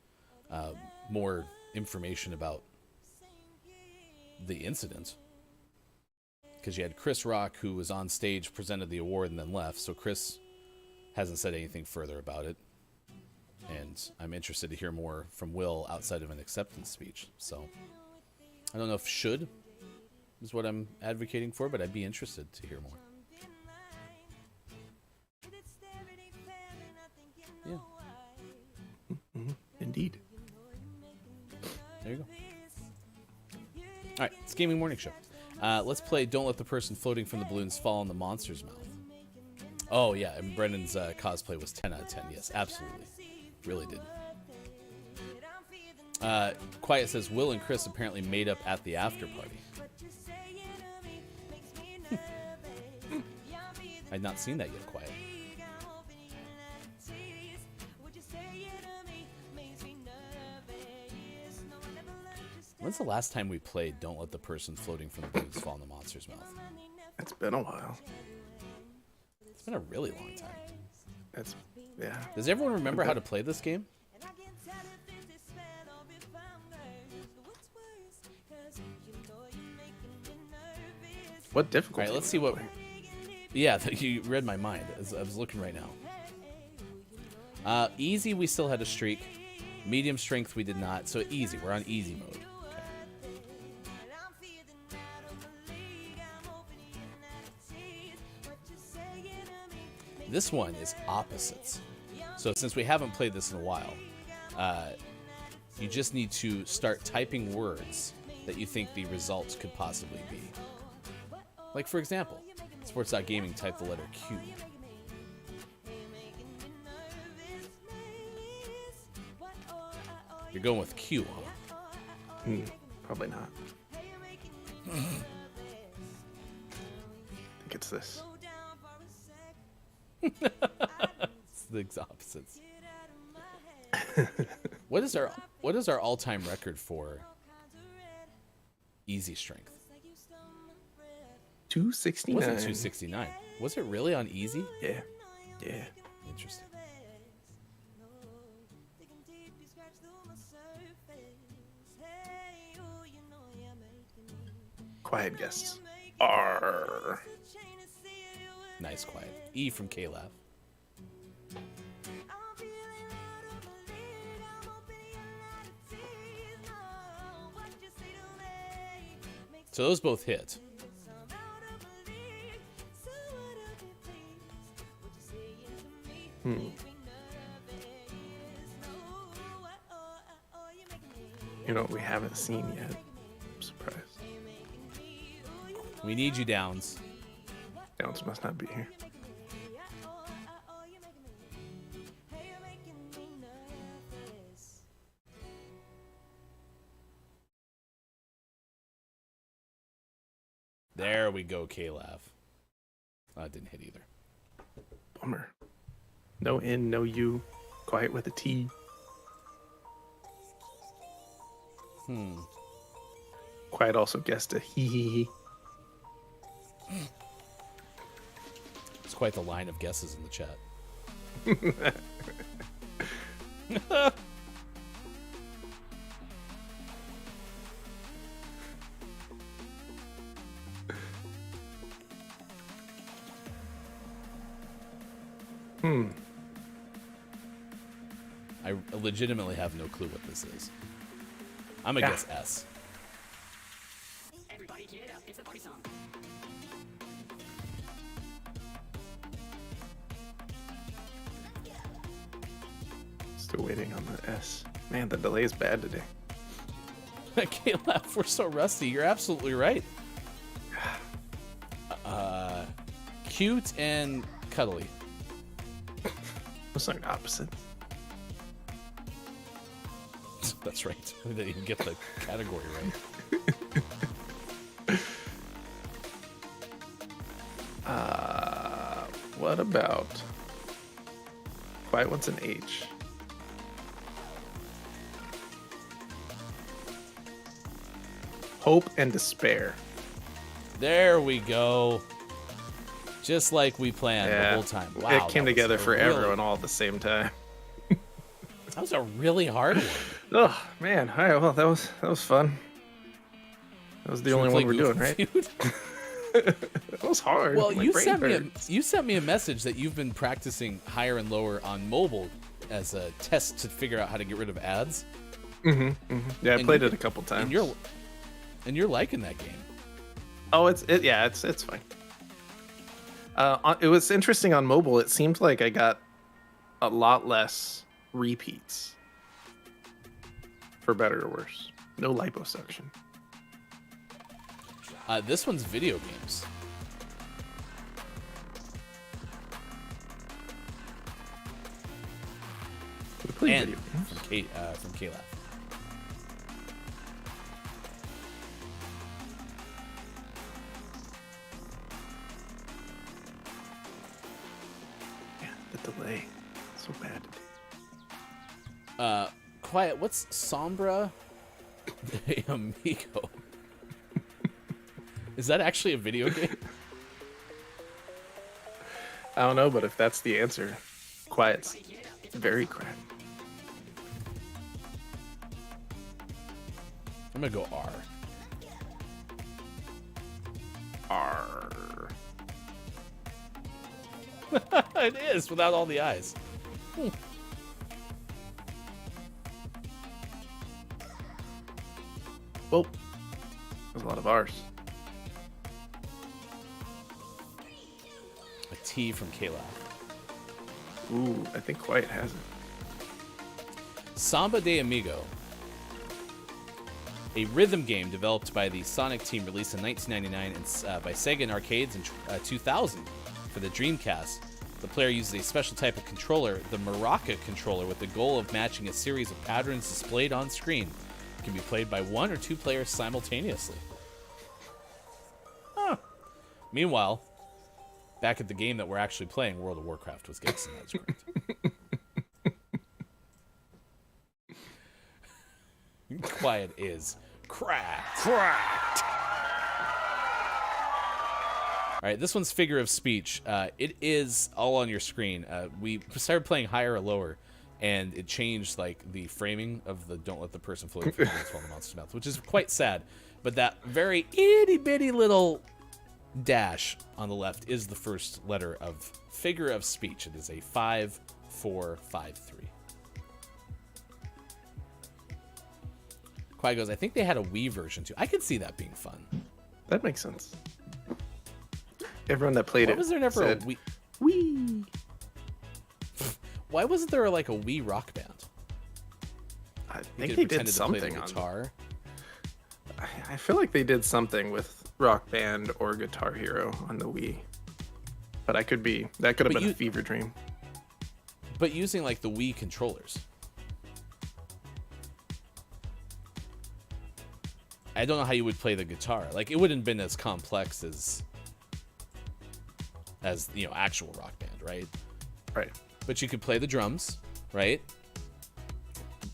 more information about the incident. Because you had Chris Rock, who was on stage, presented the award, and then left. So Chris hasn't said anything further about it. And I'm interested to hear more from Will outside of an acceptance speech. So I don't know if should is what I'm advocating for, but I'd be interested to hear more. Yeah. Mm-hmm. Indeed. There you go. All right, it's Gaming Morning Show. Let's play Don't Let the Person Floating from the Balloons Fall in the Monster's Mouth. Oh, yeah, and Brendan's cosplay was 10 out of 10. Yes, absolutely. Really did. Quiet says Will and Chris apparently made up at the after party. I'd not seen that yet, Quiet. When's the last time we played Don't Let the Person Floating from the Balloons Fall in the Monster's Mouth? It's been a while. It's been a really long time. Yeah. Does everyone remember how to play this game? What difficulty? All right, let's see what... Yeah, you read my mind. I was looking right now. Easy, we still had a streak. Medium strength, we did not. So easy, we're on easy mode. Okay. This one is opposites. So since we haven't played this in a while, you just need to start typing words that you think the results could possibly be. Like, for example, sports.gaming, type the letter Q. You're going with Q, huh? Probably not. I think it's this. It's the opposites. What is our all-time record for easy strength? 269. Wasn't 269? Was it really on easy? Yeah. Yeah. Interesting. Quiet guests. R. Nice, Quiet. E from K-Lab. So those both hit. You know what we haven't seen yet? I'm surprised. We need you, Downs. Downs must not be here. There we go, K-Lav. Oh, it didn't hit either. Bummer. No N, no U. Quiet with a T. Quiet also guessed a he. It's quite the line of guesses in the chat. I legitimately have no clue what this is. I'm gonna guess S. Everybody get up, it's the party song. Still waiting on the S. Man, the delay is bad today. I can't laugh. We're so rusty. You're absolutely right. Cute and cuddly. Those aren't opposite. That's right. We didn't even get the category right. What about Quiet wants an H. Hope and despair. There we go. Just like we planned the whole time. Wow, it came together for everyone all at the same time. That was a really hard one. Oh man! All right, well that was fun. That was the only one we're doing, right? That was hard. Well, My you brain sent me a message that you've been practicing higher and lower on mobile as a test to figure out how to get rid of ads. Yeah, I played it a couple times. And you're liking that game. Oh, it's fine. It was interesting on mobile. It seemed like I got a lot less repeats. For better or worse. No liposuction. This one's video games. We play and video games. from K-Lab. Quiet. What's Sombra de Amigo? Is that actually a video game? I don't know, but if that's the answer, Quiet's very correct. I'm gonna go R. R. It is without all the eyes. Well, there's a lot of R's. A T from Kayla. Ooh, I think Quiet has it. Samba de Amigo. A rhythm game developed by the Sonic team released in 1999 and by Sega in arcades in 2000 for the Dreamcast. The player uses a special type of controller, the Maraca controller, with the goal of matching a series of patterns displayed on screen. It can be played by 1 or 2 players simultaneously. Huh. Meanwhile, back at the game that we're actually playing, World of Warcraft was guessing that's correct. Quiet is cracked. All right, this one's figure of speech. It is all on your screen. We started playing higher or lower, and it changed like the framing of the "Don't let the person float from the monster's mouth," which is quite sad. But that very itty bitty little dash on the left is the first letter of figure of speech. It is a 5453. Quiet goes, I think they had a Wii version too. I could see that being fun. That makes sense. Everyone that played it was there never said, a Wii? Wii. Why wasn't there like a Wii Rock Band? I think they did something on guitar. I feel like they did something with Rock Band or Guitar Hero on the Wii, but that could have been a fever dream. But using like the Wii controllers. I don't know how you would play the guitar. Like, it wouldn't have been as complex as actual Rock Band, right? Right. But you could play the drums, right?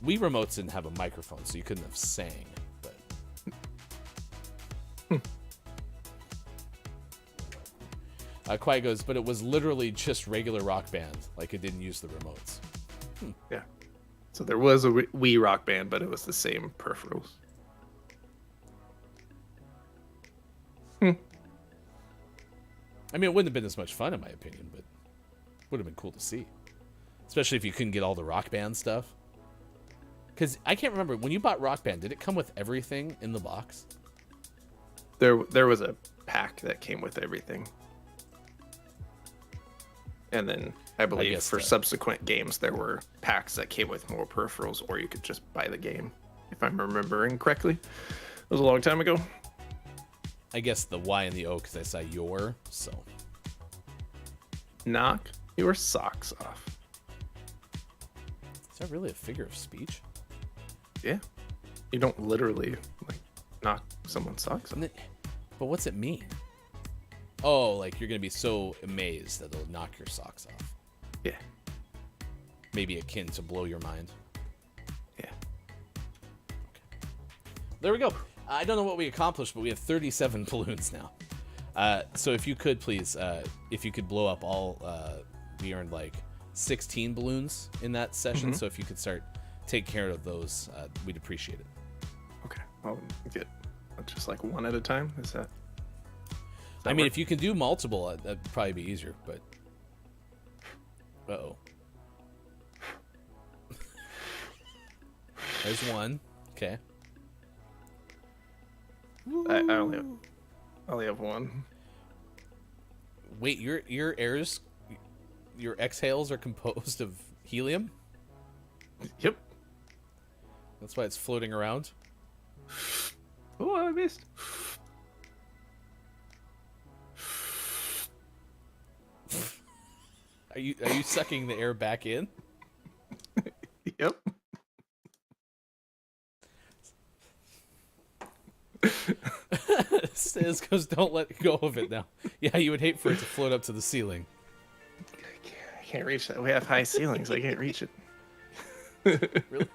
Wii remotes didn't have a microphone, so you couldn't have sang. But Quiet goes, but it was literally just regular Rock Band. Like, it didn't use the remotes. Yeah. So there was a Wii Rock Band, but it was the same peripherals. I mean, it wouldn't have been as much fun, in my opinion, but it would have been cool to see. Especially if you couldn't get all the Rock Band stuff. Because I can't remember, when you bought Rock Band, did it come with everything in the box? There was a pack that came with everything. And then I believe for subsequent games, there were packs that came with more peripherals, or you could just buy the game, if I'm remembering correctly. It was a long time ago. I guess the Y and the O, because I saw your, so. Knock your socks off. Is that really a figure of speech? Yeah. You don't literally, like, knock someone's socks off. But what's it mean? Oh, like you're going to be so amazed that it'll knock your socks off. Yeah. Maybe akin to blow your mind. Yeah. Okay. There we go. I don't know what we accomplished, but we have 37 balloons now. So if you could, please, if you could blow up all, we earned like 16 balloons in that session. Mm-hmm. So if you could start taking care of those, we'd appreciate it. Okay. I'll get just like one at a time. Is that I mean, if you can do multiple, that'd probably be easier, but... Uh-oh. There's one. Okay. I only have one. Wait, your exhales are composed of helium? Yep. That's why it's floating around? Oh, I missed. Are you sucking the air back in? Yep. Stiz goes, don't let go of it now. Yeah, you would hate for it to float up to the ceiling. I can't reach that. We have high ceilings. I can't reach it. Really?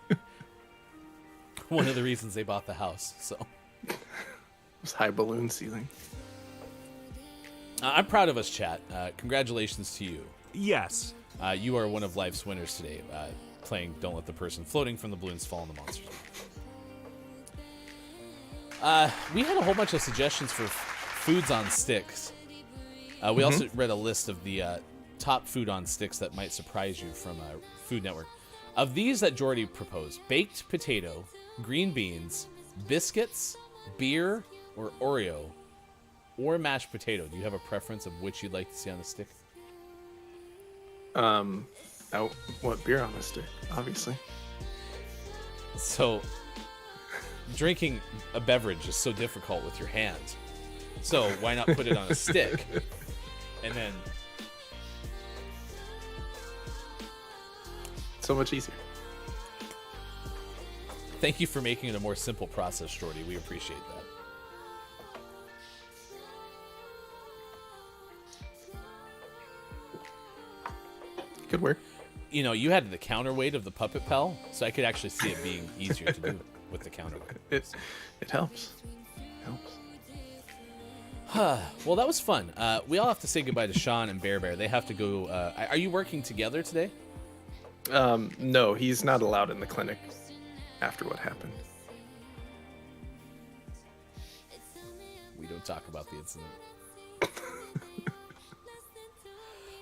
One of the reasons they bought the house. So it was high balloon ceiling. I'm proud of us, chat. Congratulations to you. Yes. You are one of life's winners today, playing Don't Let the Person Floating from the Balloons Fall on the Monsters. We had a whole bunch of suggestions for foods on sticks. We also read a list of the top food on sticks that might surprise you from Food Network. Of these that Jordy proposed, baked potato, green beans, biscuits, beer, or Oreo, or mashed potato. Do you have a preference of which you'd like to see on the stick? I want beer on the stick, obviously. So, drinking a beverage is so difficult with your hands. So, why not put it on a stick? And then... So much easier. Thank you for making it a more simple process, Jordy. We appreciate that. Good work. You know, you had the counterweight of the Puppet Pal, so I could actually see it being easier to do with the counterweight. It helps. Well, that was fun. We all have to say goodbye to Sean and Bear Bear. They have to go. Are you working together today? No, he's not allowed in the clinic after what happened. We don't talk about the incident.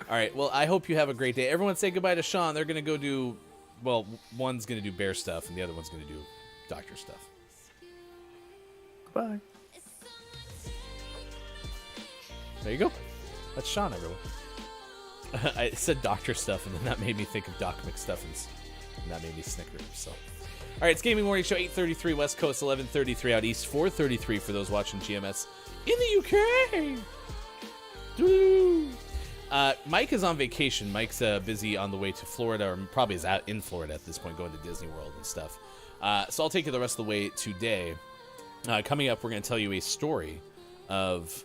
All right, well, I hope you have a great day. Everyone say goodbye to Sean. They're going to go do, well, one's going to do bear stuff, and the other one's going to do doctor stuff. Bye. There you go. That's Sean, everyone. I said doctor stuff, and then that made me think of Doc McStuffins, and that made me snicker. So, all right, it's Gaming Morning Show, 8:33 West Coast, 11:33 out East, 4:33 for those watching GMS in the UK. Doo. Mike is on vacation. Mike's busy on the way to Florida, or probably is out in Florida at this point, going to Disney World and stuff. So I'll take you the rest of the way today. Coming up, we're going to tell you a story of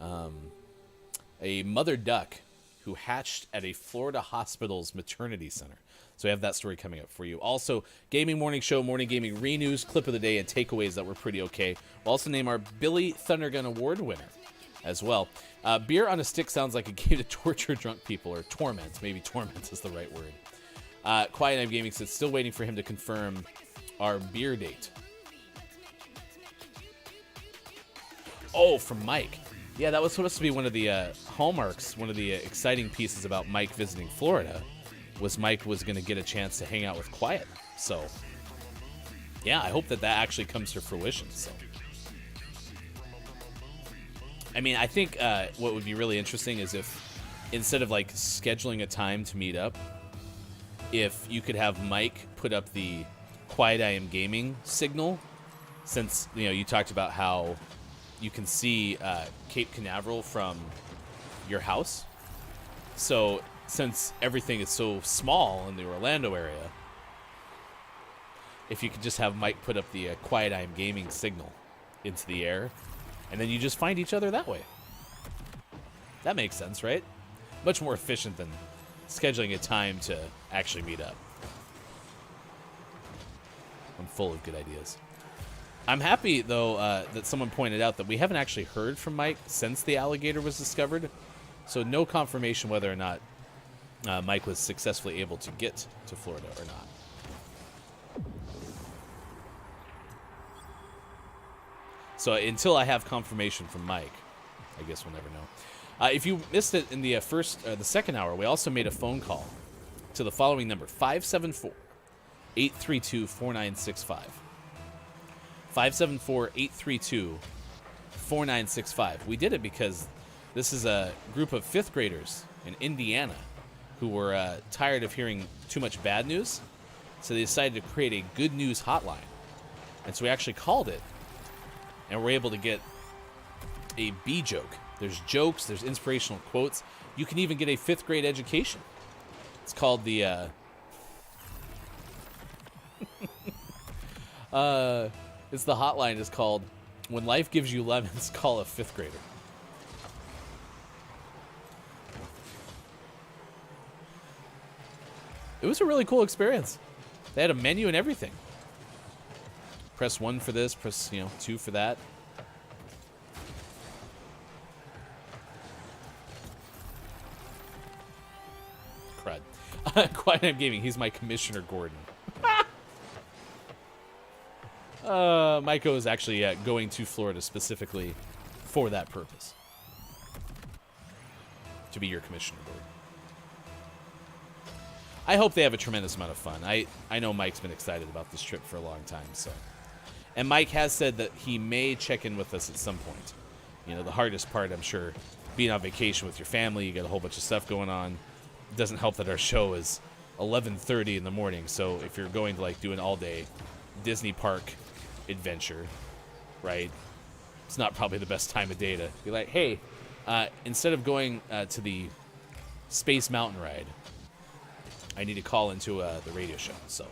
a mother duck who hatched at a Florida hospital's maternity center. So we have that story coming up for you. Also, Gaming Morning Show, Morning Gaming Re-News, Clip of the Day, and Takeaways that were pretty okay. We'll also name our Billy Thundergun Award winner as well. Beer on a stick sounds like a game to torture drunk people, or torment. Maybe torment is the right word. Quiet Night Gaming says, still waiting for him to confirm our beer date. Oh, from Mike. Yeah, that was supposed to be one of the hallmarks, one of the exciting pieces about Mike visiting Florida, was Mike was going to get a chance to hang out with Quiet. So, yeah, I hope that actually comes to fruition. So, I mean, I think what would be really interesting is if, instead of like scheduling a time to meet up, if you could have Mike put up the Quiet I Am Gaming signal, since, you know, you talked about how you can see Cape Canaveral from your house. So, since everything is so small in the Orlando area, if you could just have Mike put up the Quiet I Am Gaming signal into the air, and then you just find each other that way. That makes sense, right? Much more efficient than scheduling a time to actually meet up. I'm full of good ideas. I'm happy, though, that someone pointed out that we haven't actually heard from Mike since the alligator was discovered. So no confirmation whether or not Mike was successfully able to get to Florida or not. So until I have confirmation from Mike, I guess we'll never know. If you missed it in the the second hour, we also made a phone call to the following number, 574-832-4965. 574-832-4965. We did it because this is a group of 5th graders in Indiana who were tired of hearing too much bad news, so they decided to create a good news hotline. And so we actually called it, and we're able to get a B joke. There's jokes, there's inspirational quotes. You can even get a 5th grade education. It's called the it's the hotline is called When Life Gives You Lemons, Call a 5th Grader. It was a really cool experience. They had a menu and everything. Press 1 for this, press 2 for that. Crud. Quiet Night Gaming, he's my Commissioner Gordon. Maiko is actually going to Florida specifically for that purpose. To be your Commissioner Gordon. I hope they have a tremendous amount of fun. I know Mike's been excited about this trip for a long time, so. And Mike has said that he may check in with us at some point. The hardest part, I'm sure, being on vacation with your family, you got a whole bunch of stuff going on. It doesn't help that our show is 11:30 in the morning, so if you're going to do an all-day Disney park adventure, right, it's not probably the best time of day to be like, hey, instead of going to the Space Mountain ride, I need to call into the radio show, so.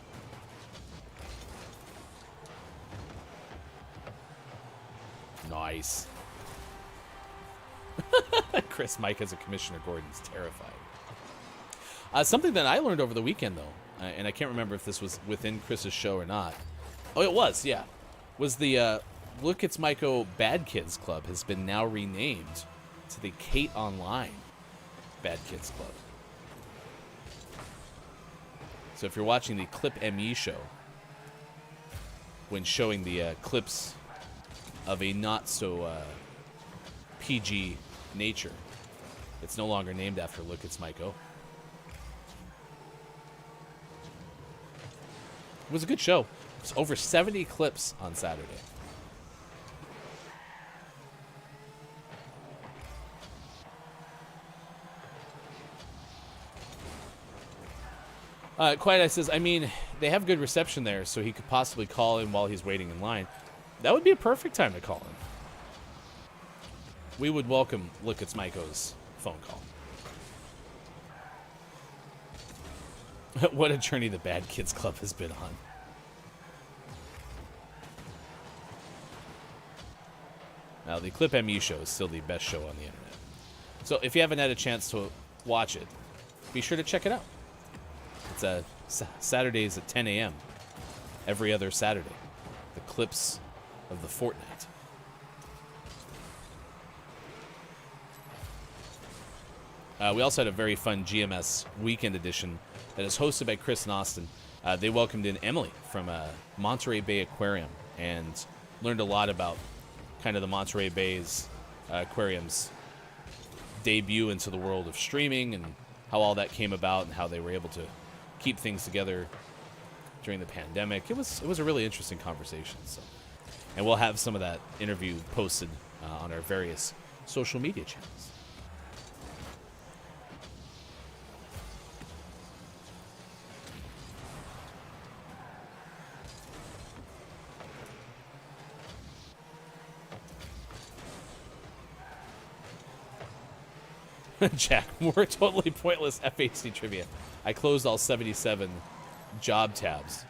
Nice. Chris, Mike as a Commissioner Gordon's terrified. Something that I learned over the weekend, though, and I can't remember if this was within Chris's show or not. Oh, it was, yeah. Was the Look It's Maiko Bad Kids Club has been now renamed to the Kate Online Bad Kids Club. So if you're watching the Clip ME show, when showing the clips of a not so PG nature, it's no longer named after Look It's Maiko. It was a good show. It was over 70 clips on Saturday. Quiet Eye says, I mean, they have good reception there, so he could possibly call in while he's waiting in line. That would be a perfect time to call in. We would welcome Look It's Maiko's phone call. What a journey the Bad Kids Club has been on. Now, the Clip ME show is still the best show on the internet. So if you haven't had a chance to watch it, be sure to check it out. It's Saturdays at 10 a.m. every other Saturday. The clips of the fortnight. We also had a very fun GMS weekend edition that is hosted by Chris and Austin. They welcomed in Emily from Monterey Bay Aquarium and learned a lot about kind of the Monterey Bay's aquarium's debut into the world of streaming and how all that came about and how they were able to keep things together during the pandemic. It was a really interesting conversation. So, and we'll have some of that interview posted on our various social media channels. Jack, more totally pointless FHC trivia. I closed all 77 job tabs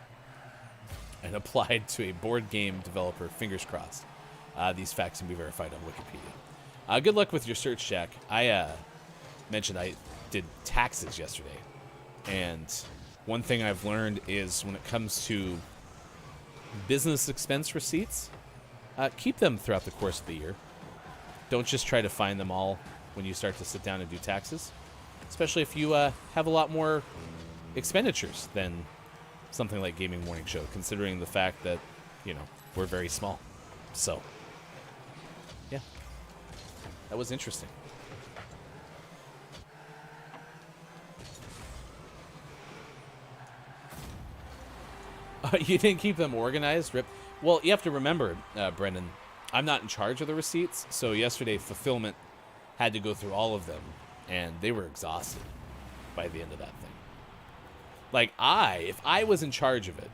and applied to a board game developer. Fingers crossed. These facts can be verified on Wikipedia. Good luck with your search, Jack. I mentioned I did taxes yesterday. And one thing I've learned is when it comes to business expense receipts, keep them throughout the course of the year. Don't just try to find them all when you start to sit down and do taxes, especially if you have a lot more expenditures than something like Gaming Morning Show, considering the fact that, we're very small. So, yeah, that was interesting. You didn't keep them organized, Rip? Well, you have to remember, Brendan, I'm not in charge of the receipts, so yesterday fulfillment had to go through all of them, and they were exhausted by the end of that thing. Like, if I was in charge of it,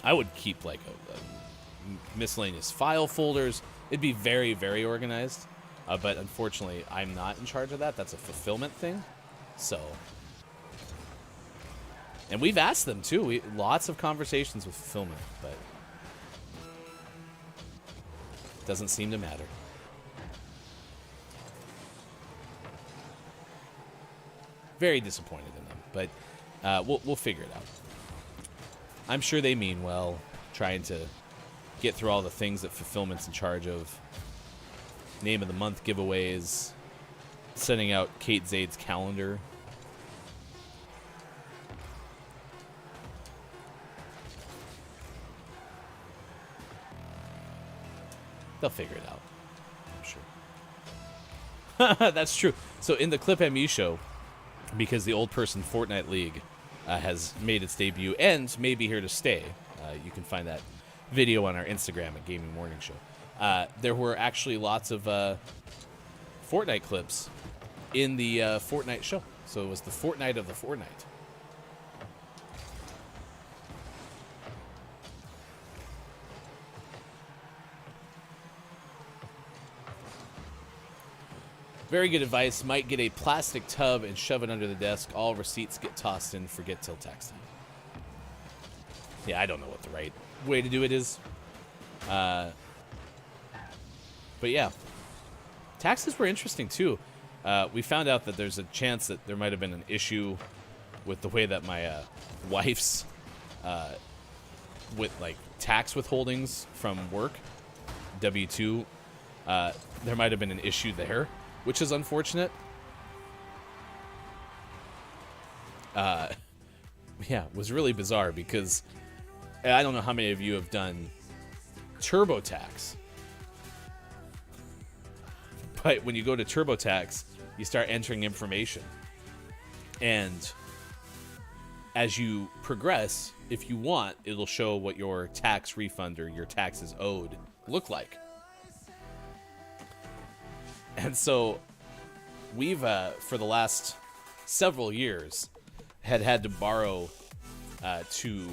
I would keep, a miscellaneous file folders. It'd be very, very organized, but unfortunately, I'm not in charge of that. That's a fulfillment thing, so. And we've asked them, too. Lots of conversations with fulfillment, but it doesn't seem to matter. Very disappointed in them, but we'll figure it out. I'm sure they mean well, trying to get through all the things that Fulfillment's in charge of. Name of the month giveaways, sending out Kate Zade's calendar. They'll figure it out, I'm sure. That's true. So in the Clip MU show, because the Old Person Fortnite League has made its debut and may be here to stay, you can find that video on our Instagram at Gaming Morning Show. There were actually lots of Fortnite clips in the Fortnite show. So it was the Fortnite of the Fortnite. Very good advice. Might get a plastic tub and shove it under the desk. All receipts get tossed in. Forget till tax time. Yeah, I don't know what the right way to do it is. But yeah. Taxes were interesting, too. We found out that there's a chance that there might have been an issue with the way that my wife's with like tax withholdings from work, W-2, there might have been an issue there, which is unfortunate. Yeah, it was really bizarre because I don't know how many of you have done TurboTax. But when you go to TurboTax, you start entering information. And as you progress, if you want, it'll show what your tax refund or your taxes owed look like. And so we've, for the last several years, had to borrow to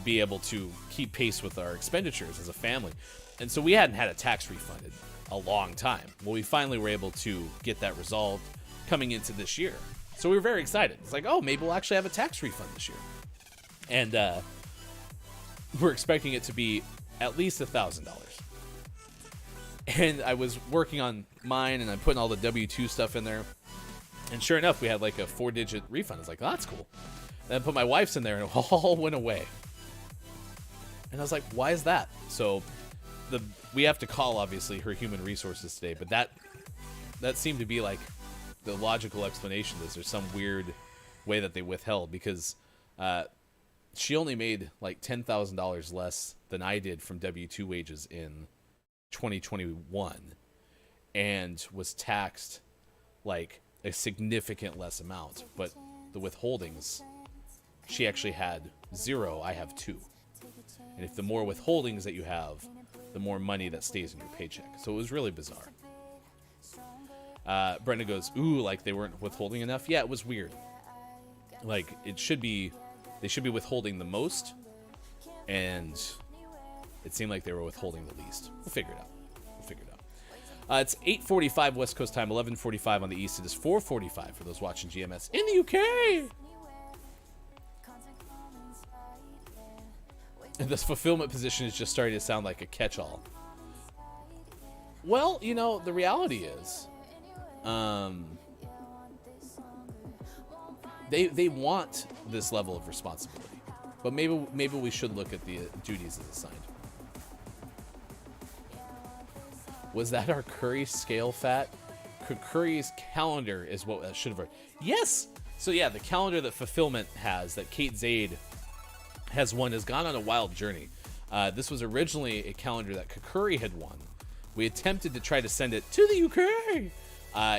be able to keep pace with our expenditures as a family. And so we hadn't had a tax refund in a long time. Well, we finally were able to get that resolved coming into this year. So we were very excited. It's like, oh, maybe we'll actually have a tax refund this year. And we're expecting it to be at least $1,000. And I was working on mine, and I'm putting all the W-2 stuff in there. And sure enough, we had like a 4-digit refund. I was like, oh, that's cool. And I put my wife's in there, and it all went away. And I was like, why is that? So we have to call, obviously, her human resources today. But that seemed to be like the logical explanation is there's some weird way that they withheld, because she only made like $10,000 less than I did from W-2 wages in 2021 and was taxed like a significant less amount. But the withholdings, she actually had 0, I have 2. And if the more withholdings that you have, the more money that stays in your paycheck. So it was really bizarre. Brenda goes, ooh, like they weren't withholding enough. Yeah, it was weird. Like they should be withholding the most, and it seemed like they were withholding the least. We'll figure it out. It's 8:45 West Coast time, 11:45 on the East. It is 4:45 for those watching GMS in the UK. And this fulfillment position is just starting to sound like a catch-all. Well, you know, the reality is, they want this level of responsibility, but maybe we should look at the duties as assigned. Was that our Curry scale fat? Curry's calendar is what that should have. Yes. So yeah, the calendar that Fulfillment has, that Kate Zade has won, has gone on a wild journey. This was originally a calendar that Kakuri had won. We attempted to try to send it to the UK.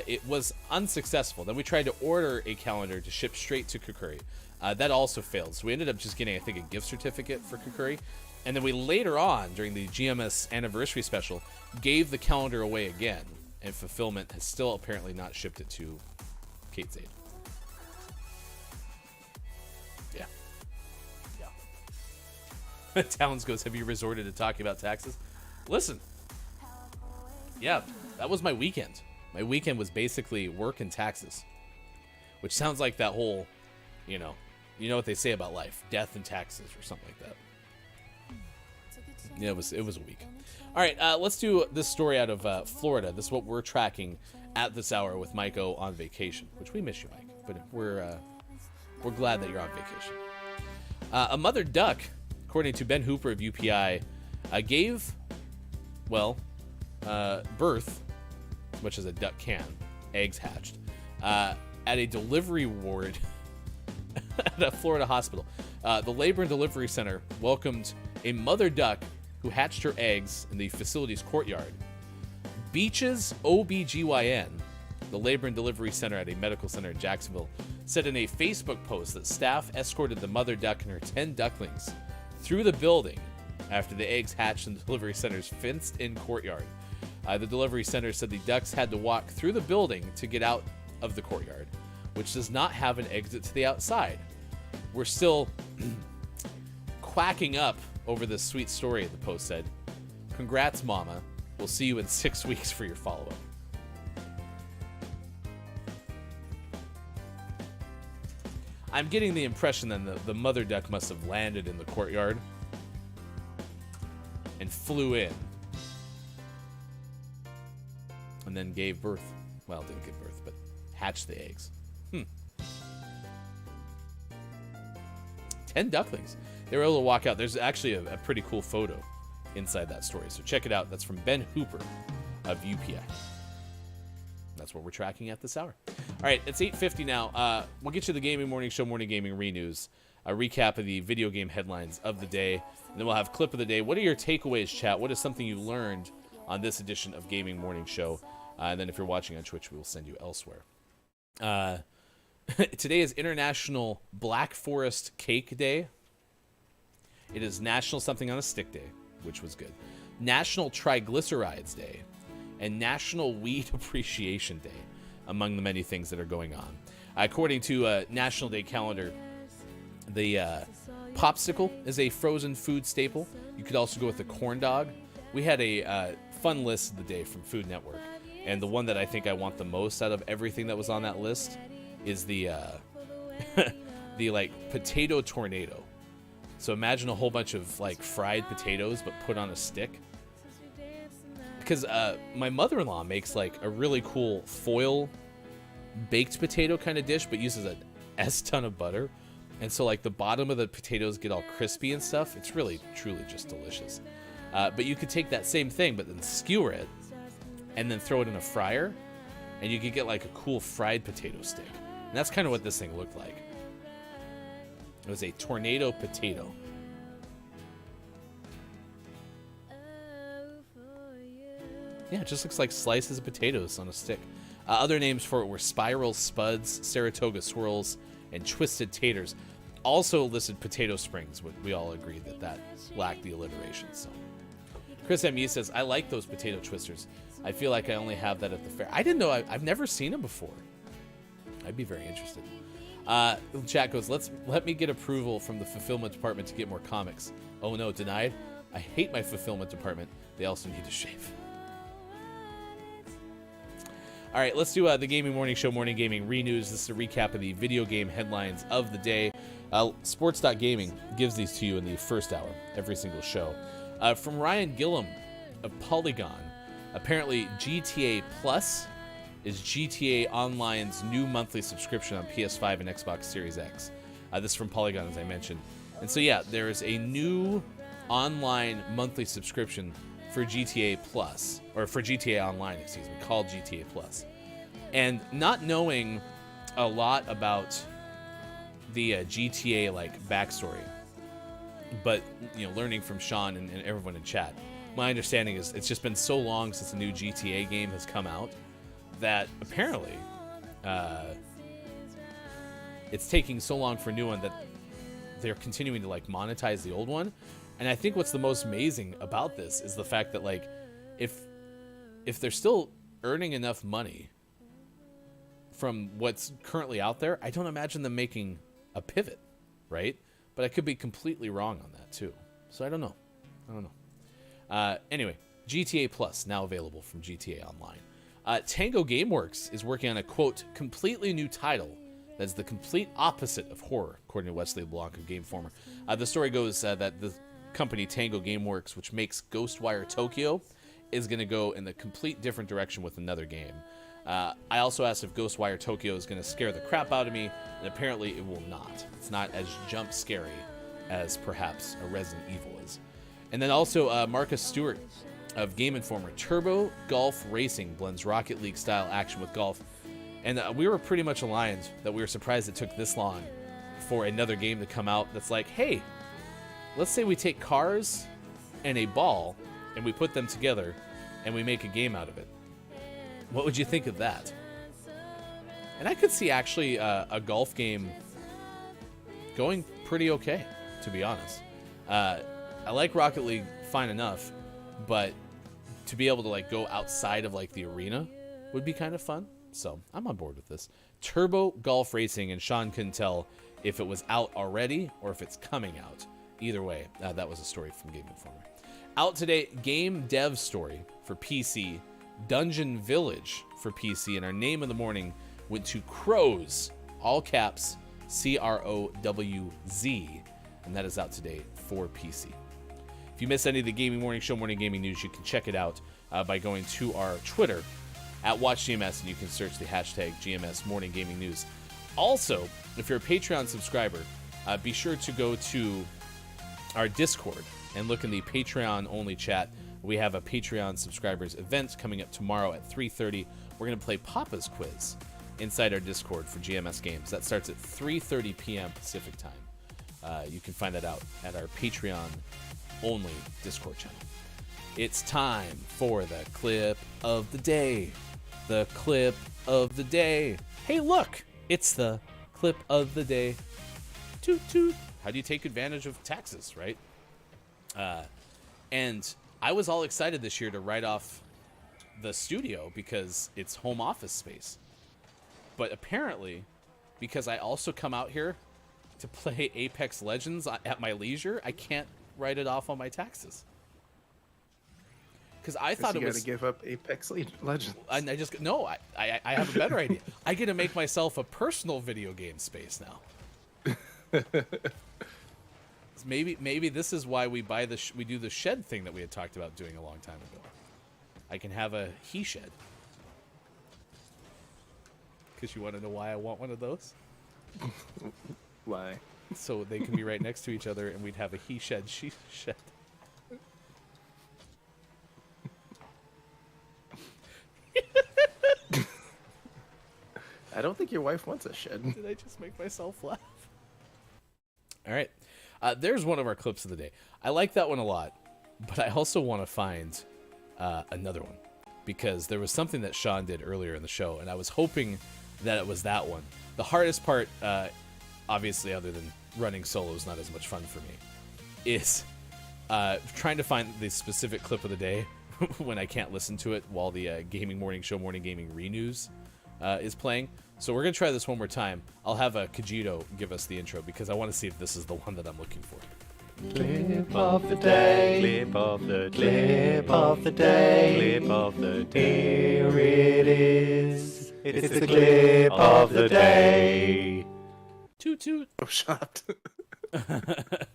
It was unsuccessful. Then we tried to order a calendar to ship straight to Kakuri. That also failed. So we ended up just getting, I think, a gift certificate for Kakuri. And then we later on, during the GMS anniversary special, gave the calendar away again. And Fulfillment has still apparently not shipped it to Kate Zade. Towns goes, have you resorted to talking about taxes? Listen. Yeah, that was my weekend. My weekend was basically work and taxes. Which sounds like that whole, you know what they say about life. Death and taxes or something like that. Yeah, it was a week. All right, let's do this story out of Florida. This is what we're tracking at this hour with Mike O on vacation. Which we miss you, Mike. But we're glad that you're on vacation. A mother duck, according to Ben Hooper of UPI, gave, birth, which is a duck can, eggs hatched, at a delivery ward at a Florida hospital. The Labor and Delivery Center welcomed a mother duck who hatched her eggs in the facility's courtyard. Beaches OBGYN, the Labor and Delivery Center at a medical center in Jacksonville, said in a Facebook post that staff escorted the mother duck and her 10 ducklings through the building after the eggs hatched in the delivery center's fenced-in courtyard. The delivery center said the ducks had to walk through the building to get out of the courtyard, which does not have an exit to the outside. We're still quacking up over this sweet story, the post said. Congrats, Mama. We'll see you in 6 weeks for your follow-up. I'm getting the impression then that the mother duck must have landed in the courtyard and flew in and then gave birth. Well, didn't give birth, but hatched the eggs. 10 ducklings. They were able to walk out. There's actually a pretty cool photo inside that story, so check it out. That's from Ben Hooper of UPI. That's what we're tracking at this hour. All right, it's 8:50 now. We'll get you the Gaming Morning Show Morning Gaming Re-News, a recap of the video game headlines of the day, and then we'll have clip of the day. What are your takeaways, chat? What is something you learned on this edition of Gaming Morning Show? And then if you're watching on Twitch, we will send you elsewhere. Today is International Black Forest Cake Day. It is National Something on a Stick Day, which was good. National Triglycerides Day. And National Weed Appreciation Day, among the many things that are going on. According to National Day calendar, the popsicle is a frozen food staple. You could also go with the corn dog. We had a fun list of the day from Food Network, and the one that I think I want the most out of everything that was on that list is the the potato tornado. So imagine a whole bunch of fried potatoes but put on a stick. Because my mother-in-law makes a really cool foil baked potato kind of dish, but uses an S-ton of butter. And so the bottom of the potatoes get all crispy and stuff. It's really, truly just delicious. But you could take that same thing, but then skewer it and then throw it in a fryer, and you could get a cool fried potato stick. And that's kind of what this thing looked like. It was a tornado potato. Yeah, it just looks like slices of potatoes on a stick. Other names for it were spiral spuds, Saratoga swirls, and twisted taters. Also listed potato springs, but we all agreed that lacked the alliteration. So, Chris M.E. says, I like those potato twisters. I feel like I only have that at the fair. I didn't know. I've never seen them before. I'd be very interested. Chat goes, let me get approval from the fulfillment department to get more comics. Oh no, denied? I hate my fulfillment department. They also need to shave. All right, let's do the Gaming Morning Show Morning Gaming Re-News. This is a recap of the video game headlines of the day. Sports.gaming gives these to you in the first hour, every single show. From Ryan Gillum of Polygon, apparently GTA Plus is GTA Online's new monthly subscription on PS5 and Xbox Series X. This is from Polygon, as I mentioned. And so, yeah, there is a new online monthly subscription for GTA Plus, or for GTA Online, excuse me, called GTA Plus. And not knowing a lot about the GTA backstory, but learning from Sean and everyone in chat, my understanding is it's just been so long since a new GTA game has come out that apparently it's taking so long for a new one that they're continuing to monetize the old one. And I think what's the most amazing about this is the fact that if they're still earning enough money from what's currently out there, I don't imagine them making a pivot, right? But I could be completely wrong on that too. So I don't know. Anyway, GTA Plus now available from GTA Online. Tango Gameworks is working on a, quote, completely new title that's the complete opposite of horror, according to Wesley LeBlanc of Gameformer. The story goes that the company Tango Gameworks, which makes Ghostwire Tokyo, is going to go in the complete different direction with another game. I also asked if Ghostwire Tokyo is going to scare the crap out of me, and apparently it will not. It's not as jump scary as perhaps a Resident Evil is. And then also Marcus Stewart of Game Informer. Turbo Golf Racing blends Rocket League style action with golf. And we were pretty much aligned that we were surprised it took this long for another game to come out that's like, hey, let's say we take cars and a ball and we put them together and we make a game out of it. What would you think of that? And I could see actually a golf game going pretty okay, to be honest. I like Rocket League fine enough, but to be able to like go outside of like the arena would be kind of fun. So I'm on board with this. Turbo Golf Racing, and Sean couldn't tell if it was out already or if it's coming out. Either way, that was a story from Game Informer. Out today, Game Dev Story for PC, Dungeon Village for PC, and our name of the morning went to Crows, all caps, CROWZ, and that is out today for PC. If you missed any of the Gaming Morning Show Morning Gaming News, you can check it out by going to our Twitter at WatchGMS, and you can search the hashtag GMS Morning Gaming News. Also, if you're a Patreon subscriber, be sure to go to our Discord and look in the Patreon-only chat. We have a Patreon subscribers event coming up tomorrow at 3:30. We're going to play Papa's Quiz inside our Discord for GMS Games. That starts at 3:30 p.m. Pacific time. You can find that out at our Patreon-only Discord channel. It's time for the clip of the day. The clip of the day. Hey, look! It's the clip of the day. Toot toot. How do you take advantage of taxes, right? And I was all excited this year to write off the studio because it's home office space. But apparently, because I also come out here to play Apex Legends at my leisure, I can't write it off on my taxes. Because I thought it was... You gotta give up Apex Legends. I have a better idea. I get to make myself a personal video game space now. Maybe this is why we buy we do the shed thing that we had talked about doing a long time ago. I can have a he shed. Because you want to know why I want one of those? Why? So they can be right next to each other, and we'd have a he shed, she shed. I don't think your wife wants a shed. Did I just make myself laugh? All right. There's one of our clips of the day. I like that one a lot, but I also want to find another one because there was something that Sean did earlier in the show, and I was hoping that it was that one. The hardest part, obviously, other than running solo is not as much fun for me, is trying to find the specific clip of the day when I can't listen to it while the Gaming Morning Show Morning Gaming Renews is playing. So we're going to try this one more time. I'll have Kajito give us the intro because I want to see if this is the one that I'm looking for. Clip of the day, clip of the clip of the day, clip of the day. Here it is. It's the clip of the day. Toot toot. Oh, shut up.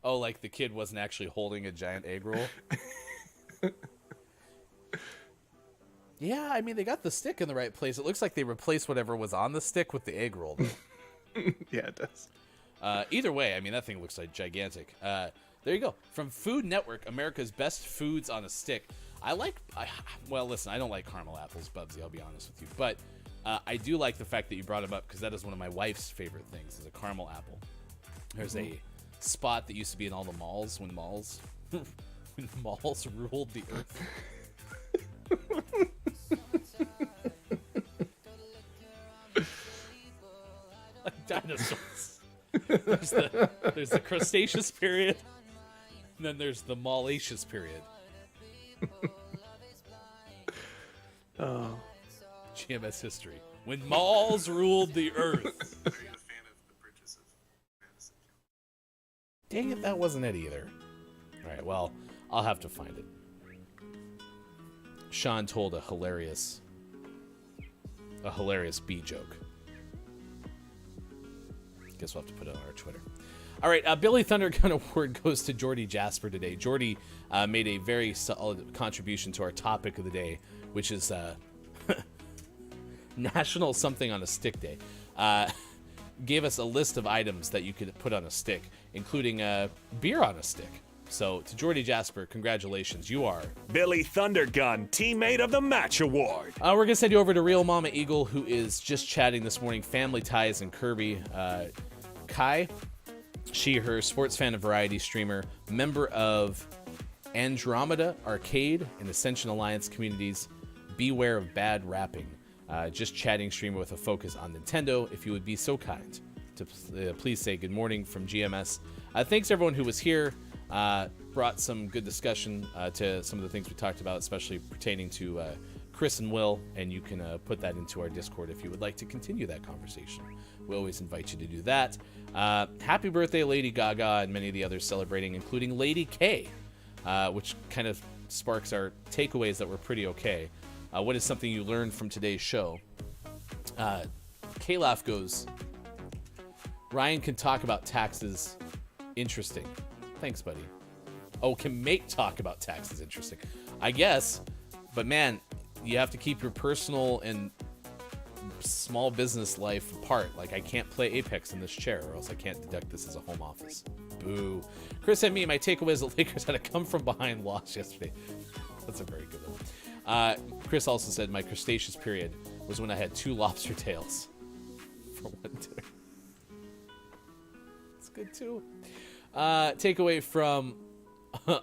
Oh, like the kid wasn't actually holding a giant egg roll? Yeah, I mean, they got the stick in the right place. It looks like they replaced whatever was on the stick with the egg roll. Yeah, it does. Either way, I mean, that thing looks like gigantic. There you go. From Food Network, America's Best Foods on a Stick. Well, listen, I don't like caramel apples, Bubsy, I'll be honest with you. But I do like the fact that you brought them up because that is one of my wife's favorite things, is a caramel apple. There's a spot that used to be in all the malls when malls ruled the earth. Like dinosaurs. There's the Cretaceous period, and then there's the Mallaceous period. Oh. GMS history. When malls ruled the earth. Dang it, that wasn't it either. Alright, well, I'll have to find it. Sean told a hilarious bee joke. Guess we'll have to put it on our Twitter. All right, Billy Thundergun Award goes to Jordy Jasper today. Jordy made a very solid contribution to our topic of the day, which is National Something on a Stick Day. Gave us a list of items that you could put on a stick. including a beer on a stick. So to Jordy Jasper, congratulations. You are Billy Thundergun, Teammate of the Match Award. We're going to send you over to Real Mama Eagle, who is just chatting this morning. Family Ties and Kirby. Kai, her sports fan and variety streamer, member of Andromeda Arcade and Ascension Alliance communities. Beware of bad rapping. Just chatting streamer with a focus on Nintendo. If you would be so kind to please say good morning from GMS. Thanks everyone who was here. Brought some good discussion to some of the things we talked about, especially pertaining to Chris and Will, and you can put that into our Discord if you would like to continue that conversation. We always invite you to do that. Happy birthday, Lady Gaga, and many of the others celebrating, including LadyK, which kind of sparks our takeaways that were pretty okay. What is something you learned from today's show? Kalaf goes, Ryan can talk about taxes. Interesting. Thanks, buddy. Oh, can make talk about taxes interesting. I guess, but man, you have to keep your personal and small business life apart. Like, I can't play Apex in this chair, or else I can't deduct this as a home office. Boo. Chris and me, my takeaway is the Lakers had a come from behind loss yesterday. That's a very good one. Chris also said my crustaceous period was when I had 2 lobster tails for one dinner. It's good too. Takeaway from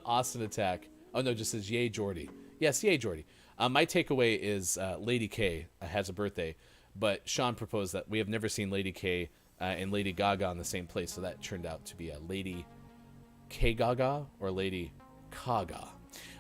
Austin Attack. Oh no, just says yay Jordy. Yes, yay Jordy. My takeaway is Lady K has a birthday, but Sean proposed that we have never seen Lady K and Lady Gaga in the same place, so that turned out to be a Lady K Gaga or Lady Gaga.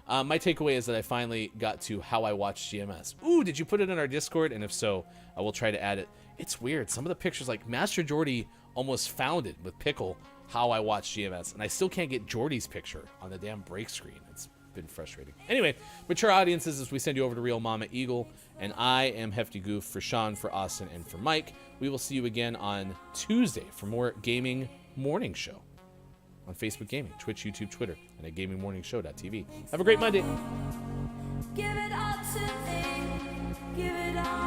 My takeaway is that I finally got to how I watch GMS. Ooh, did you put it in our Discord? And if so, I will try to add it. It's weird. Some of the pictures, like Master Jordy almost found it with Pickle, how I watch GMS, and I still can't get Jordy's picture on the damn break screen. It's been frustrating. Anyway, mature audiences, as we send you over to Real Mama Eagle, and I am Hefty Goof for Sean, for Austin, and for Mike. We will see you again on Tuesday for more Gaming Morning Show on Facebook Gaming, Twitch, YouTube, Twitter, and at GamingMorningShow.tv. Have a great Monday. Give it all to me. Give it all.